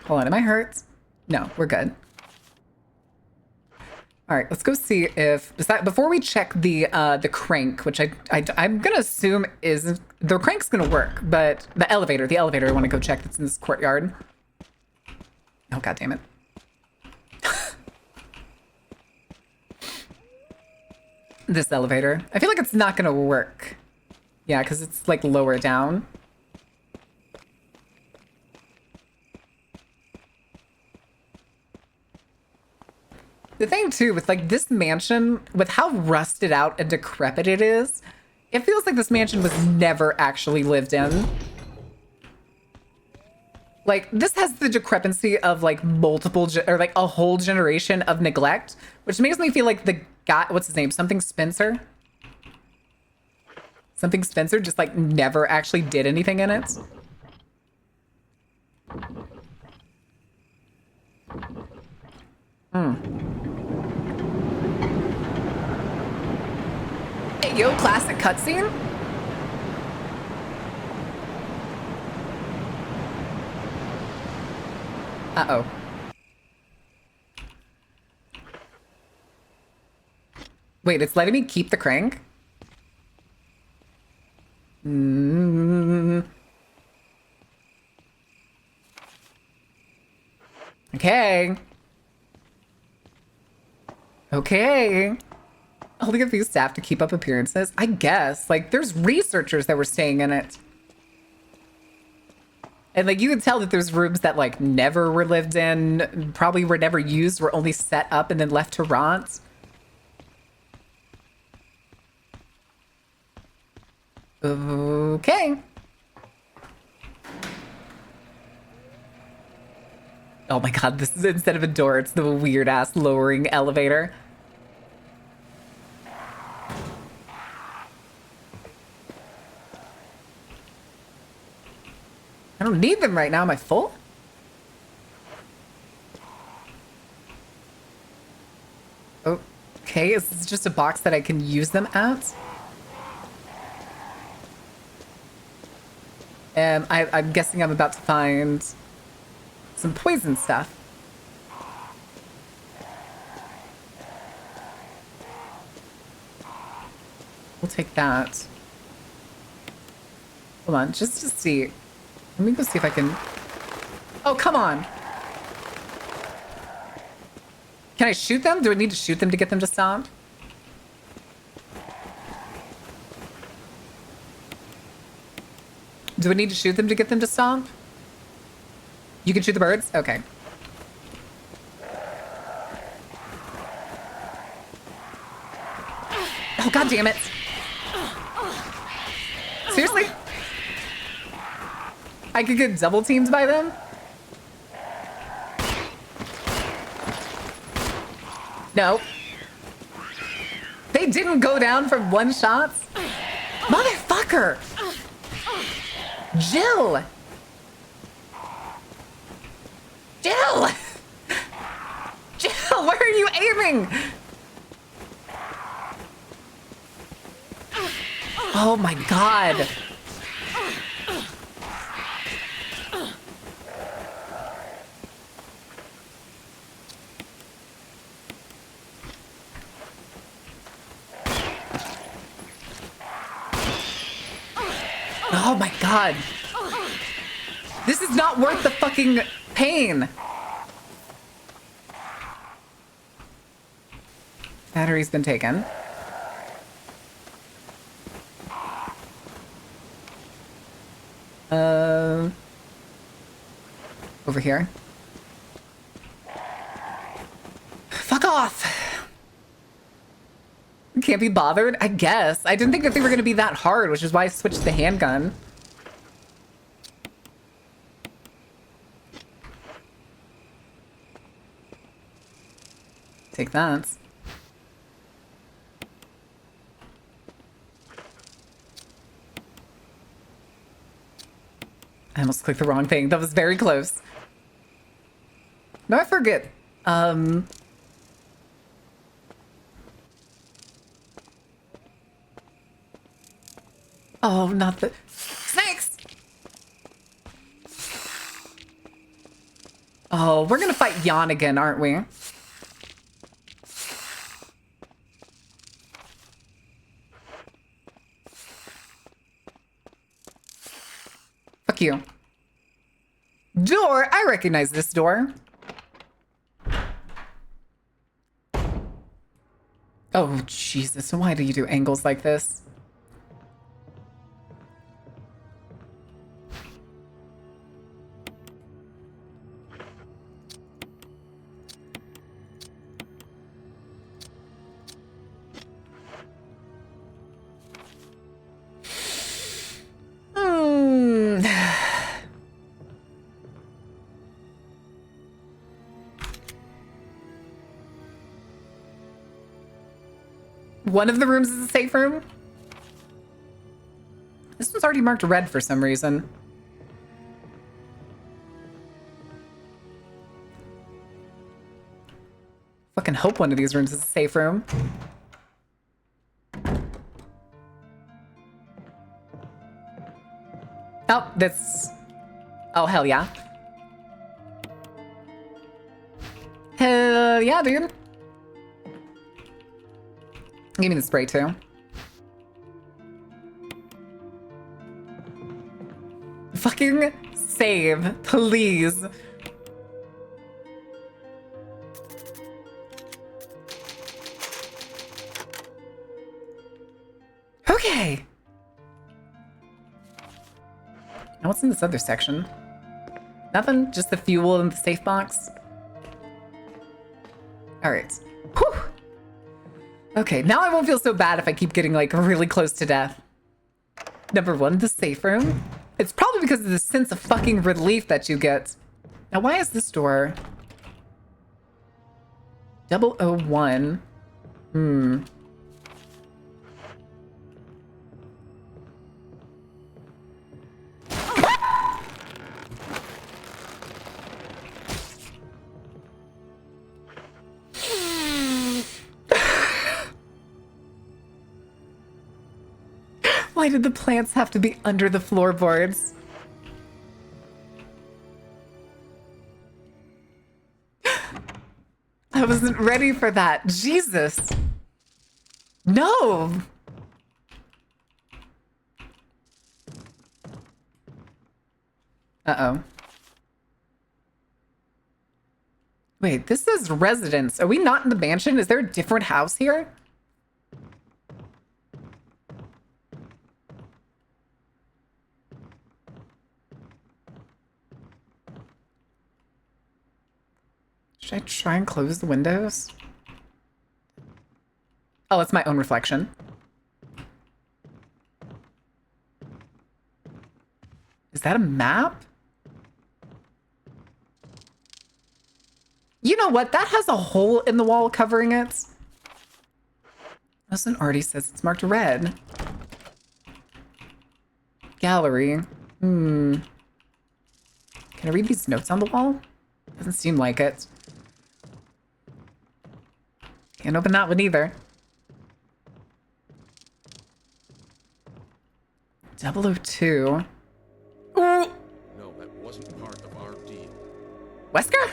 Hold on, am I hurt? No, we're good. All right, let's go see if before we check the crank, which I'm gonna assume is the crank's gonna work, but the elevator I want to go check that's in this courtyard. Oh god damn it. This elevator. I feel like it's not gonna work. Yeah, because it's like lower down. The thing too with like this mansion, with how rusted out and decrepit it is, it feels like this mansion was never actually lived in. Like this has the decrepancy of like multiple or like a whole generation of neglect, which makes me feel like the guy, what's his name? Something Spencer? Something Spencer just like never actually did anything in it. Hey, yo, classic cutscene. Uh-oh. Wait, it's letting me keep the crank? Okay. Okay. Holding a few staff to keep up appearances. I guess. Like, there's researchers that were staying in it. And, like, you can tell that there's rooms that, like, never were lived in, probably were never used, were only set up and then left to rot. Okay. Oh my god, this is, instead of a door, it's the weird-ass lowering elevator. I don't need them right now. Am I full? Okay, is this just a box that I can use them at? I'm guessing I'm about to find some poison stuff. We'll take that. Hold on, just to see. Let me go see if I can... Oh, come on. Can I shoot them? Do I need to shoot them to get them to stop? Do I need to shoot them to get them to stop? You can shoot the birds? Okay. Oh, god damn it. Seriously? I could get double teamed by them? No. They didn't go down from one shot? Motherfucker! Jill! Jill! Jill, where are you aiming? Oh my god. Oh my god. This is not worth the fucking pain. Battery's been taken. Over here. Fuck off. Can't be bothered? I guess. I didn't think that they were going to be that hard, which is why I switched the handgun. Take that. I almost clicked the wrong thing. That was very close. No, I forget. Oh, not the snakes. Oh, we're gonna fight Jan again, aren't we? Fuck you. Door, I recognize this door. Oh, Jesus, why do you do angles like this? One of the rooms is a safe room? one's already marked red for some reason. Fucking hope one of these rooms is a safe room. Oh, that's... Oh, hell yeah. Hell yeah, dude. Give me the spray, too. Fucking save, please. Okay. Now what's in this other section? Nothing? Just the fuel in the safe box? Alright. Whew. Okay, now I won't feel so bad if I keep getting, like, really close to death. Number 1, the safe room. It's probably because of the sense of fucking relief that you get. Now, why is this door 001? Why did the plants have to be under the floorboards? I wasn't ready for that. Jesus. No. Uh-oh. Wait, this is residence. Are we not in the mansion? Is there a different house here? Should I try and close the windows? Oh, it's my own reflection. Is that a map? You know what? That has a hole in the wall covering it. Listen, already says it's marked red. Gallery. Can I read these notes on the wall? Doesn't seem like it. Can't open that one either. 002. Ooh. No, that wasn't part of our deal. Wesker?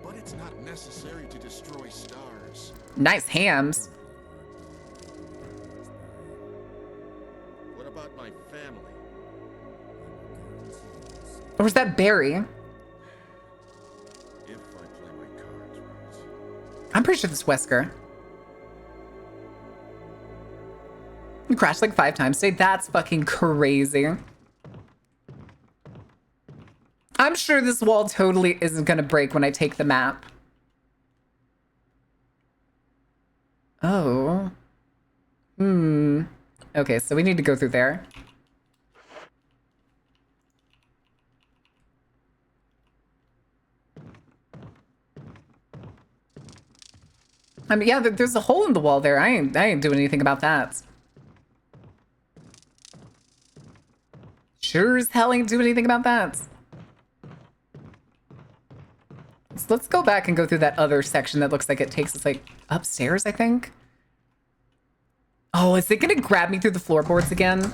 But it's not necessary to destroy stars. Nice hams. What about my family? Or was that Barry? If I play my cards right. I'm pretty sure this Wesker. You crashed like 5 times today. That's fucking crazy. I'm sure this wall totally isn't gonna break when I take the map. Oh. Okay, so we need to go through there. I mean, yeah, there's a hole in the wall there. I ain't doing anything about that. Sure as hell ain't doing anything about that. So let's go back and go through that other section that looks like it takes us, like, upstairs, I think. Oh, is it gonna grab me through the floorboards again?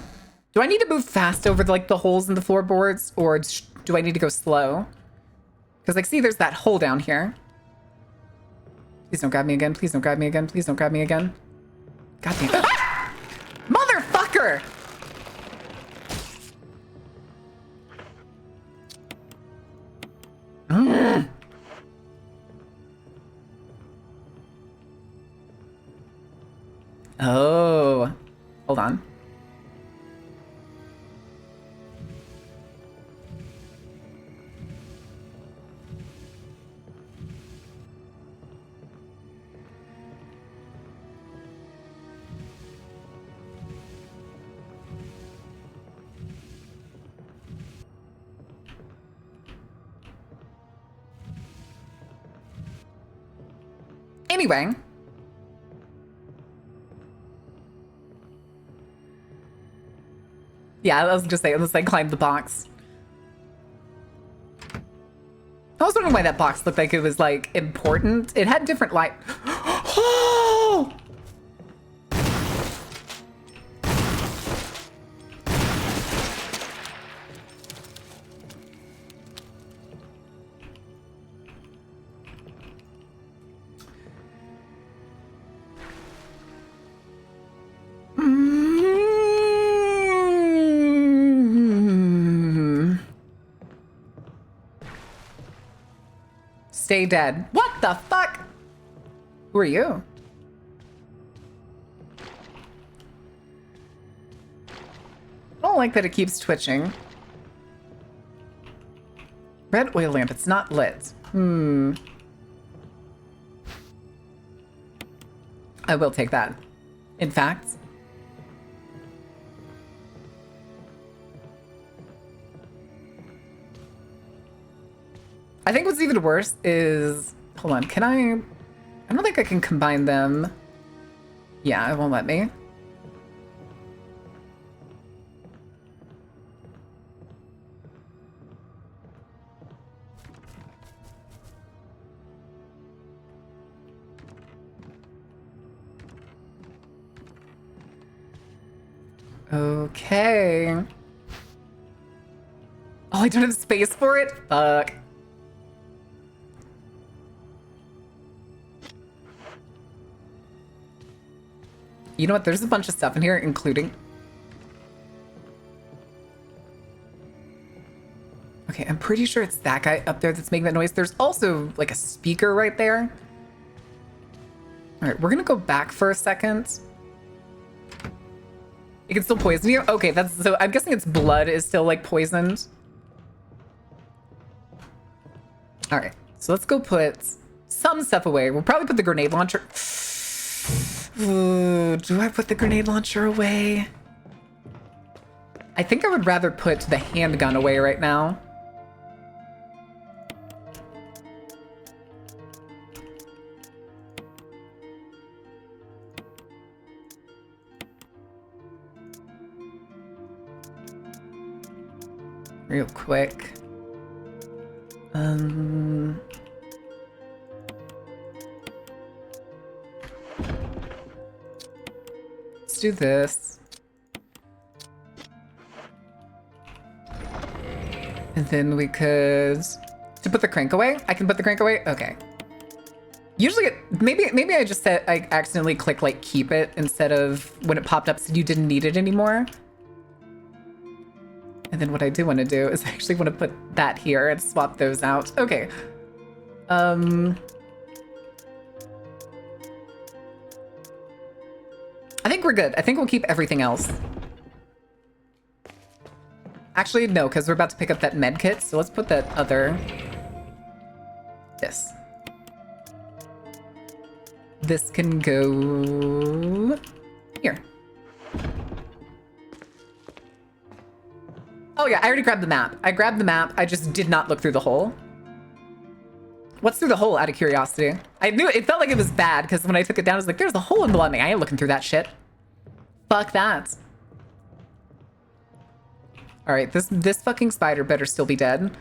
Do I need to move fast over, like, the holes in the floorboards? Or do I need to go slow? Because, like, see, there's that hole down here. Please don't grab me again. Please don't grab me again. Please don't grab me again. God damn it. Motherfucker! Oh. Hold on. Anyway. Yeah, I was just saying, unless I climbed the box. I was wondering why that box looked like it was, like, important. It had different light. Oh! Stay dead. What the fuck? Who are you? I don't like that it keeps twitching. Red oil lamp. It's not lit. I will take that. In fact. I think what's even worse is... Hold on, can I don't think I can combine them. Yeah, it won't let me. Okay. Oh, I don't have space for it? Fuck. You know what? There's a bunch of stuff in here, including... Okay, I'm pretty sure it's that guy up there that's making that noise. There's also, like, a speaker right there. All right, we're gonna go back for a second. It can still poison you? Okay, that's... So I'm guessing its blood is still, like, poisoned. All right, so let's go put some stuff away. We'll probably put the grenade launcher... Ooh, do I put the grenade launcher away? I think I would rather put the handgun away right now. Real quick. Let's do this. And then we could... To put the crank away? I can put the crank away? Okay. Usually, maybe I just said I accidentally click like keep it instead of when it popped up said you didn't need it anymore. And then what I do want to do is I actually want to put that here and swap those out. Okay. I think we're good. I think we'll keep everything else. Actually, no, because we're about to pick up that med kit. So let's put that other... This. This can go... Here. Oh yeah, I already grabbed the map. I grabbed the map. I just did not look through the hole. What's through the hole, out of curiosity? I knew it felt like it was bad because when I took it down, I was like, there's a hole in the me. I ain't looking through that shit. Fuck that. All right, this fucking spider better still be dead.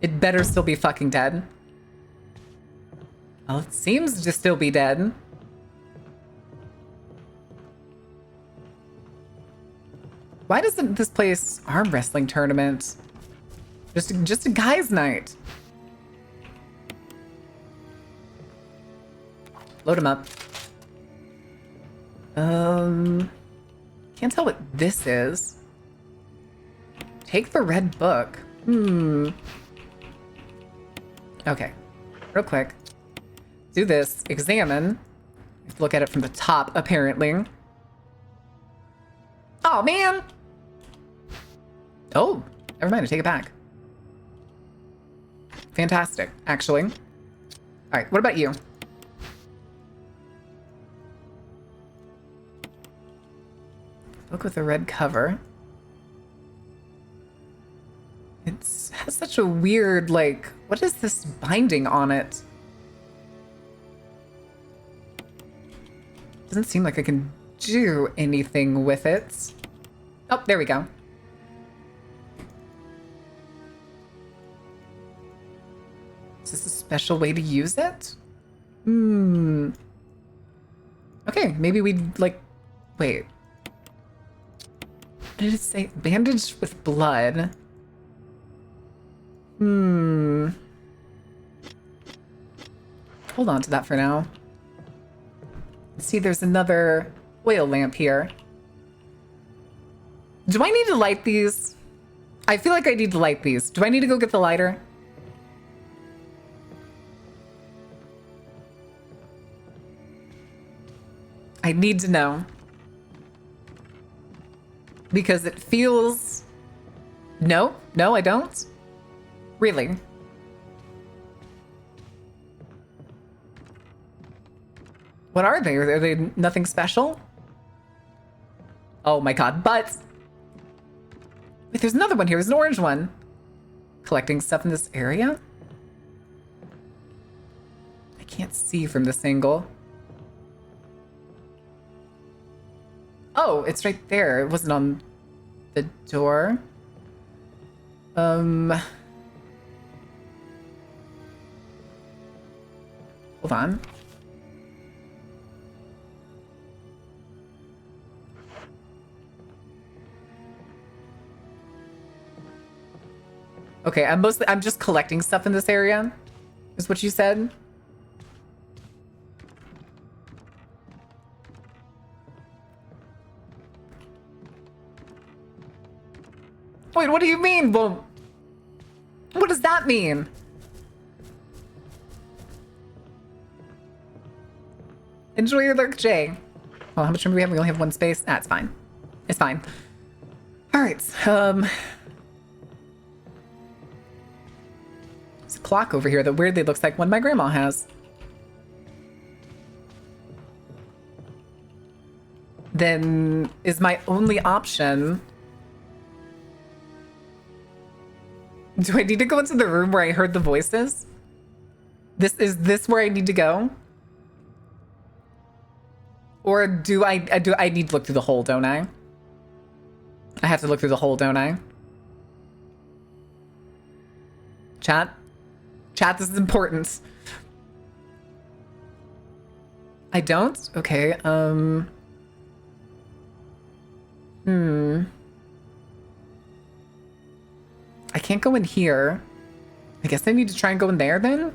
It better still be fucking dead. Well, it seems to still be dead. Why doesn't this place arm wrestling tournament? Just a guy's night. Load him up. Can't tell what this is. Take the red book. Okay, real quick. Do this. Examine. You have to look at it from the top, apparently. Oh, man. Oh, never mind. I take it back. Fantastic, actually. All right, what about you? Look with the red cover. It has such a weird, like, what is this binding on it? Doesn't seem like I can do anything with it. Oh, there we go. Is this a special way to use it? Okay, maybe we'd like... Wait. What did it say? Bandaged with blood. Hold on to that for now. See, there's another oil lamp here. Do I need to light these? I feel like I need to light these. Do I need to go get the lighter? I need to know. Because it feels... No, I don't. Really? What are they? Are they nothing special? Oh my god, but... Wait, there's another one here. There's an orange one. Collecting stuff in this area? I can't see from this angle. Oh, it's right there. It wasn't on the door. Hold on. Okay, I'm just collecting stuff in this area, is what you said? Wait, what do you mean? Well, what does that mean? Enjoy your lurk, Jay. Well, how much room do we have? We only have one space. Ah, it's fine. It's fine. All right. There's a clock over here that weirdly looks like one my grandma has. Then is my only option... Do I need to go into the room where I heard the voices? Is this where I need to go? Or do I need to look through the hole, don't I? I have to look through the hole, don't I? Chat? Chat, this is important. I don't? Okay, I can't go in here. I guess I need to try and go in there then?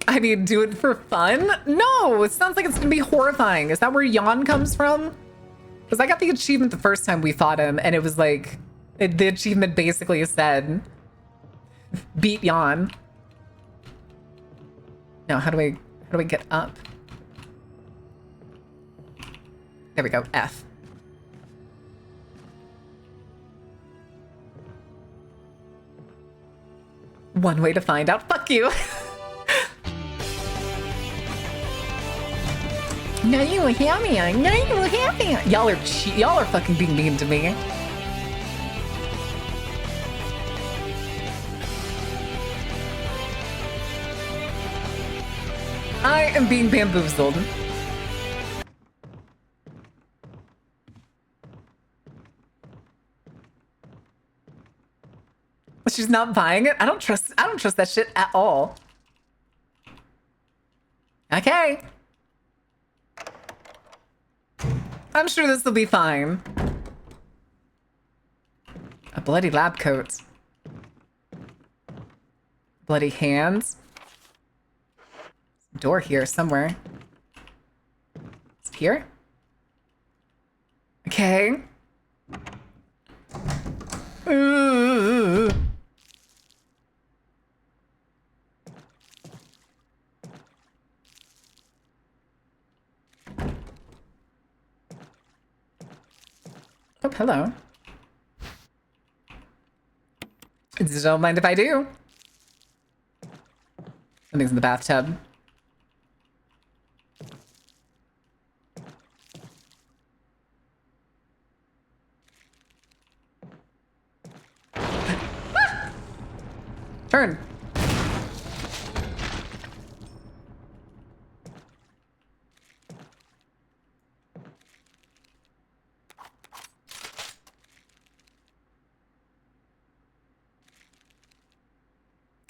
I mean, do it for fun? No, it sounds like it's gonna be horrifying. Is that where Yawn comes from? Because I got the achievement the first time we fought him, and it was like, the achievement basically said, beat Yawn. Now, how do I get up? There we go, F. One way to find out. Fuck you. No, you were happy. No, you were happy. Y'all are fucking being mean to me. I am being bamboozled. She's not buying it? I don't trust that shit at all. Okay. I'm sure this will be fine. A bloody lab coat. Bloody hands. Door here somewhere. Is it here? Okay. Ooh. Oh, hello. Don't mind if I do. Something's in the bathtub. Turn.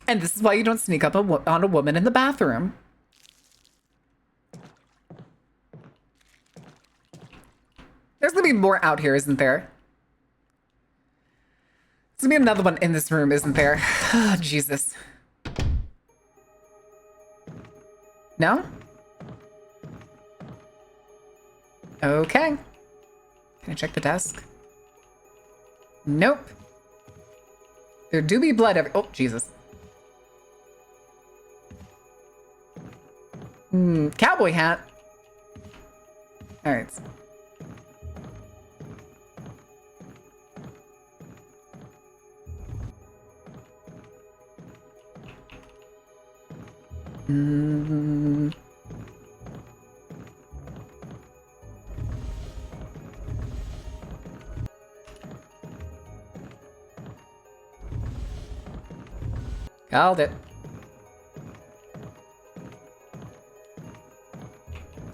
And this is why you don't sneak up on a woman in the bathroom. There's gonna be more out here, isn't there? There's gonna be another one in this room, isn't there? Oh, Jesus. No? Okay. Can I check the desk? Nope. There do be blood every— oh, Jesus. Cowboy hat. All right. Called it.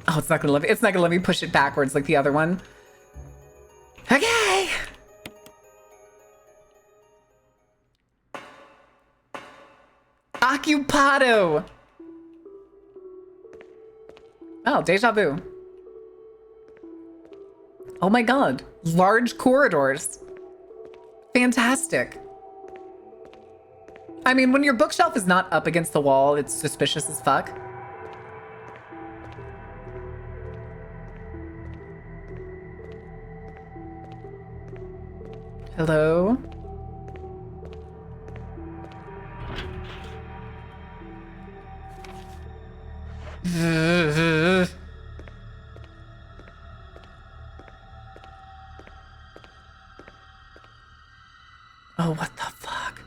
Oh, it's not gonna let me push it backwards like the other one. Okay. Occupado. Oh, deja vu. Oh my god. Large corridors. Fantastic. I mean, when your bookshelf is not up against the wall, it's suspicious as fuck. Hello? Oh, what the fuck?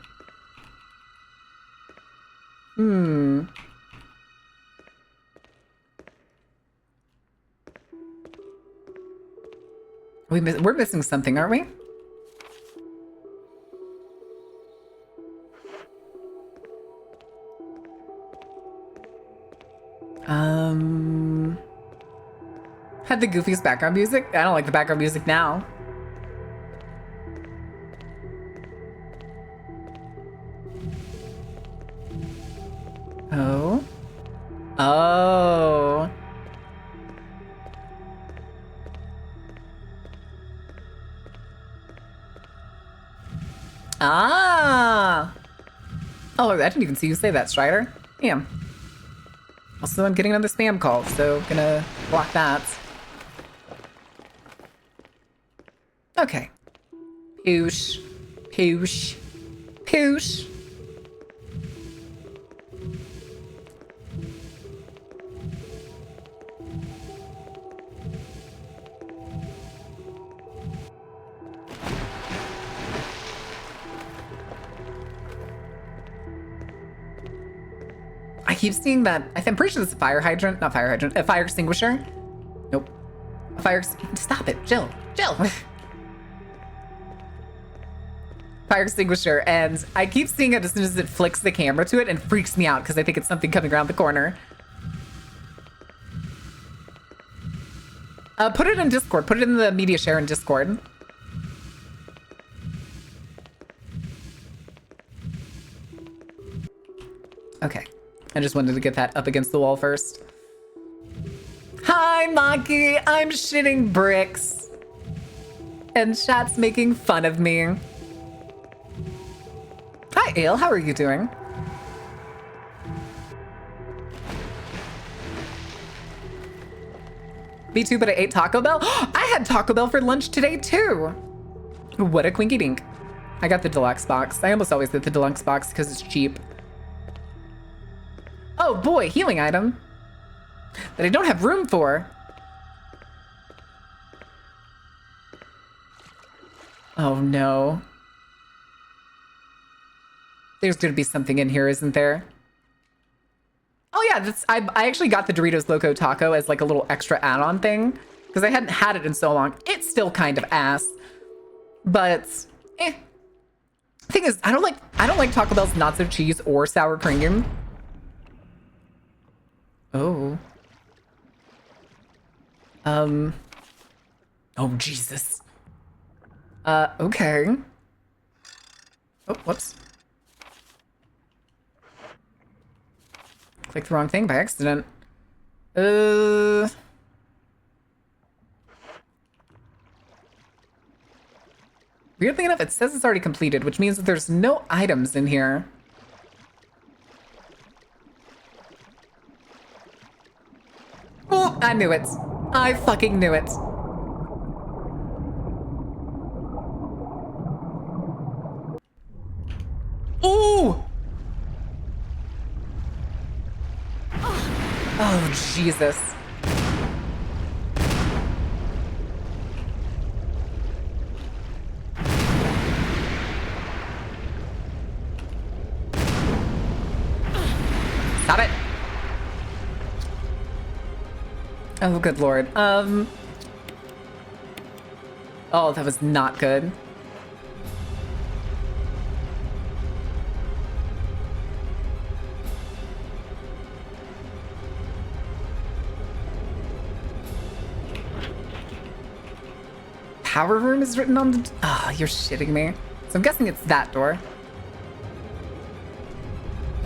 We're missing something, aren't we? Had the goofiest background music? I don't like the background music now. Oh. Oh. Ah. Oh, I didn't even see you say that, Strider. Damn. Also, I'm getting another spam call, so gonna block that. Okay. Poosh. Poosh. Poosh. I keep seeing that. I'm pretty sure it's a fire hydrant. Not fire hydrant. A fire extinguisher. Nope. A fire... Stop it. Jill. Jill. Fire extinguisher. And I keep seeing it as soon as it flicks the camera to it and freaks me out because I think it's something coming around the corner. Put it in Discord. Put it in the media share in Discord. Okay. I just wanted to get that up against the wall first. Hi, Maki. I'm shitting bricks. And chat's making fun of me. Hi, Ale. How are you doing? Me too, but I ate Taco Bell. I had Taco Bell for lunch today, too. What a quinky dink. I got the deluxe box. I almost always get the deluxe box because it's cheap. Oh boy, healing item that I don't have room for. Oh no. There's gonna be something in here, isn't there? Oh yeah, I actually got the Doritos Loco Taco as like a little extra add-on thing because I hadn't had it in so long. It's still kind of ass, but eh. Thing is, I don't like Taco Bell's nacho cheese or sour cream. Oh. Oh, Jesus. Okay. Oh, whoops. Clicked the wrong thing by accident. Weirdly enough, it says it's already completed, which means that there's no items in here. Oh, I knew it. I fucking knew it. Ooh! Oh, Jesus. Stop it. Oh, good Lord. Oh, that was not good. Power room is written on the... Oh, you're shitting me. So I'm guessing it's that door.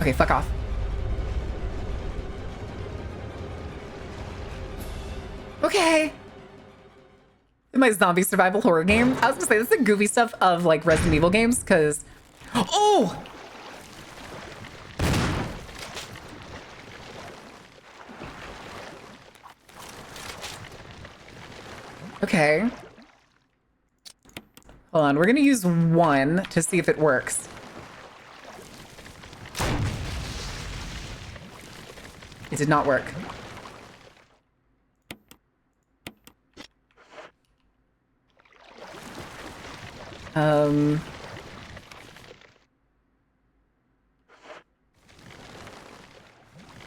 Okay, fuck off. Okay. In my zombie survival horror game, I was gonna say, this is the goofy stuff of, like, Resident Evil games, because... Oh! Okay. Hold on, we're gonna use one to see if it works. It did not work.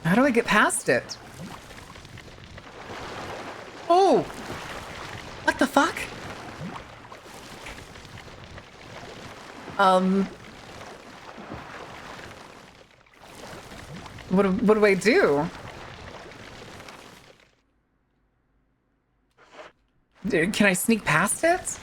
How do I get past it? Oh! What the fuck? What do I do? Can I sneak past it?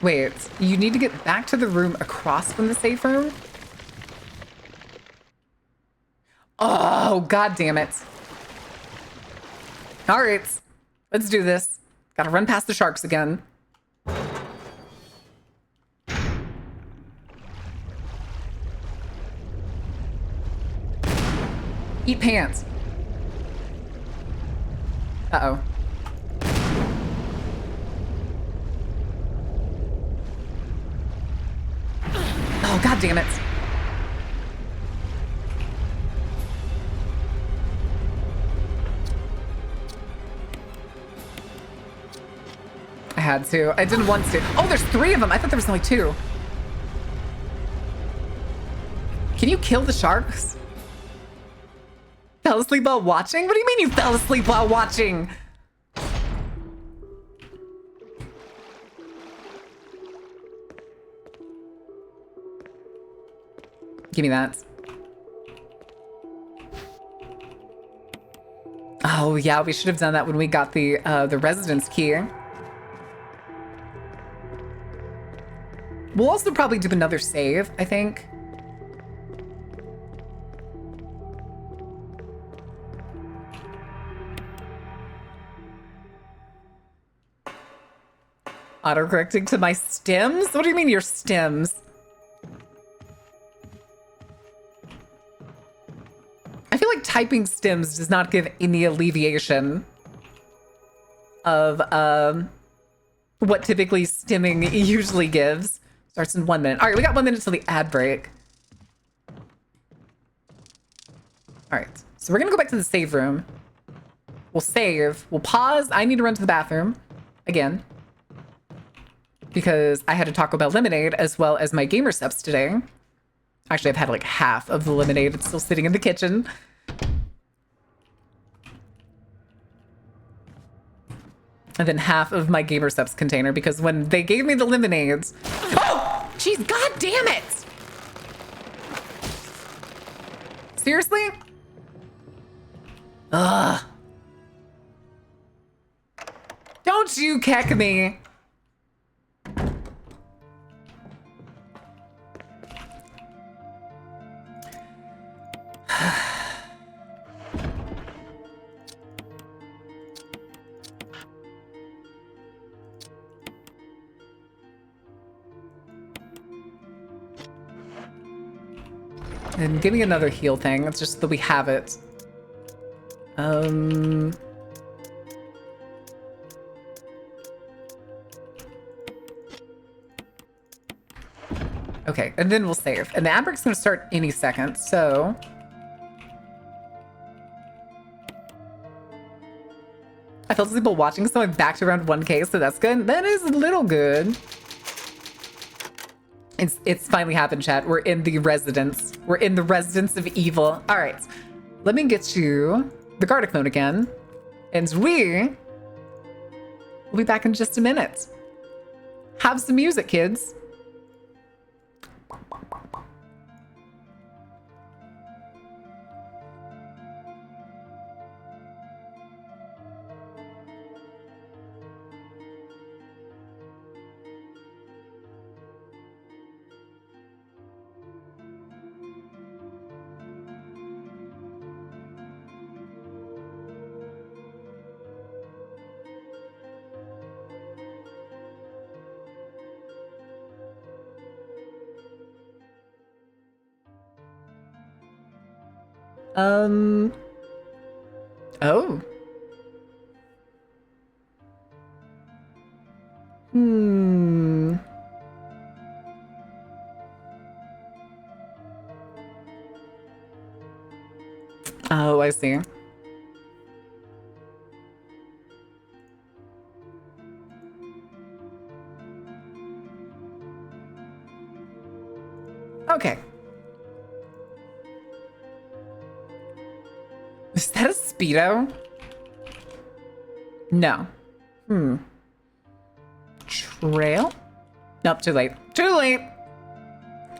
Wait, you need to get back to the room across from the safe room? Oh, god damn it. All right, let's do this. Gotta run past the sharks again. Eat pants. Uh-oh. Oh, god damn it. I had to. I didn't want to. Oh, there's 3 of them. I thought there was only 2. Can you kill the sharks? Fell asleep while watching? What do you mean you fell asleep while watching? Give me that. Oh yeah, we should have done that when we got the residence key. We'll also probably do another save, I think. Autocorrecting to my stims? What do you mean your stims? I feel like typing stims does not give any alleviation of what typically stimming usually gives. Starts in 1 minute. All right, we got 1 minute till the ad break. All right, so we're gonna go back to the save room. We'll save, we'll pause. I need to run to the bathroom again because I had a Taco Bell lemonade as well as my gamer subs today. Actually, I've had like half of the lemonade. It's still sitting in the kitchen. And then half of my gamer subs container because when they gave me the lemonades... Oh! Jeez, god damn it! Seriously? Ugh. Don't you keck me. And give me another heal thing. It's just that we have it. Okay, and then we'll save. And the ad break's gonna start any second, so... I fell asleep while watching, so I'm back to around 1K, so that's good. That is a little good. It's finally happened, chat. We're in the residence. We're in the residence of evil. All right, let me get you the Gardic mode again. And we'll be back in just a minute. Have some music, kids. Oh. Oh, I see. Okay. Is that a Speedo? No. Trail? Nope, too late. Too late!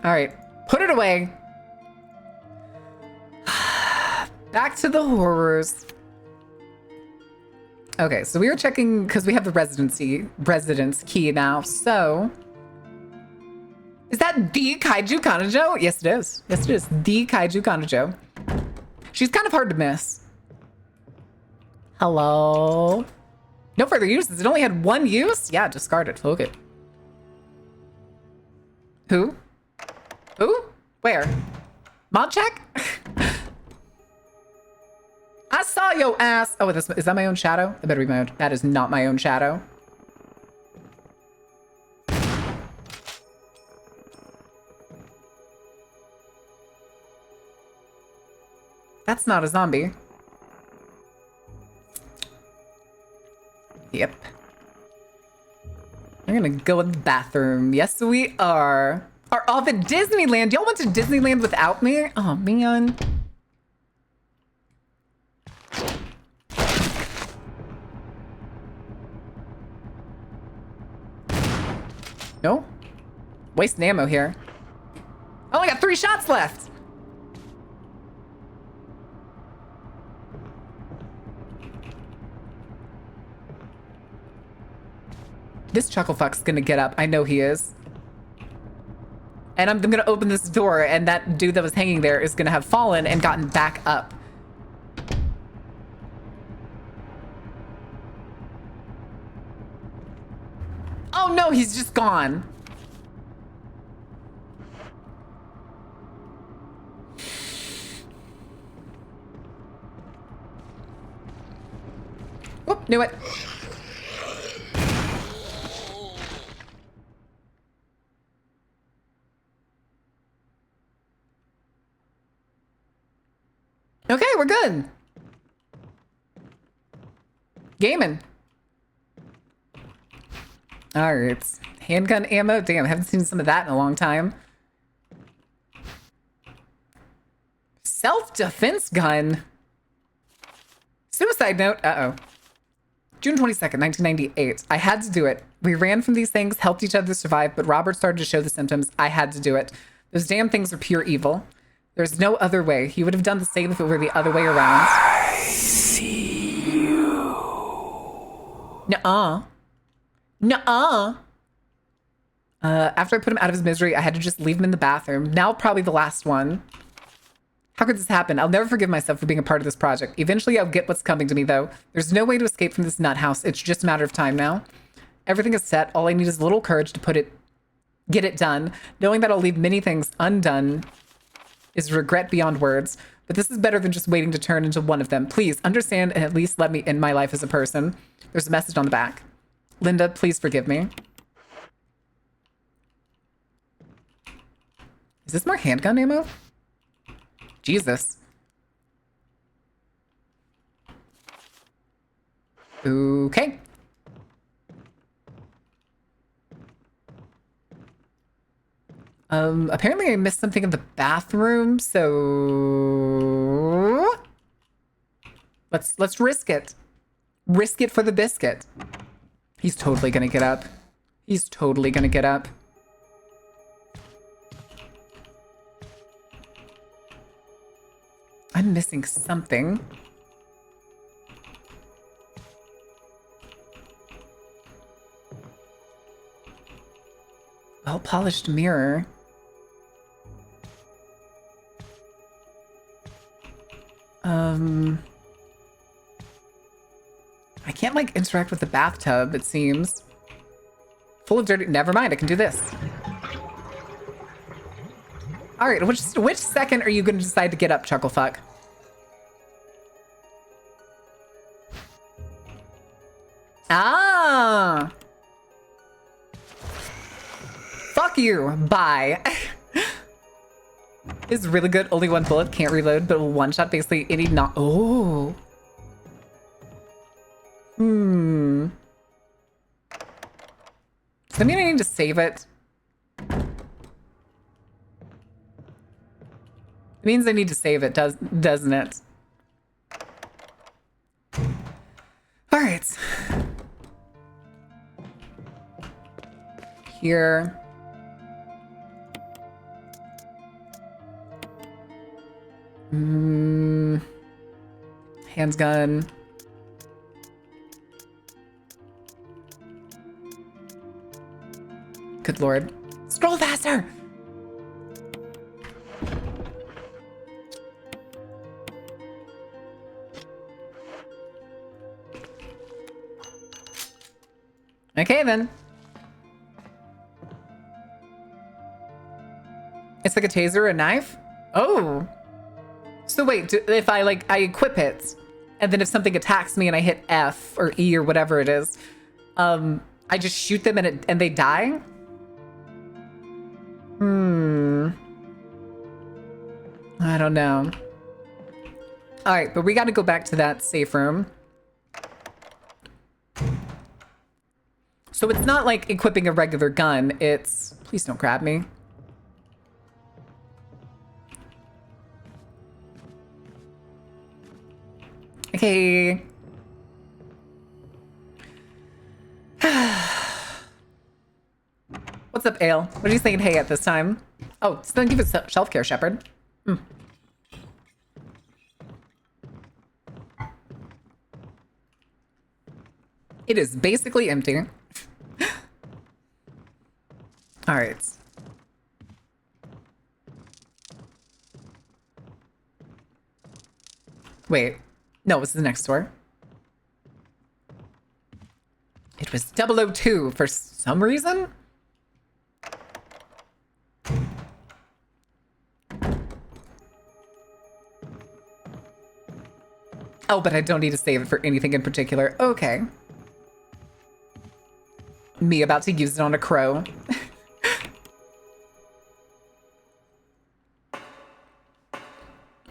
Alright, put it away. Back to the horrors. Okay, so we were checking, because we have the residence key now, so... Is that the Kaiju Kanajo? Yes, it is. Yes, it is. The Kaiju Kanajo. She's kind of hard to miss. Hello? No further uses. It only had one use? Yeah, discard it. Look it. Who? Who? Where? Mod check? I saw your ass. Oh, is that my own shadow? It better be my own. That is not my own shadow. That's not a zombie. Yep. We're gonna go in the bathroom. Yes, we are. Are off at Disneyland. Y'all went to Disneyland without me? Oh, man. No? Wasting ammo here. I only got 3 shots left. This chucklefuck's gonna get up. I know he is. And I'm gonna open this door, and that dude that was hanging there is gonna have fallen and gotten back up. Oh no, he's just gone. Whoop, knew it. Okay, we're good. Gaming. All right. Handgun ammo. Damn, I haven't seen some of that in a long time. Self-defense gun. Suicide note. Uh-oh. June 22nd, 1998. I had to do it. We ran from these things, helped each other survive, but Robert started to show the symptoms. I had to do it. Those damn things are pure evil. There's no other way. He would have done the same if it were the other way around. I see you. Nuh-uh. Nuh-uh. After I put him out of his misery, I had to just leave him in the bathroom. Now probably the last one. How could this happen? I'll never forgive myself for being a part of this project. Eventually, I'll get what's coming to me, though. There's no way to escape from this nut house. It's just a matter of time now. Everything is set. All I need is a little courage to get it done. Knowing that I'll leave many things undone is regret beyond words. But this is better than just waiting to turn into one of them. Please understand and at least let me end my life as a person. There's a message on the back. Linda, please forgive me. Is this more handgun ammo? Jesus. Okay. Apparently I missed something in the bathroom, so let's risk it. Risk it for the biscuit. He's totally gonna get up. He's totally gonna get up. I'm missing something. Well-polished mirror. I can't like interact with the bathtub, it seems. Full of dirty, never mind, I can do this. All right, which second are you going to decide to get up, Chucklefuck? Ah! Fuck you. Bye. This is really good. Only one bullet, can't reload, but one shot basically any not. Oh. Does that mean I need to save it? It means I need to save it, doesn't it? All right. Here. Handgun. Good lord. Scroll faster! Okay, then. It's like a taser or a knife? Oh. So wait, if I equip it, and then if something attacks me and I hit F or E or whatever it is, I just shoot them and they die? I don't know. All right, but we got to go back to that safe room. So it's not like equipping a regular gun. It's... Please don't grab me. Okay. What's up, Ale? What are you saying hey at this time? Oh, still give it shelf care, Shepard. It is basically empty. All right. Wait. No, this is next door. It was 002 for some reason. Oh, but I don't need to save it for anything in particular. Okay. Me about to use it on a crow.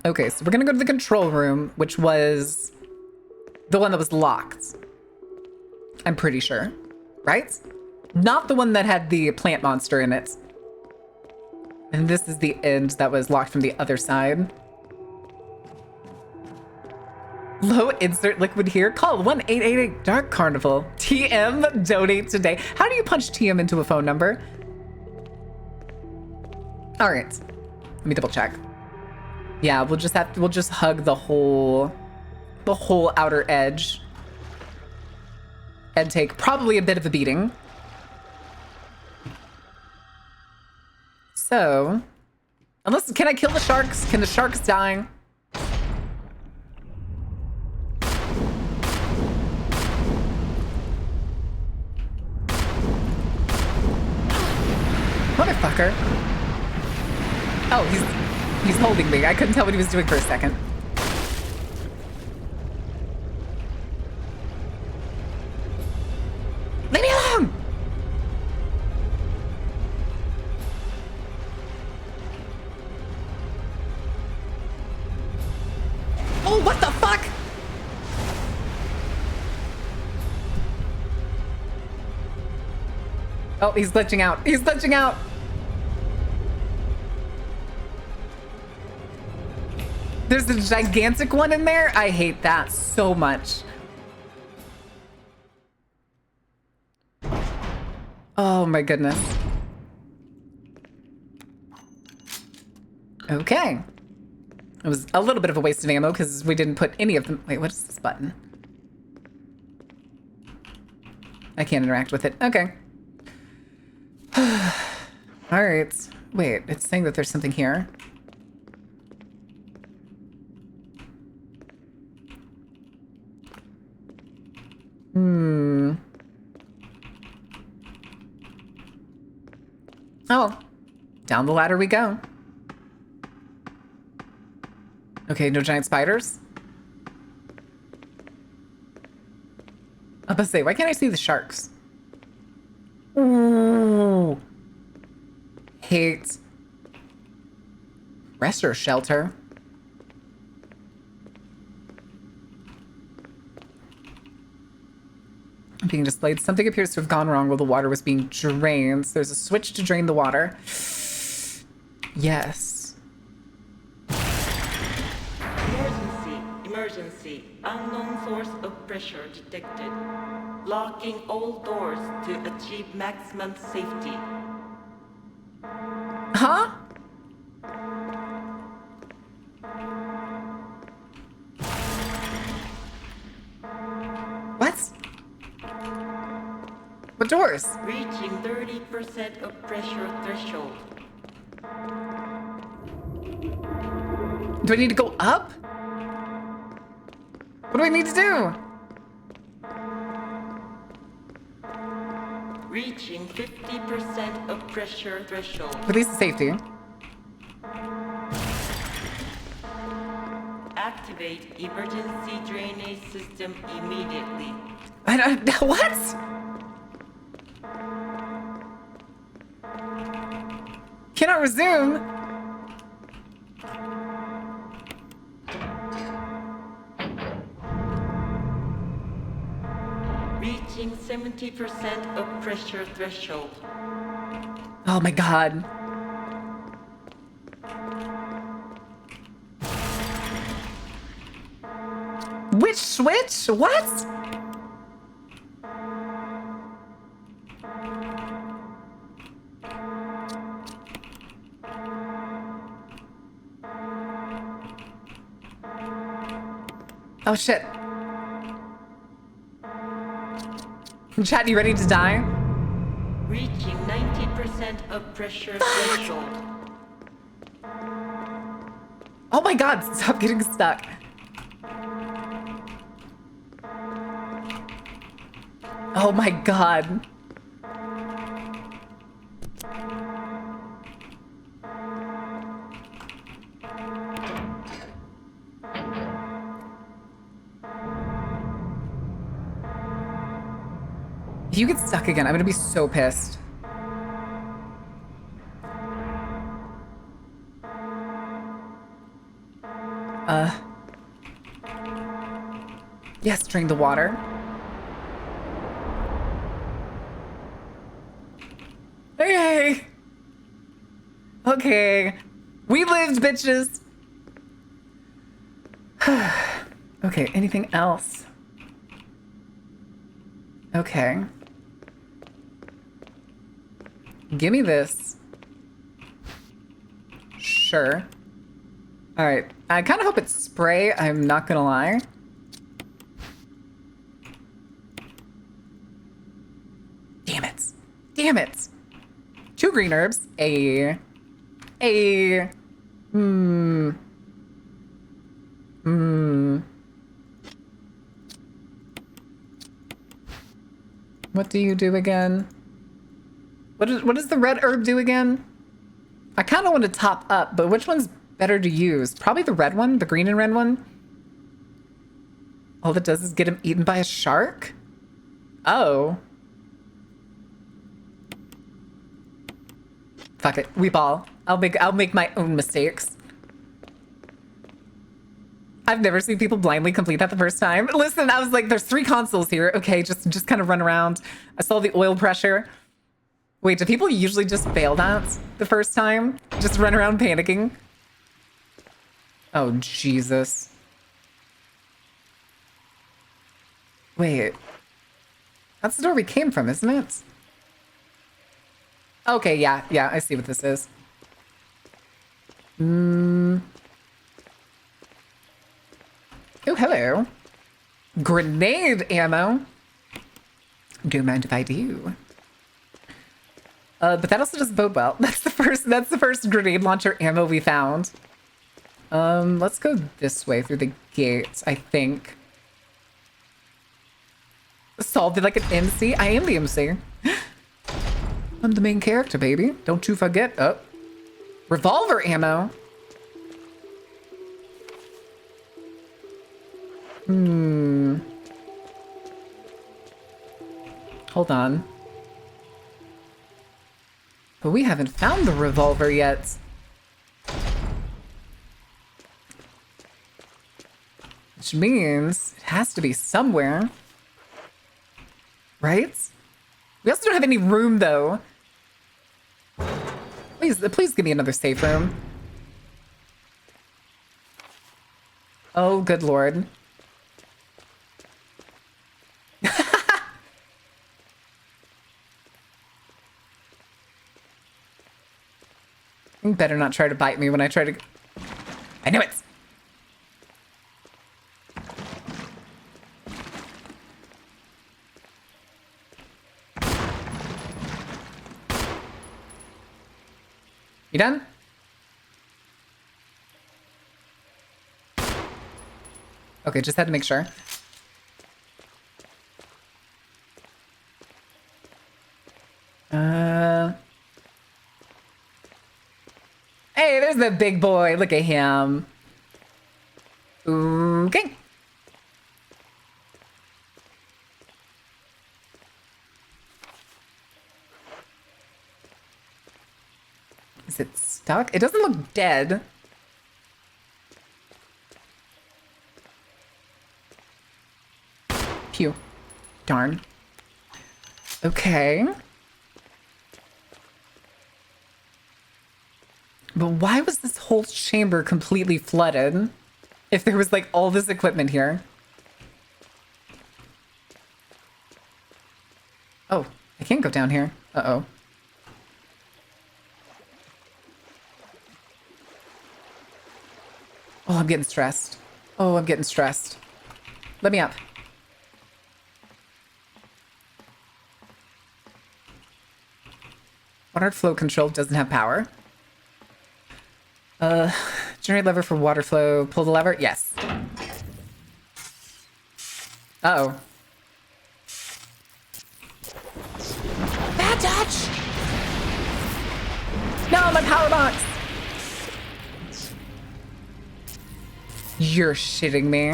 Okay, so we're gonna go to the control room, which was the one that was locked. I'm pretty sure, right? Not the one that had the plant monster in it. And this is the end that was locked from the other side. Low insert liquid here. Call 1-888 Dark Carnival. TM, donate today. How do you punch TM into a phone number? All right, let me double check. Yeah, we'll just hug the whole outer edge and take probably a bit of a beating. So, can I kill the sharks? Can the sharks die? Motherfucker. Oh, he's holding me. I couldn't tell what he was doing for a second. Leave me alone! Oh, what the fuck? Oh, he's glitching out. He's glitching out. There's a gigantic one in there. I hate that so much. Oh my goodness. Okay. It was a little bit of a waste of ammo because we didn't put any of them. Wait, what is this button? I can't interact with it. Okay. All right. Wait, it's saying that there's something here. Oh, down the ladder we go. Okay, no giant spiders. I was about to say, why can't I see the sharks? Ooh. Hate. Restor shelter. Being displayed. Something appears to have gone wrong while the water was being drained. So there's a switch to drain the water. Yes. Emergency. Unknown source of pressure detected. Locking all doors to achieve maximum safety. Huh? What? What doors? Reaching 30% of pressure threshold. Do I need to go up? What do I need to do? Reaching 50% of pressure threshold. Release the safety. Activate emergency drainage system immediately. I don't know. What? Cannot resume. Reaching 70% of pressure threshold. Oh my god. Which switch? What? Oh shit. Chat, you ready to die? Reaching 90% of pressure threshold. Oh my god, stop getting stuck. Oh my god. If you get stuck again, I'm gonna be so pissed. Yes, drain the water. Okay. Okay. We lived, bitches. Okay, anything else? Okay. Give me this. Sure. All right. I kind of hope it's spray. I'm not gonna lie. Damn it. Damn it. 2 green herbs. What do you do again? What does the red herb do again? I kind of want to top up, but which one's better to use? Probably the red one, the green and red one. All it does is get him eaten by a shark? Oh. Fuck it. We ball. I'll make my own mistakes. I've never seen people blindly complete that the first time. Listen, I was like, there's 3 consoles here. Okay, just kind of run around. I saw the oil pressure. Wait, do people usually just fail that the first time? Just run around panicking? Oh, Jesus. Wait. That's the door we came from, isn't it? Okay, yeah, I see what this is. Oh, hello. Grenade ammo. Do you mind if I do? But that also doesn't bode well. That's the first grenade launcher ammo we found. Let's go this way through the gate, I think. Solved it like an MC. I am the MC. I'm the main character, baby. Don't you forget. Oh. Revolver ammo. Hold on. But we haven't found the revolver yet. Which means it has to be somewhere. Right? We also don't have any room, though. Please give me another safe room. Oh, good lord. You better not try to bite me when I try to... I knew it! You done? Okay, just had to make sure. Hey, there's the big boy. Look at him. Okay. Is it stuck? It doesn't look dead. Phew. Darn. Okay. But why was this whole chamber completely flooded if there was like all this equipment here? Oh, I can't go down here. Uh-oh. Oh, I'm getting stressed. Oh, I'm getting stressed. Let me up. Water flow control doesn't have power. Generate lever for water flow. Pull the lever? Yes. Uh-oh. Bad touch! No, my power box! You're shitting me.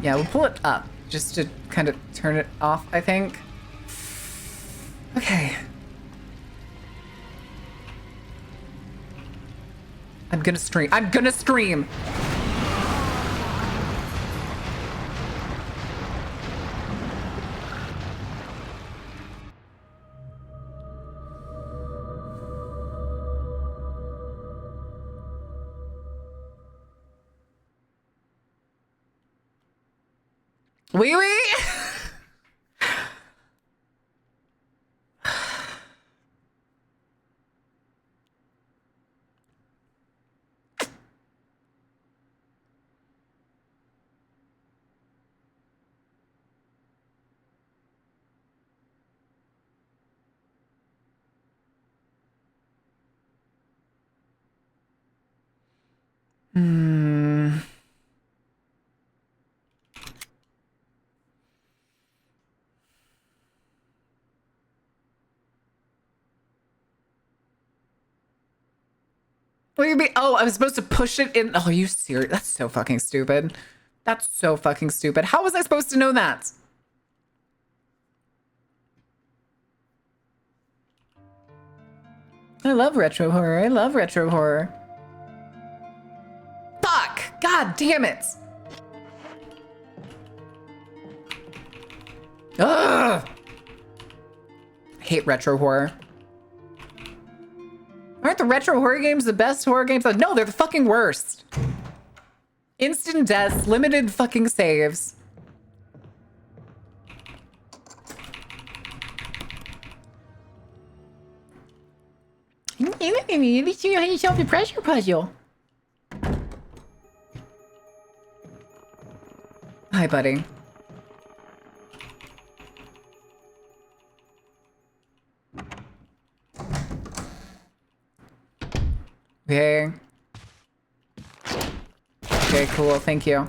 Yeah, we'll pull it up just to kind of turn it off, I think. Okay. I'm gonna scream. I'm gonna scream! Wee wee! Hmm. What do you mean? Oh, I was supposed to push it in. Oh, are you serious? That's so fucking stupid. That's so fucking stupid. How was I supposed to know that? I love retro horror. I love retro horror. Fuck! God damn it! Ugh! Hate retro horror. Aren't the retro horror games the best horror games? No, they're the fucking worst. Instant deaths, limited fucking saves. Let me show you how you solve the pressure puzzle. Hi, buddy. Okay. Okay, cool. Thank you.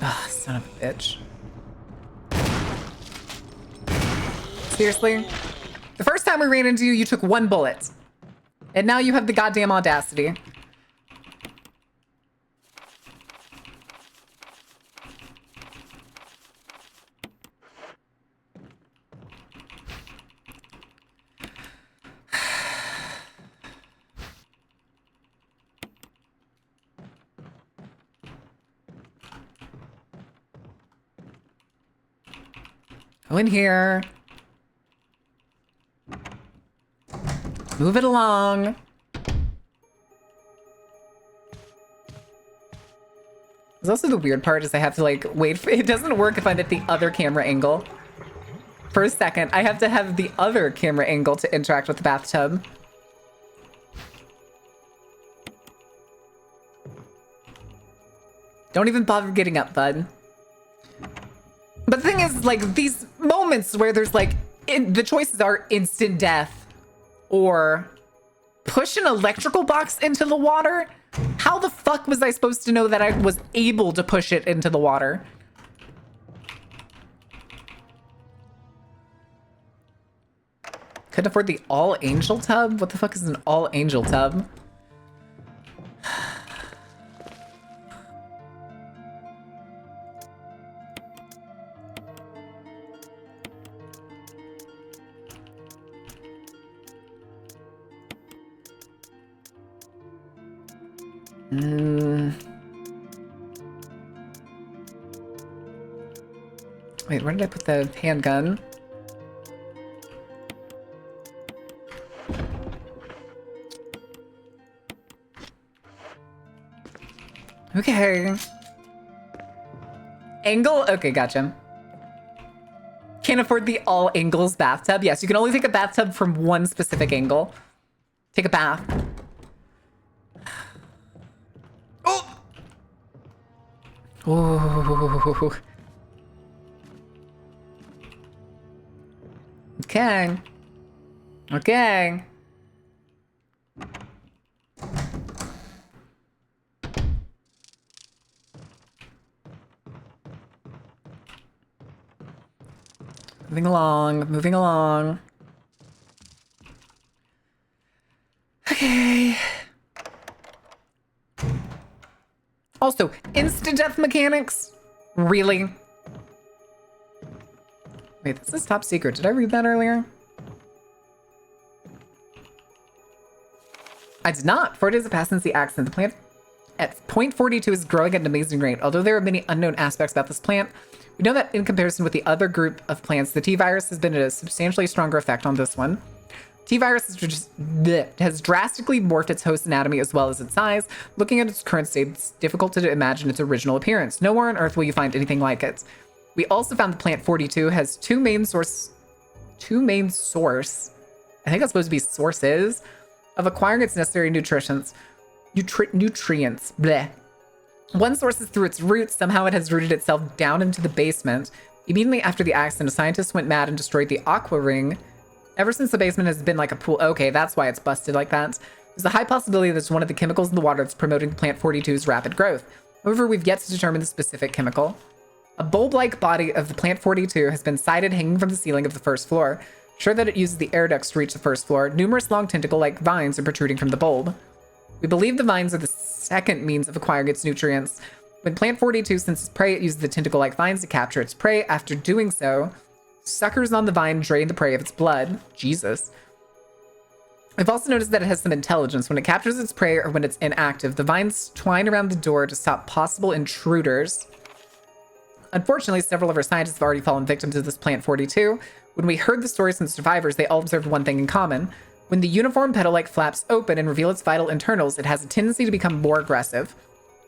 Ah, son of a bitch. Seriously? The first time we ran into you, you took 1 bullet. And now you have the goddamn audacity. Go in here. Move it along. There's also the weird part is I have to like wait for it doesn't work if I'm at the other camera angle. For a second, I have to have the other camera angle to interact with the bathtub. Don't even bother getting up, bud. But the thing is, like, these moments where there's like the choices are instant death or push an electrical box into the water. How the fuck was I supposed to know that I was able to push it into the water? Couldn't afford the all angel tub? What the fuck is an all angel tub? Wait, where did I put the handgun? Okay. Angle? Okay, gotcha. Can't afford the all angles bathtub. Yes, you can only take a bathtub from one specific angle. Take a bath. Oh! Ooh. Okay. Okay. Moving along, moving along. Okay. Also, instant death mechanics? Really? Wait, this is top secret. Did I read that earlier? I did not. 4 days have passed since the accident. The plant at point 42 is growing at an amazing rate. Although there are many unknown aspects about this plant, we know that in comparison with the other group of plants, the T-virus has been a substantially stronger effect on this one. T-virus has drastically morphed its host anatomy as well as its size. Looking at its current state, it's difficult to imagine its original appearance. Nowhere on Earth will you find anything like it. We also found the plant 42 has two main source. I think that's supposed to be sources of acquiring its necessary nutrients. Bleh. One source is through its roots. Somehow it has rooted itself down into the basement. Immediately after the accident, a scientist went mad and destroyed the aqua ring. Ever since the basement has been like a pool. Okay, that's why it's busted like that. There's a high possibility that it's one of the chemicals in the water that's promoting Plant 42's rapid growth. However, we've yet to determine the specific chemical. A bulb-like body of the Plant 42 has been sighted hanging from the ceiling of the first floor. Sure that it uses the air ducts to reach the first floor. Numerous long tentacle-like vines are protruding from the bulb. We believe the vines are the second means of acquiring its nutrients. When Plant 42 senses prey, it uses the tentacle-like vines to capture its prey. After doing so, suckers on the vine drain the prey of its blood. Jesus. I've also noticed that it has some intelligence. When it captures its prey or when it's inactive, the vines twine around the door to stop possible intruders. Unfortunately, several of our scientists have already fallen victim to this Plant 42. When we heard the stories from the survivors, they all observed one thing in common. When the uniform petal-like flaps open and reveal its vital internals, it has a tendency to become more aggressive.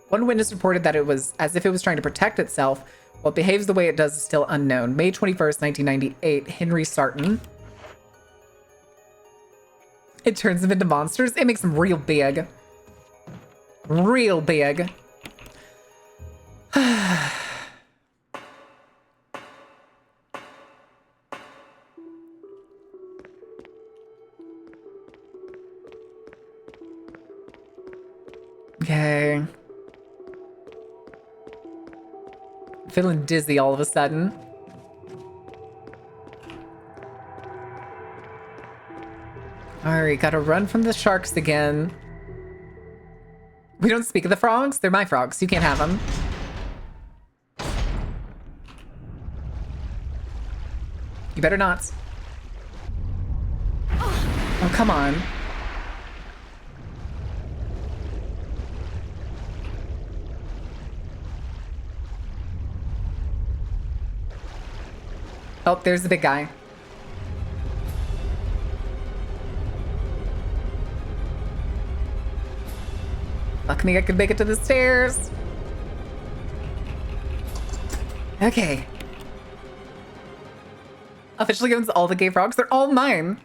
One witness reported that it was as if it was trying to protect itself. What behaves the way it does is still unknown. May 21st, 1998, Henry Sarton. It turns them into monsters. It makes them real big. Real big. Okay. Feeling dizzy all of a sudden. Alright, gotta run from the sharks again. We don't speak of the frogs. They're my frogs. You can't have them. You better not. Oh, come on. Oh, there's the big guy. Fuck me, I could make it to the stairs. Okay. Officially owns all the gay frogs. They're all mine.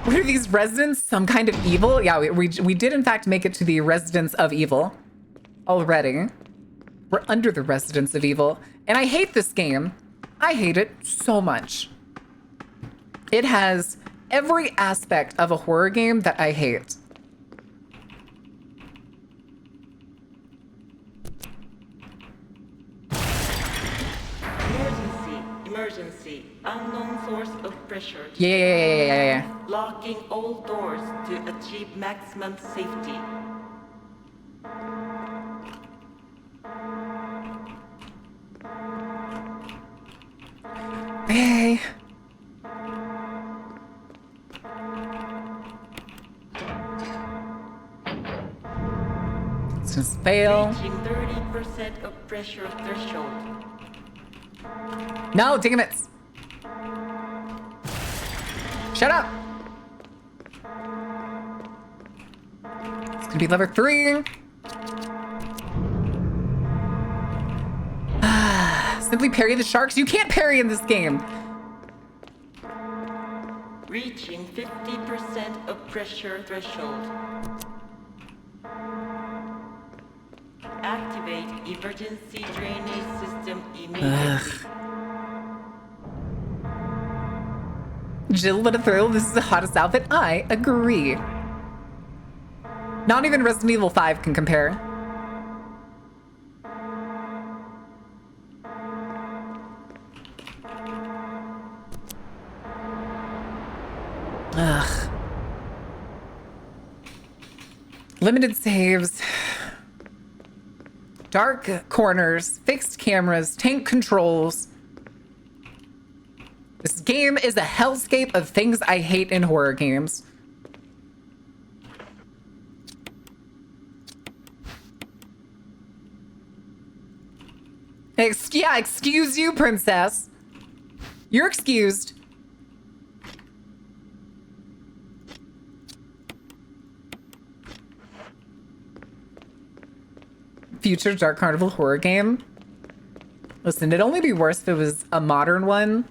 What are these residents? Some kind of evil? Yeah, we did in fact make it to the residence of evil already. We're under the residence of evil. And I hate this game. I hate it so much. It has every aspect of a horror game that I hate. Emergency. Unknown source of pressure. Yeah. Locking all doors to achieve maximum safety. Hey. Let's just fail. Reaching 30% of pressure threshold. No, damn it. Shut up. It's gonna be level 3. Simply parry the sharks. You can't parry in this game. Reaching 50% of pressure threshold. Activate emergency drainage system immediately. Jill, what a thrill. This is the hottest outfit. I agree. Not even Resident Evil 5 can compare. Ugh. Limited saves. Dark corners, fixed cameras, tank controls. This game is a hellscape of things I hate in horror games. Yeah, excuse you, princess. You're excused. Future Dark Carnival horror game. Listen, it'd only be worse if it was a modern one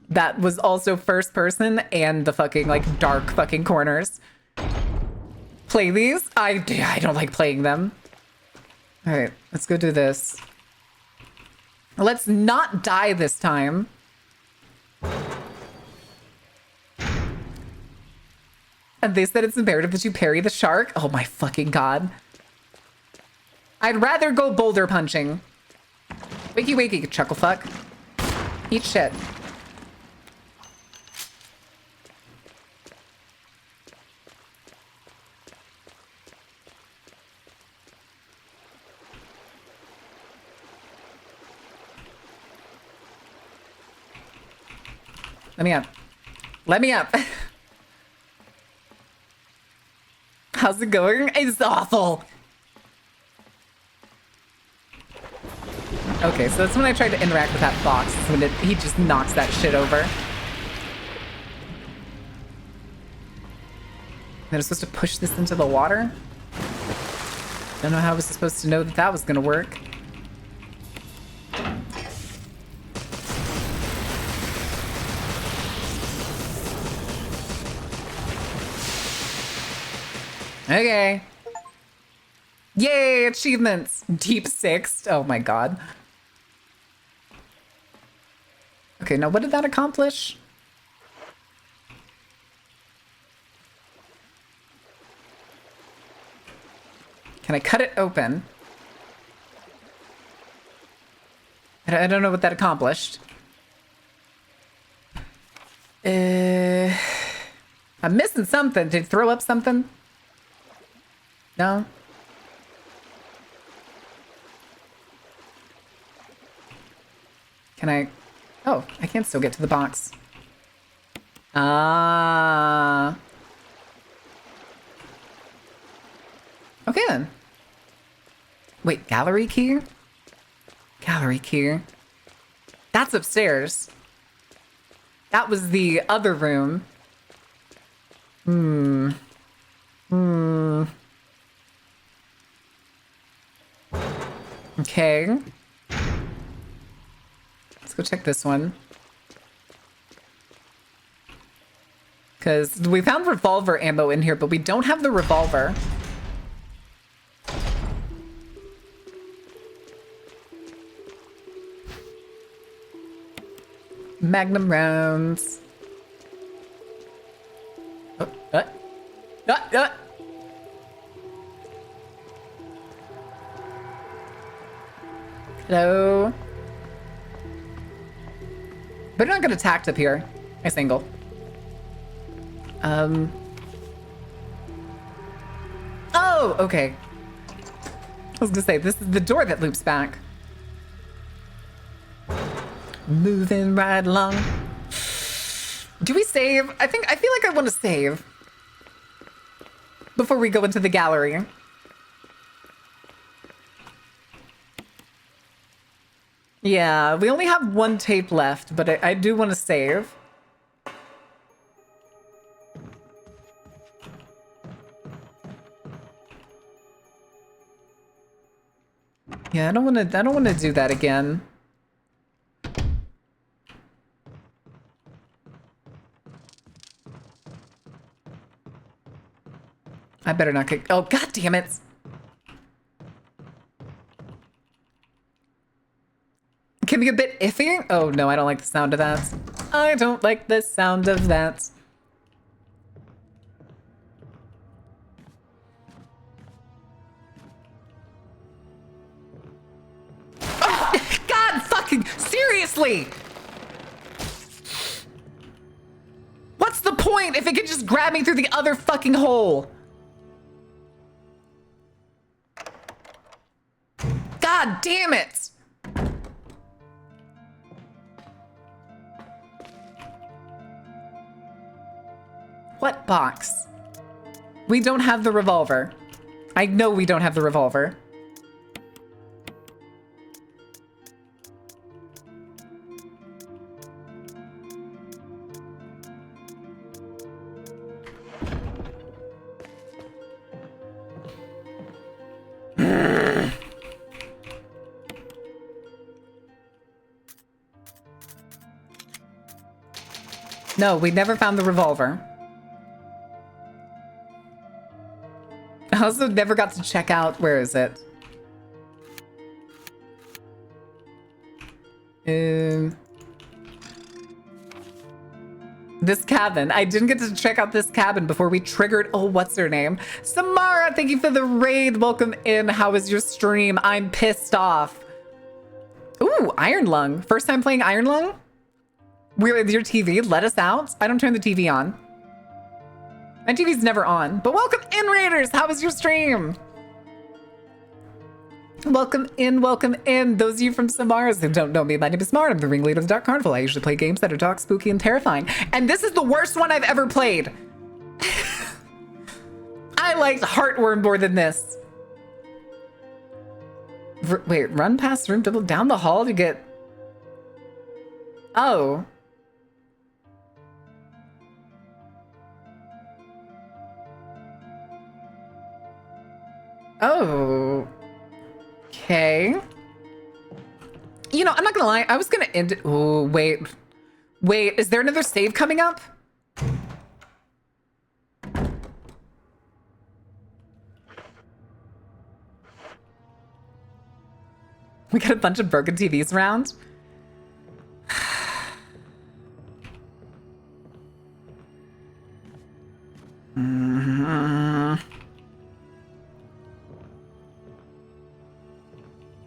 that was also first person and the fucking like dark fucking corners. play these. I don't like playing them. All right, let's go do this. Let's not die this time. And they said it's imperative that you parry the shark. Oh my fucking god. I'd rather go boulder punching. Wakey wakey, chuckle fuck. Eat shit. Let me up. Let me up. How's it going? It's awful. Okay, so that's when I tried to interact with that box. When he just knocks that shit over. Then I was supposed to push this into the water? Don't know how I was supposed to know that that was gonna work. Okay. Yay, achievements. Deep sixth. Oh my god. Okay, now what did that accomplish? Can I cut it open? I don't know what that accomplished. I'm missing something. Did it throw up something? No? Can I... Oh, I can still get to the box. Ah. Okay then. Wait, gallery key? Gallery key. That's upstairs. That was the other room. Okay. Let's go check this one. Because we found revolver ammo in here, but we don't have the revolver. Magnum rounds. Hello. Better not get attacked up here. Nice angle. Oh, okay. I was gonna say, this is the door that loops back. Moving right along. Do we save? I feel like I want to save before we go into the gallery. Yeah, we only have one tape left, but I do want to save. Yeah, I don't want to do that again. I better not get... Oh, god damn it! Can be a bit iffy. Oh no, I don't like the sound of that. I don't like the sound of that. Oh, god fucking seriously! What's the point if it could just grab me through the other fucking hole? God damn it! What box? We don't have the revolver. I know we don't have the revolver. No, we never found the revolver. I also never got to check out, where is it? This cabin. I didn't get to check out this cabin before we triggered. Oh, what's her name? Samara, thank you for the raid. Welcome in. How was your stream? I'm pissed off. Ooh, Iron Lung. First time playing Iron Lung? We're with your TV. Let us out. I don't turn the TV on. My TV's never on. But welcome in, Raiders. How was your stream? Welcome in, welcome in. Those of you from Samara who don't know me, my name is Mara. I'm the ringleader of the Dark Carnival. I usually play games that are dark, spooky, and terrifying. And this is the worst one I've ever played. I liked Heartworm more than this. Wait, run past room, double down the hall to get... Oh. Oh. Okay. You know, I'm not gonna lie. I was gonna end it. Oh, wait. Wait, is there another save coming up? We got a bunch of broken TVs around.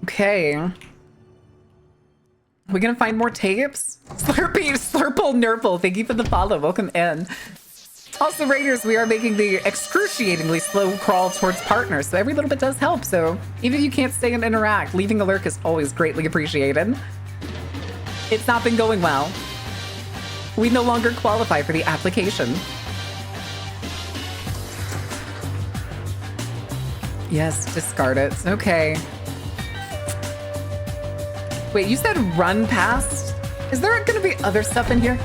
Okay. We gonna find more tapes? Slurpy, Slurple, Nurple, thank you for the follow. Welcome in. Also, Raiders, we are making the excruciatingly slow crawl towards partners, so every little bit does help. So even if you can't stay and interact, leaving a lurk is always greatly appreciated. It's not been going well. We no longer qualify for the application. Yes, discard it. Okay. Wait, you said run past? Is there gonna be other stuff in here?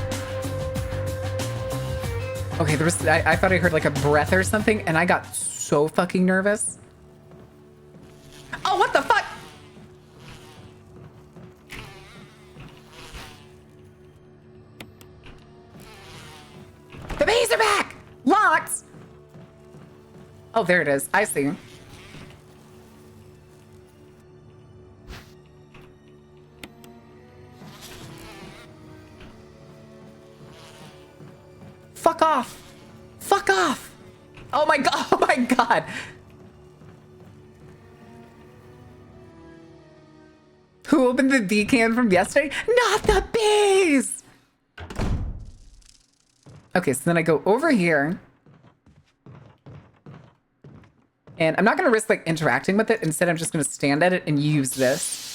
Okay, there was, I thought I heard like a breath or something, and I got so fucking nervous. Oh, what the fuck? The bees are back! Locked! Oh, there it is. I see. Fuck off. Fuck off. Oh my god. Oh my god. Who opened the D can from yesterday? Not the bees. Okay, so then I go over here. And I'm not going to risk like interacting with it. Instead, I'm just going to stand at it and use this.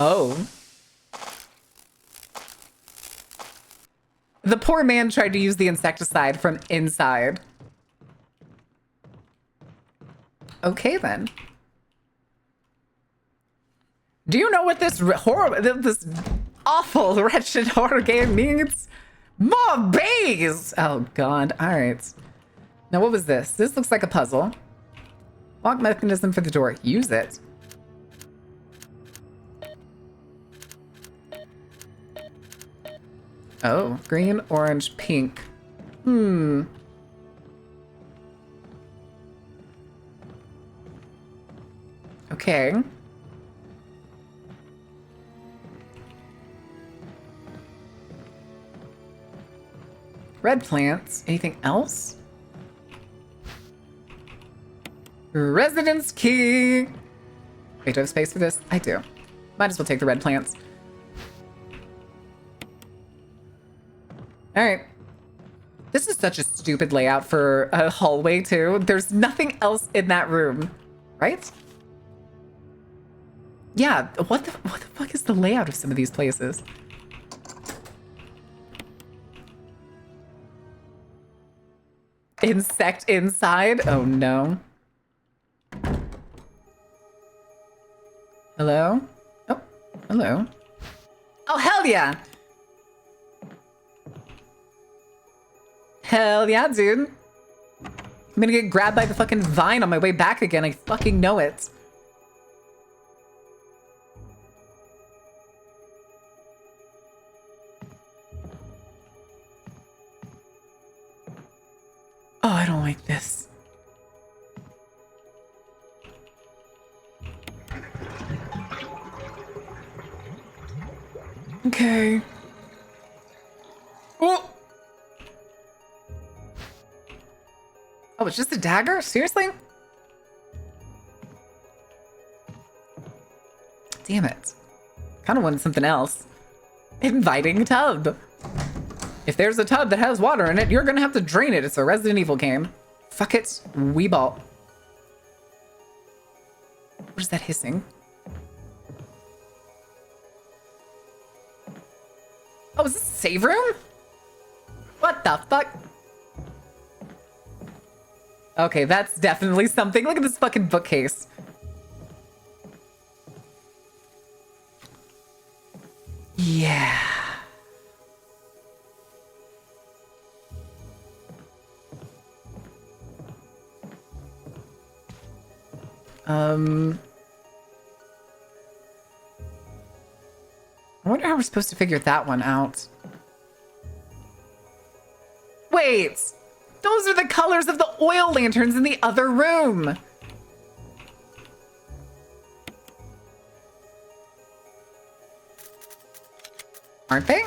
Oh. The poor man tried to use the insecticide from inside. Okay, then. Do you know what this this awful, wretched horror game means? More bees! Oh, God. All right. Now, what was this? This looks like a puzzle. Lock mechanism for the door. Use it. Oh, green, orange, pink. Hmm. Okay. Red plants. Anything else? Residence key. Wait, do I have space for this? I do. Might as well take the red plants. All right. This is such a stupid layout for a hallway, too. There's nothing else in that room, right? Yeah, what the fuck is the layout of some of these places? Insect inside? Oh, no. Hello? Oh, hello. Oh, hell yeah! Hell yeah, dude. I'm gonna get grabbed by the fucking vine on my way back again. I fucking know it. don't like this. Okay. Oh! Oh, it's just a dagger? Seriously? Damn it. Kind of wanted something else. Inviting tub. If there's a tub that has water in it, you're gonna have to drain it. It's a Resident Evil game. Fuck it. We bought. What is that hissing? Oh, is this a save room? What the fuck? Okay, that's definitely something. Look at this fucking bookcase. Yeah. I wonder how we're supposed to figure that one out. Wait! Those are the colors of the oil lanterns in the other room! Aren't they?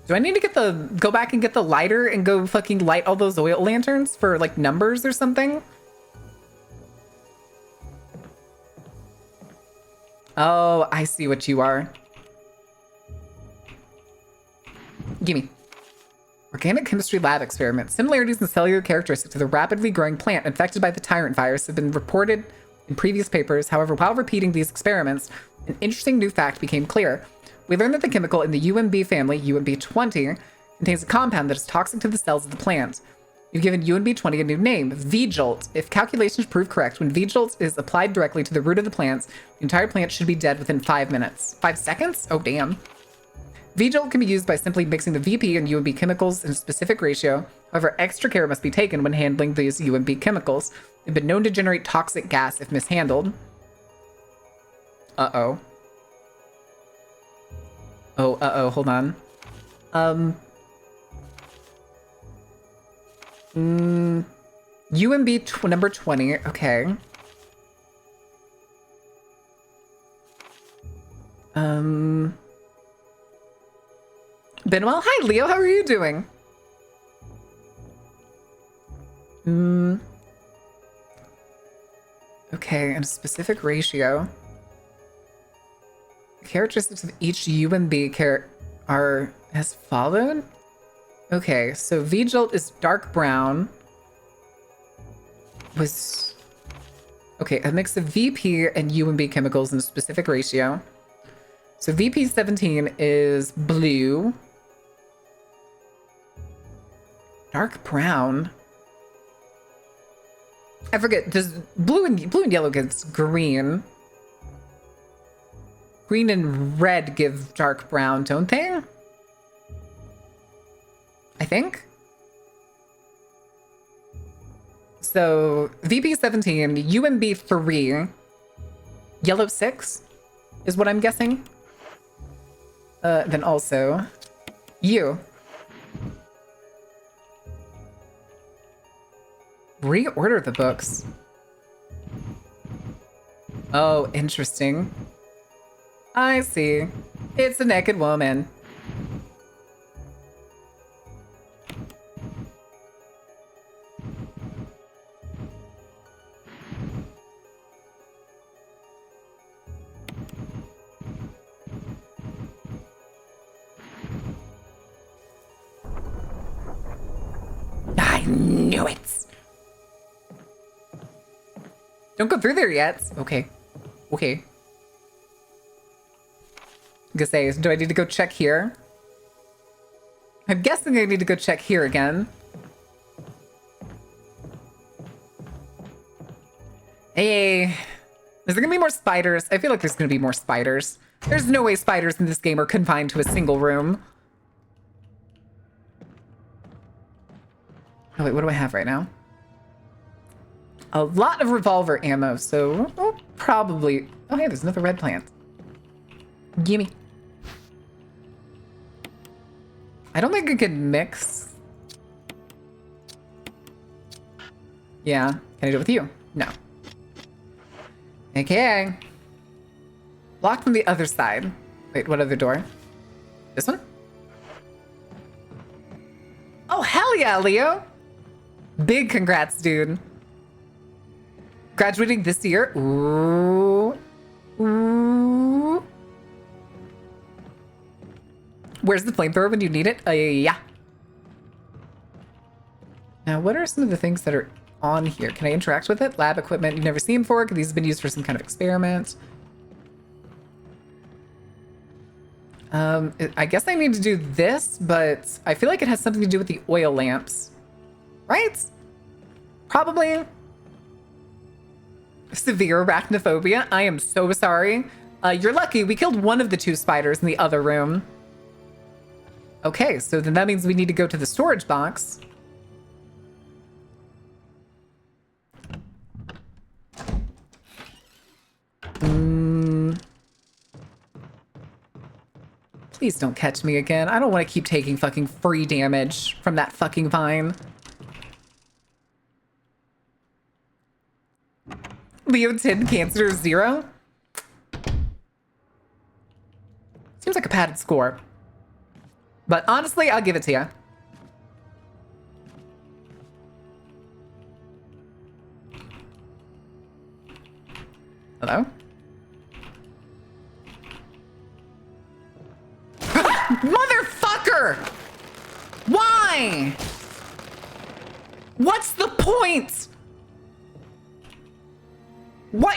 Do I need to go back and get the lighter and go fucking light all those oil lanterns for like numbers or something? Oh, I see what you are. Gimme. Organic chemistry lab experiment. Similarities in cellular characteristics of the rapidly growing plant infected by the tyrant virus have been reported in previous papers. However, while repeating these experiments, an interesting new fact became clear. We learned that the chemical in the UMB family, UMB20, contains a compound that is toxic to the cells of the plant. We've given UMB20 a new name, V-Jolt. If calculations prove correct, when V-Jolt is applied directly to the root of the plants, the entire plant should be dead within 5 minutes. 5 seconds? Oh, damn. V-Jolt can be used by simply mixing the VP and UMB chemicals in a specific ratio. However, extra care must be taken when handling these UMB chemicals. They've been known to generate toxic gas if mishandled. Uh-oh. Oh, uh-oh, hold on. UMB number 20, okay. Benwell, hi Leo, how are you doing? Okay, in a specific ratio. Characteristics of each UMB are as followed. Okay, so V-Jolt is dark brown. Okay, a mix of VP and UMB chemicals in a specific ratio. So VP17 is blue. Dark brown. I forget, does blue and yellow gives green? Green and red give dark brown, don't they? I think. So VP17, UMB3, yellow 6 is what I'm guessing. Then also you. Reorder the books. Oh, interesting. I see. It's a naked woman. I knew it. Don't go through there yet. Okay. Okay. I'm gonna say, do I need to go check here? I'm guessing I need to go check here again. Hey, is there gonna be more spiders? I feel like there's gonna be more spiders. There's no way spiders in this game are confined to a single room. Oh wait, what do I have right now? A lot of revolver ammo, so we'll probably... Oh hey, there's another red plant. Gimme. I don't think I can mix. Yeah. Can I do it with you? No. Okay. Locked from the other side. Wait, what other door? This one? Oh, hell yeah, Leo. Big congrats, dude. Graduating this year. Ooh. Ooh. Where's the flamethrower when you need it? Yeah. Now, what are some of the things that are on here? Can I interact with it? Lab equipment you've never seen before. These have been used for some kind of experiment. I guess I need to do this, but I feel like it has something to do with the oil lamps. Right? Probably. Severe arachnophobia. I am so sorry. You're lucky. We killed one of the 2 spiders in the other room. Okay, so then that means we need to go to the storage box. Please don't catch me again. I don't want to keep taking fucking free damage from that fucking vine. Leo 10, Cancer 0. Seems like a padded score. But honestly, I'll give it to you. Hello? Motherfucker! Why? What's the point? What?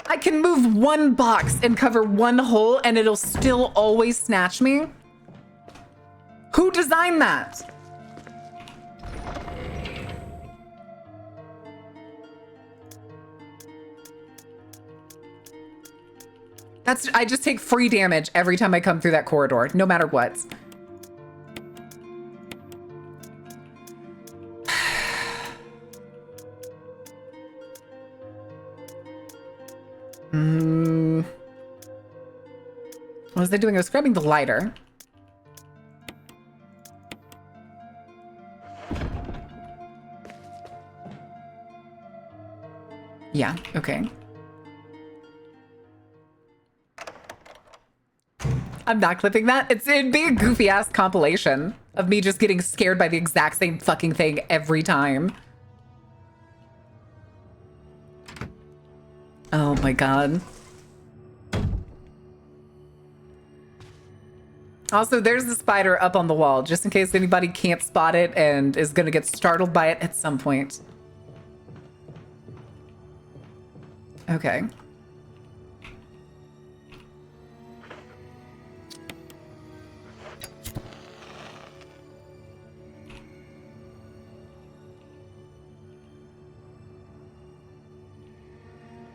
I can move one box and cover one hole and it'll still always snatch me? Who designed that? I just take free damage every time I come through that corridor, no matter what. What was I doing? I was grabbing the lighter. Yeah, okay. I'm not clipping that. It'd be a goofy ass compilation of me just getting scared by the exact same fucking thing every time. Oh my god. Also, there's the spider up on the wall, just in case anybody can't spot it and is gonna get startled by it at some point. Okay.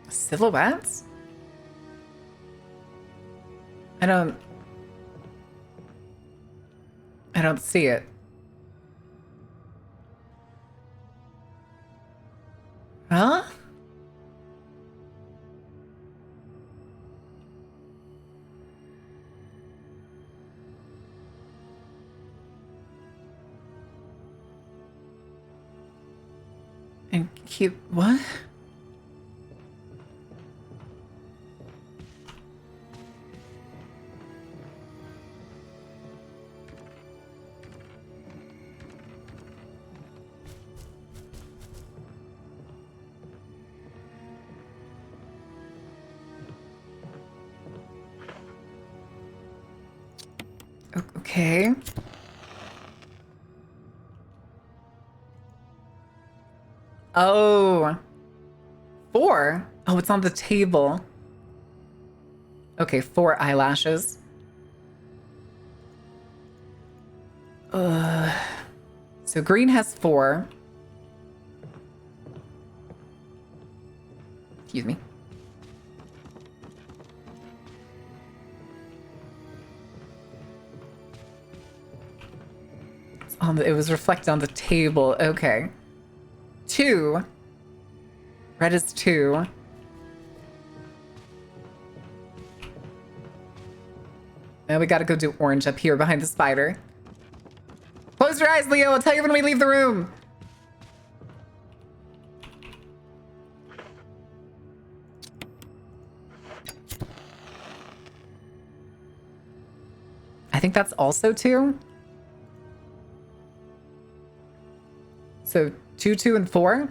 Silhouettes? I don't see it. Huh? And keep what? Okay. Oh. 4? Oh, it's on the table. Okay, 4 eyelashes. So green has 4. Excuse me. It was reflected on the table. Okay. 2. Red is 2. Now we gotta go do orange up here behind the spider. Close your eyes, Leo. I'll tell you when we leave the room. I think that's also 2. So 2, 2, and 4.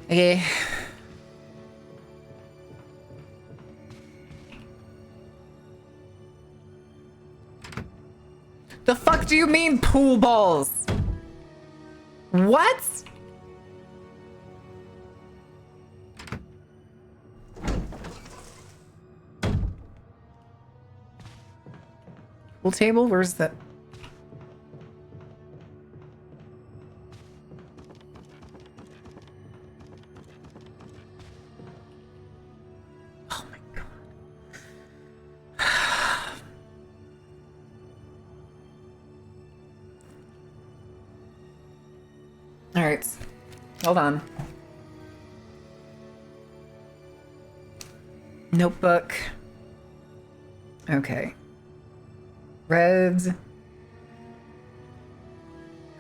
Okay. The fuck do you mean pool balls? What? Pool table? Where's that? Oh my god. All right. Hold on. Notebook. Okay. Red.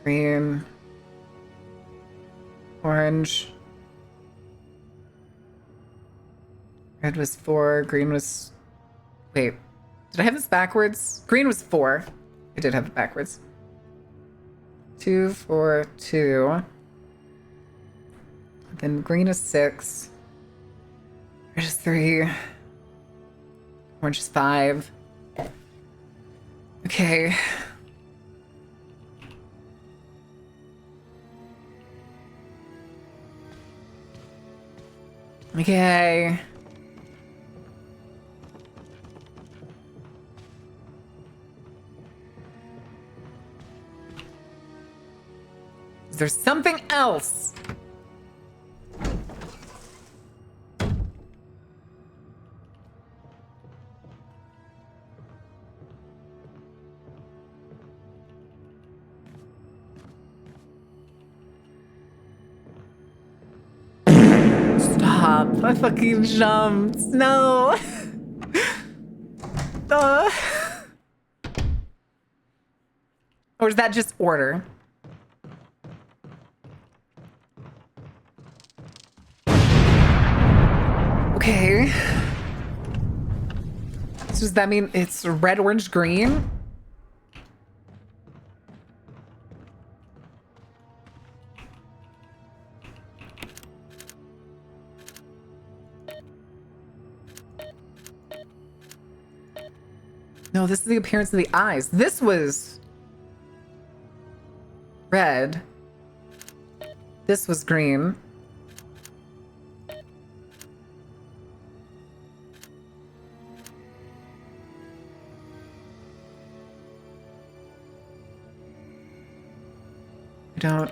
Green. Orange. Red was 4. Green was... Wait. Did I have this backwards? Green was 4. I did have it backwards. 2, 4, 2. Then green is 6. Red is 3. Orange is 5. Okay. Okay. Is there something else? Stop. I fucking jumped. No. Or is that just order? Okay. So does that mean it's red, orange, green? No, this is the appearance of the eyes. This was red. This was green. I don't...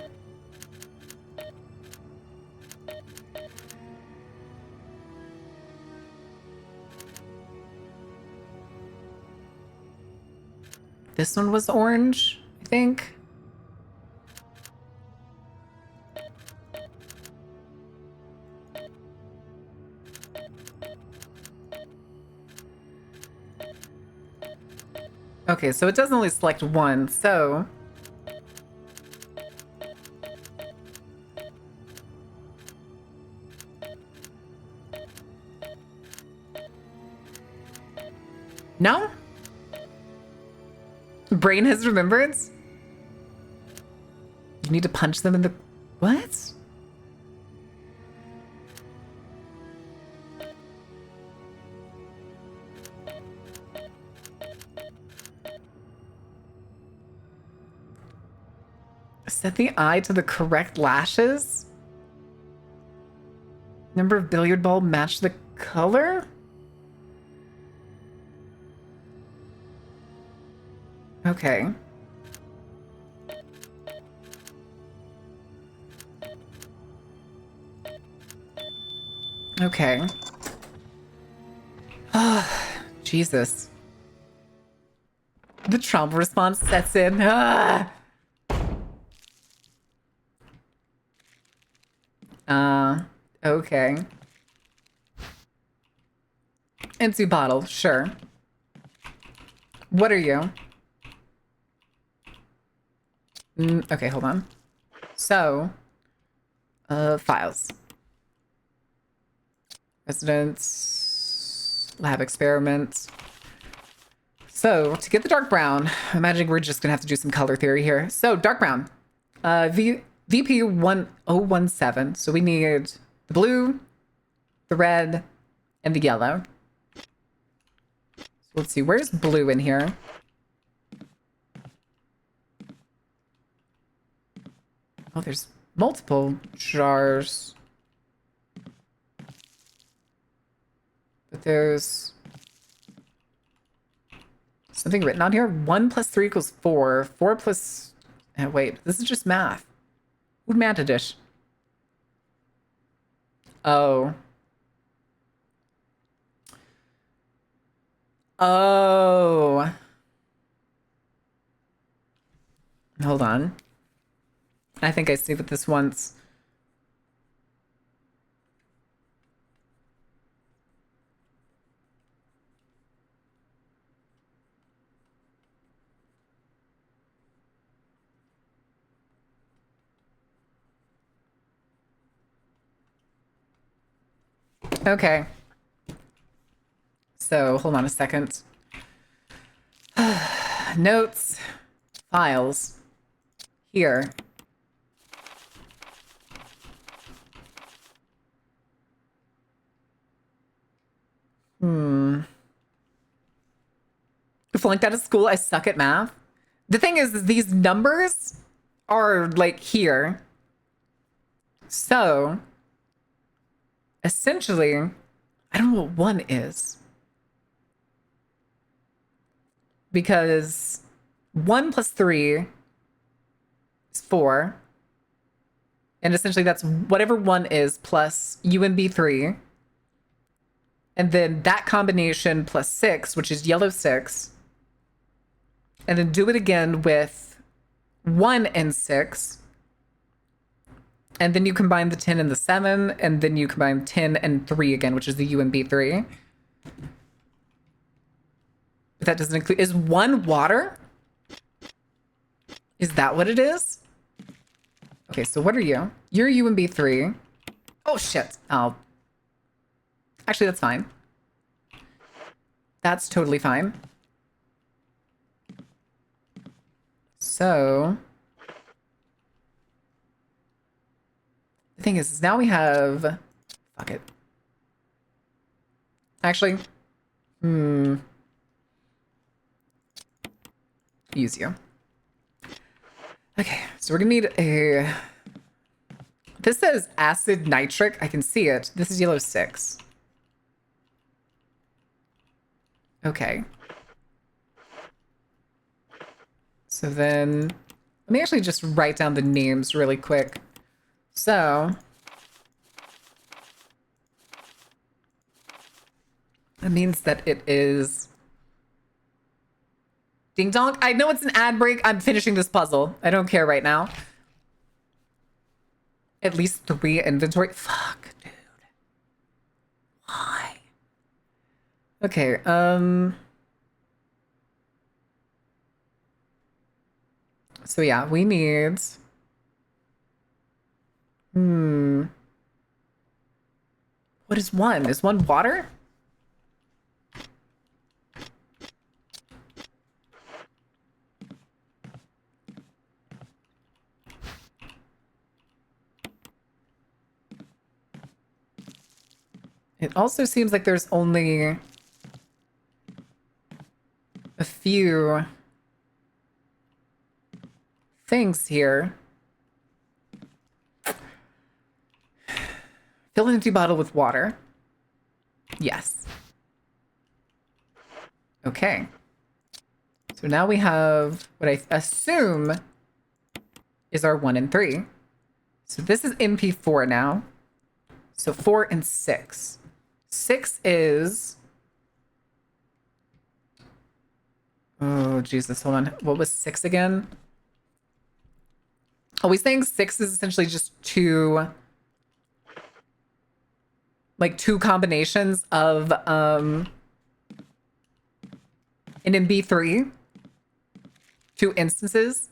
This one was orange, I think. Okay, so it doesn't only select one, so... No? Brain has remembrance? You need to punch them in the... What? Set the eye to the correct lashes? Number of billiard ball match the color? Okay. Okay. Jesus. The trauma response sets in. Okay. empty bottle, sure. What are you? Okay, hold on. So, files. Residence, lab experiments. So, to get the dark brown, I'm imagining we're just gonna have to do some color theory here. So, dark brown, VP 1017. So we need the blue, the red, and the yellow. So let's see, where's blue in here? Oh, there's multiple jars. But there's something written on here. 1 + 3 = 4. 4 plus... wait, this is just math. Who'd math a dish? Oh. Oh. Hold on. I think I see what this wants. Okay. So, hold on a second. Notes. Files. Here. Flunked out of school. I suck at math. The thing is these numbers are like here. So, essentially, I don't know what 1 is. Because 1 + 3 is 4. And essentially that's whatever 1 is plus UNB3. And then that combination plus 6, which is yellow 6. And then do it again with 1 and 6. And then you combine the 10 and the 7. And then you combine 10 and 3 again, which is the UNB3. But that doesn't include... Is 1 water? Is that what it is? Okay, so what are you? You're UNB3. Oh, shit. Oh. Actually, that's fine. That's totally fine. So... The thing is now we have... Fuck it. Actually... Use you. Okay, so we're gonna need a... This says acid nitric. I can see it. This is yellow 6. Okay. So then... Let me actually just write down the names really quick. So... That means that it is... Ding dong. I know it's an ad break. I'm finishing this puzzle. I don't care right now. At least 3 inventory. Fuck, dude. Why? Okay, so yeah, we need... What is 1? Is 1 water? It also seems like there's only a few things here. Fill an empty bottle with water. Yes. Okay. So now we have what I assume is our 1 and 3. So this is MP4 now. So 4 and 6. 6 is... Oh, Jesus. Hold on. What was 6 again? Are we saying 6 is essentially just 2... Like 2 combinations of And in B3, 2 instances.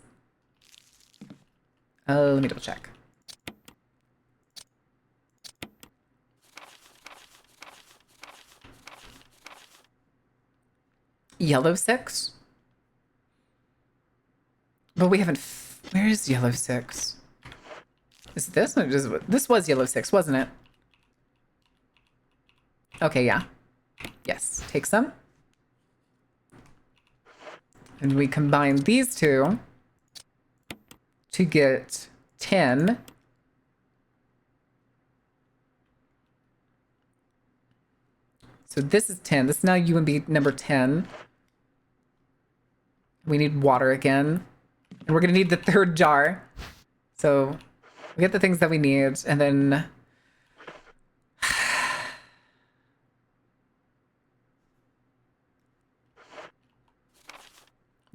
Let me double check. Yellow 6. But we haven't. Where is yellow 6? Is it this? This was yellow 6, wasn't it? Okay, yeah. Yes, take some. And we combine these two to get 10. So this is 10. This is now UMB number 10. We need water again. And we're going to need the 3rd jar. So we get the things that we need. And then...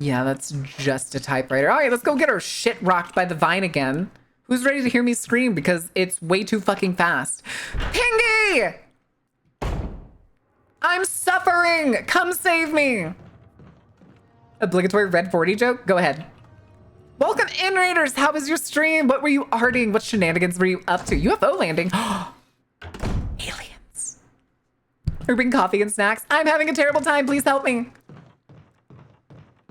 yeah, that's just a typewriter. All right, let's go get our shit rocked by the vine again. Who's ready to hear me scream? Because it's way too fucking fast. Pingy! I'm suffering! Come save me! Obligatory red 40 joke? Go ahead. Welcome in, Raiders! How was your stream? What were you arting? What shenanigans were you up to? UFO landing. Aliens. We're bringing coffee and snacks. I'm having a terrible time. Please help me.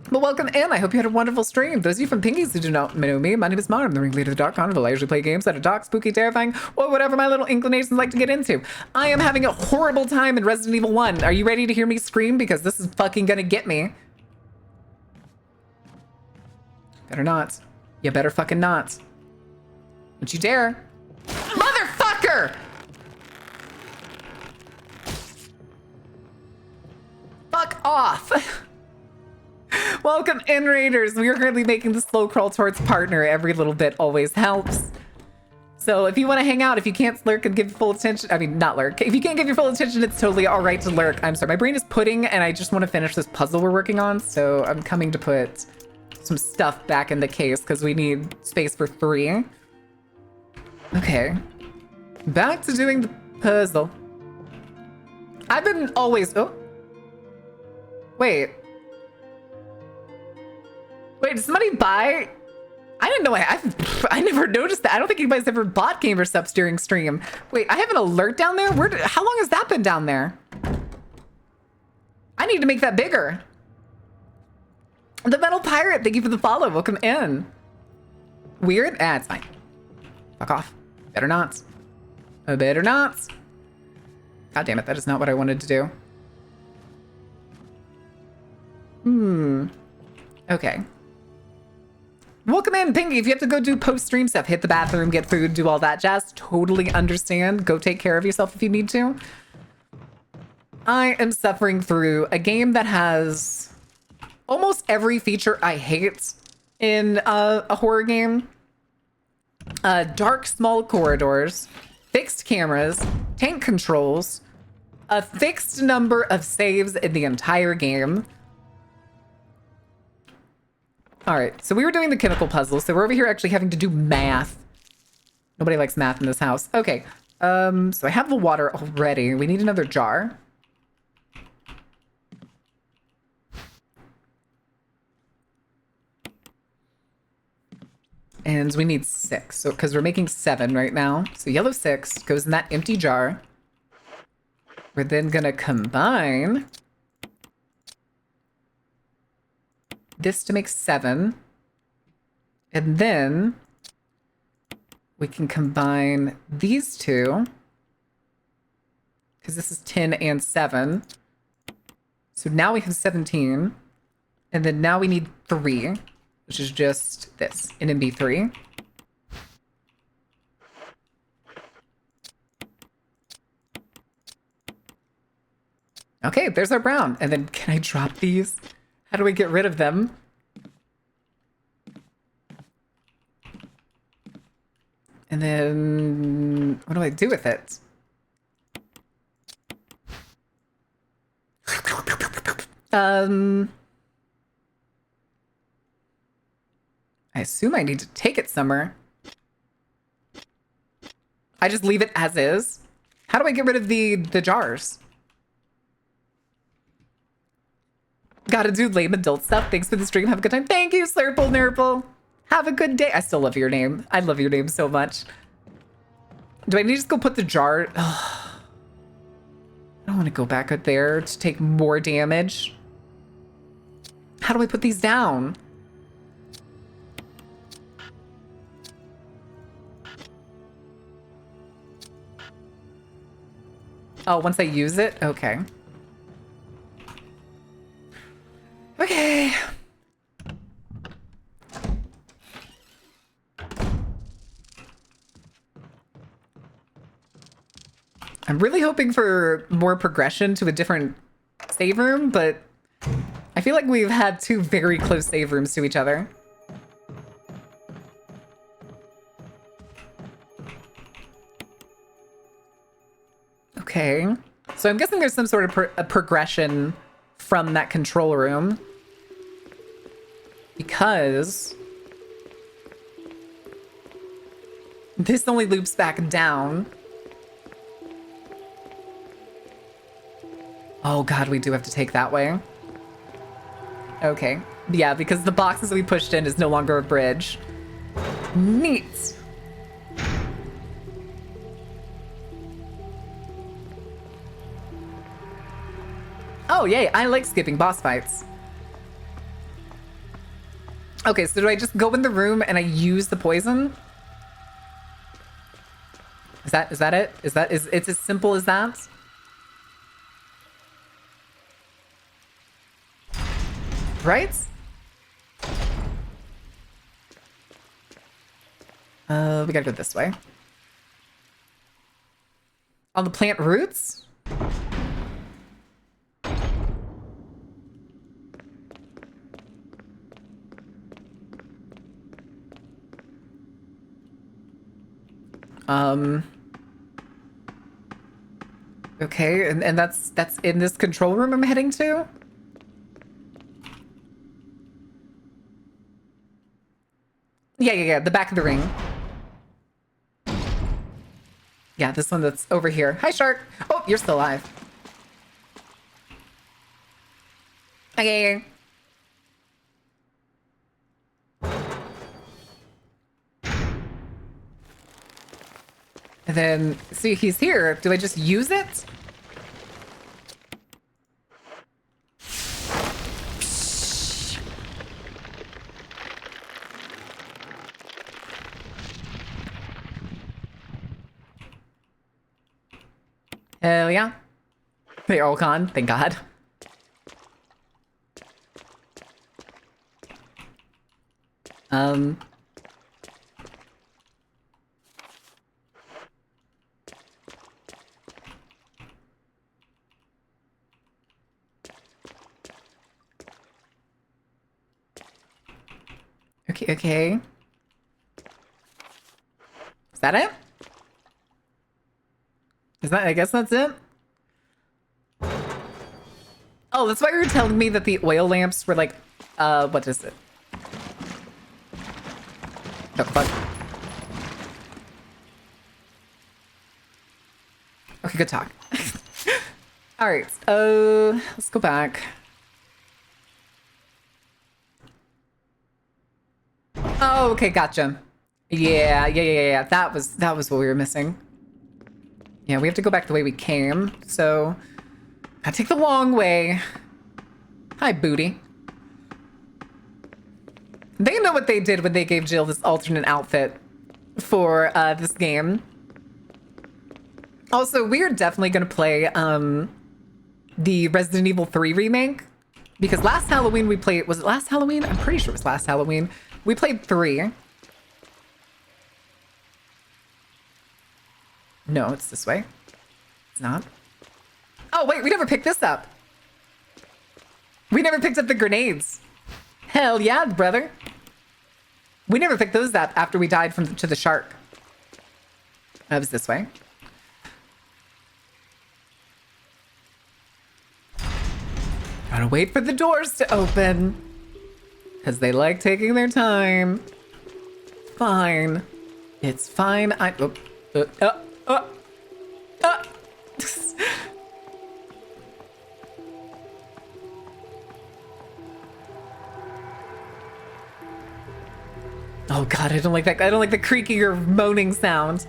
But welcome in. I hope you had a wonderful stream. Those of you from Pinkies who do not know me, my name is Mar. I'm the ringleader of the Dark Carnival. I usually play games that are dark, spooky, terrifying, or whatever my little inclinations like to get into. I am having a horrible time in Resident Evil 1. Are you ready to hear me scream? Because this is fucking gonna get me. Better not. You better fucking not. Don't you dare. Motherfucker! Fuck off. Welcome in, Raiders. We are currently making the slow crawl towards partner. Every little bit always helps. So if you want to hang out, if you can't lurk and give full attention, I mean, not lurk. If you can't give your full attention, it's totally all right to lurk. I'm sorry, my brain is pudding and I just want to finish this puzzle we're working on. So I'm coming to put some stuff back in the case because we need space for 3. Okay. Back to doing the puzzle. I've been always... oh. Wait, did somebody buy? I didn't know. I never noticed that. I don't think anybody's ever bought Gamer Subs during stream. Wait, I have an alert down there? How long has that been down there? I need to make that bigger. The Metal Pirate, thank you for the follow. Welcome in. Weird? Ah, it's fine. Fuck off. Better not. Better not. God damn it, that is not what I wanted to do. Okay. Welcome in, Pinky. If you have to go do post-stream stuff, hit the bathroom, get food, do all that jazz, totally understand. Go take care of yourself if you need to. I am suffering through a game that has almost every feature I hate in a horror game. Dark, small corridors, fixed cameras, tank controls, a fixed number of saves in the entire game. All right, so we were doing the chemical puzzle, so we're over here actually having to do math. Nobody likes math in this house. Okay, so I have the water already. We need another jar. And we need 6, so because we're making 7 right now. So yellow 6 goes in that empty jar. We're then gonna combine this to make 7. And then we can combine these two because this is 10 and 7. So now we have 17. And then now we need 3, which is just this, NMB3. Okay, there's our brown. And then can I drop these? How do we get rid of them? And then what do I do with it? I assume I need to take it somewhere. I just leave it as is. How do I get rid of the jars? Gotta do lame adult stuff. Thanks for the stream. Have a good time. Thank you, Slurple Nurple. Have a good day. I still love your name. I love your name so much. Do I need to just go put the jar? Ugh. I don't want to go back up there to take more damage. How do I put these down? Oh, once I use it? Okay. Okay. I'm really hoping for more progression to a different save room, but I feel like we've had two very close save rooms to each other. Okay. So I'm guessing there's some sort of a progression from that control room. Because this only loops back down. Oh god, we do have to take that way. Okay. Yeah, because the boxes we pushed in is no longer a bridge. Neat. Oh, yay. I like skipping boss fights. Okay, so do I just go in the room and I use the poison? Is that it? It's as simple as that? Right? We gotta go this way. On the plant roots? Okay, and that's in this control room I'm heading to? Yeah, the back of the ring. Yeah, this one that's over here. Hi, Shark. Oh, you're still alive. Okay. And then, see, he's here. Do I just use it? Hell yeah. They're all gone, thank God. Okay. Is that it? I guess that's it? Oh, that's why you were telling me that the oil lamps were like, what is it? Oh, fuck. Okay, good talk. All right, let's go back. Oh, okay, gotcha. Yeah. That was what we were missing. Yeah, we have to go back the way we came, so I take the long way. Hi, booty. They know what they did when they gave Jill this alternate outfit for this game. Also, we're definitely gonna play the Resident Evil 3 remake, because last Halloween we played, was it last Halloween? I'm pretty sure it was last Halloween. We played 3. No, it's this way. It's not. Oh, wait, we never picked this up. We never picked up the grenades. Hell yeah, brother. We never picked those up after we died to the shark. That was this way. Gotta wait for the doors to open. Because they like taking their time. Fine. It's fine. Oh god, I don't like that. I don't like the creaking or moaning sound.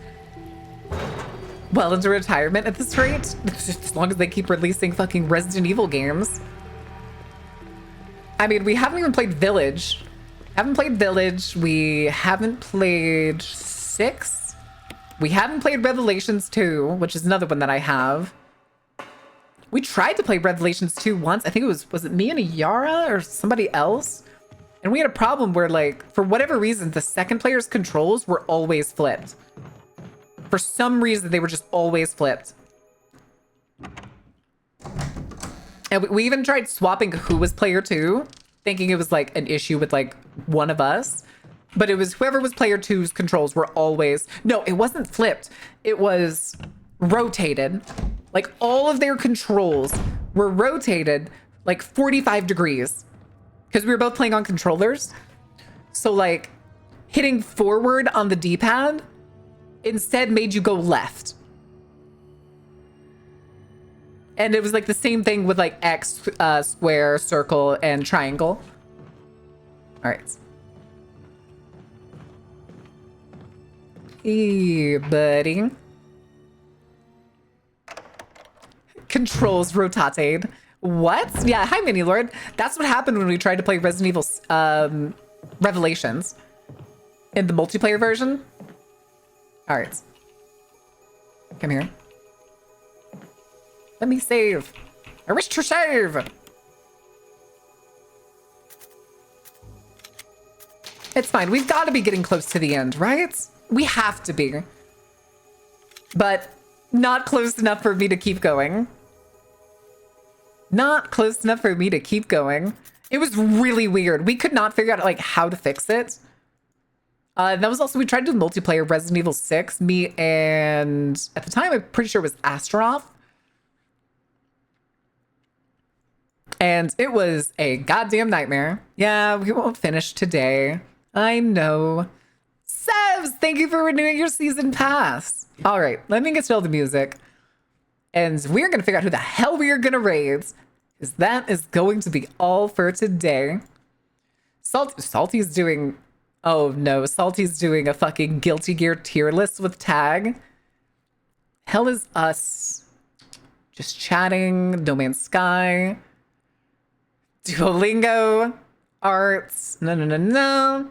Well into retirement at this rate. As long as they keep releasing fucking Resident Evil games. I mean, we haven't even played Village. Haven't played Village. We haven't played 6. We haven't played Revelations 2, which is another one that I have. We tried to play Revelations 2 once. I think it was it me and Yara or somebody else? And we had a problem where, like, for whatever reason, the second player's controls were always flipped. For some reason, they were just always flipped. And we even tried swapping who was player 2, thinking it was, like, an issue with, like, one of us. But it was whoever was player 2's controls were always... No, it wasn't flipped. It was rotated. Like, all of their controls were rotated, like, 45 degrees. Because we were both playing on controllers. So, like, hitting forward on the D-pad instead made you go left. And it was, like, the same thing with, like, X, square, circle, and triangle. All right. Hey, buddy. Controls rotate. What? Yeah, hi, Mini Lord. That's what happened when we tried to play Resident Evil Revelations in the multiplayer version. All right. Come here. Let me save. I wish to save. It's fine. We've got to be getting close to the end, right? We have to be. But not close enough for me to keep going. Not close enough for me to keep going. It was really weird. We could not figure out, like, how to fix it. That was also, we tried to do multiplayer Resident Evil 6. Me and, at the time, I'm pretty sure it was Astaroth. And it was a goddamn nightmare. Yeah, we won't finish today. I know. Sevs, thank you for renewing your season pass. All right, let me get to all the music. And we're going to figure out who the hell we are going to raid. Because that is going to be all for today. Salty's doing... Oh no, Salty's doing a fucking Guilty Gear tier list with Tag. Hell is us. Just chatting. No Man's Sky. Duolingo. Arts. No.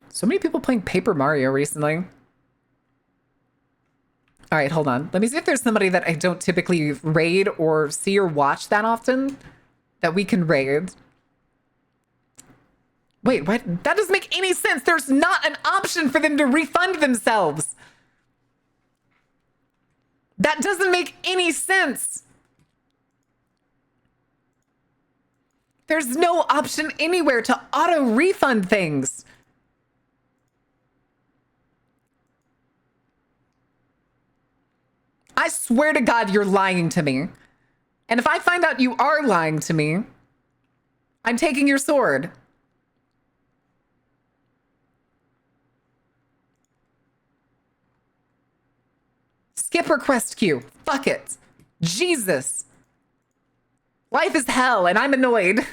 So many people playing Paper Mario recently. All right, hold on. Let me see if there's somebody that I don't typically raid or see or watch that often that we can raid. Wait, what? That doesn't make any sense. There's not an option for them to refund themselves. That doesn't make any sense. There's no option anywhere to auto refund things. I swear to God, you're lying to me. And if I find out you are lying to me, I'm taking your sword. Skip request queue. Fuck it. Jesus. Life is hell and I'm annoyed.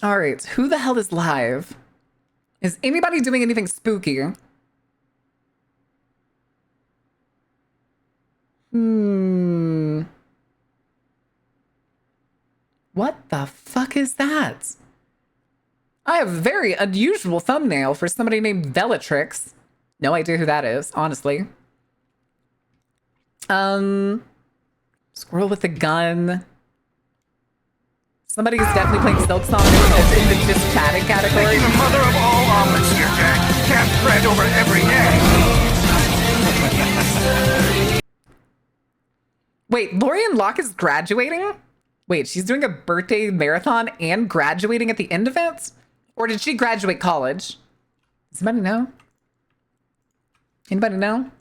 All right. Who the hell is live? Is anybody doing anything spooky? What the fuck is that? I have a very unusual thumbnail for somebody named Bellatrix. No idea who that is, honestly. Squirrel with a gun. Somebody is definitely playing Silk Song in the just chatting category. The mother of all omelets here, Jack. Can't bread over every egg. Wait, Lorian Locke is graduating? Wait, she's doing a birthday marathon and graduating at the end of it? Or did she graduate college? Does anybody know? Anybody know?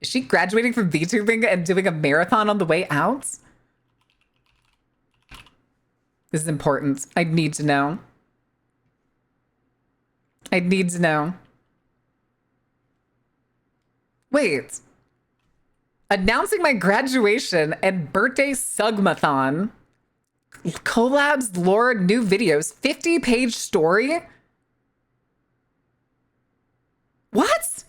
Is she graduating from VTubing and doing a marathon on the way out? This is important. I need to know. I need to know. Wait. Announcing my graduation and birthday sugmathon Collabs, lore, new videos, 50-page story. What?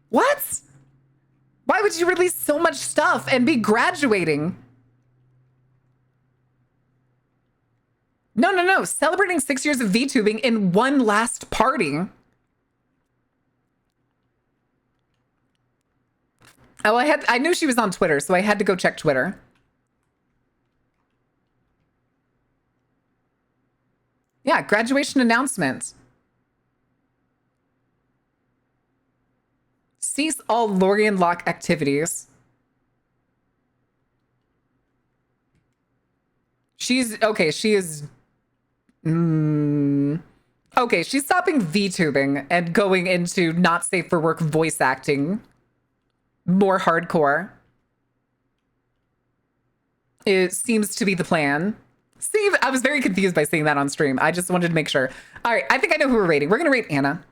What? Why would you release so much stuff and be graduating? No. Celebrating 6 years of VTubing in one last party. Oh, I knew she was on Twitter, so I had to go check Twitter. Yeah, graduation announcement. Cease all Lorien Lock activities. She's okay, she is okay, she's stopping VTubing and going into not safe for work voice acting. More hardcore. It seems to be the plan. Steve, I was very confused by seeing that on stream. I just wanted to make sure. All right, I think I know who we're rating. We're gonna rate Anna.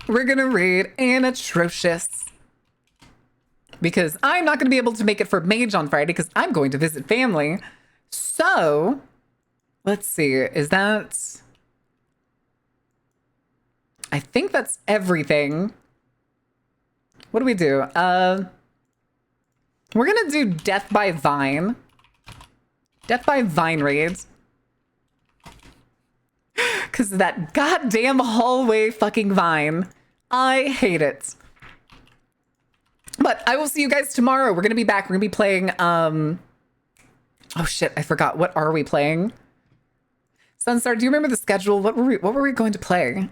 We're gonna rate Anatrocious. Because I'm not gonna be able to make it for Mage on Friday because I'm going to visit family. So, let's see, is that... I think that's everything. What do we do? We're gonna do Death by Vine. Death by Vine raids. Because that goddamn hallway fucking Vine. I hate it. But I will see you guys tomorrow. We're gonna be back. We're gonna be playing, oh shit, I forgot. What are we playing? Sunstar, do you remember the schedule? What were we going to play?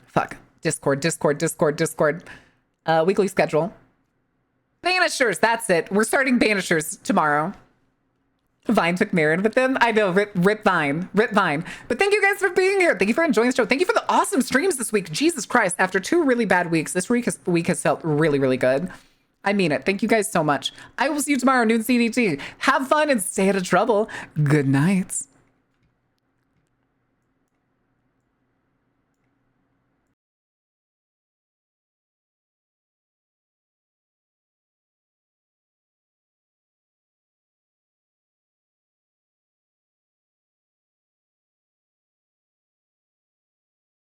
Fuck. Discord. Weekly schedule. Banishers, that's it. We're starting Banishers tomorrow. Vine took Marin with them. I know, rip Vine. But thank you guys for being here. Thank you for enjoying the show. Thank you for the awesome streams this week. Jesus Christ, after 2 really bad weeks, this week has felt really, really good. I mean it. Thank you guys so much. I will see you tomorrow, noon CDT. Have fun and stay out of trouble. Good night.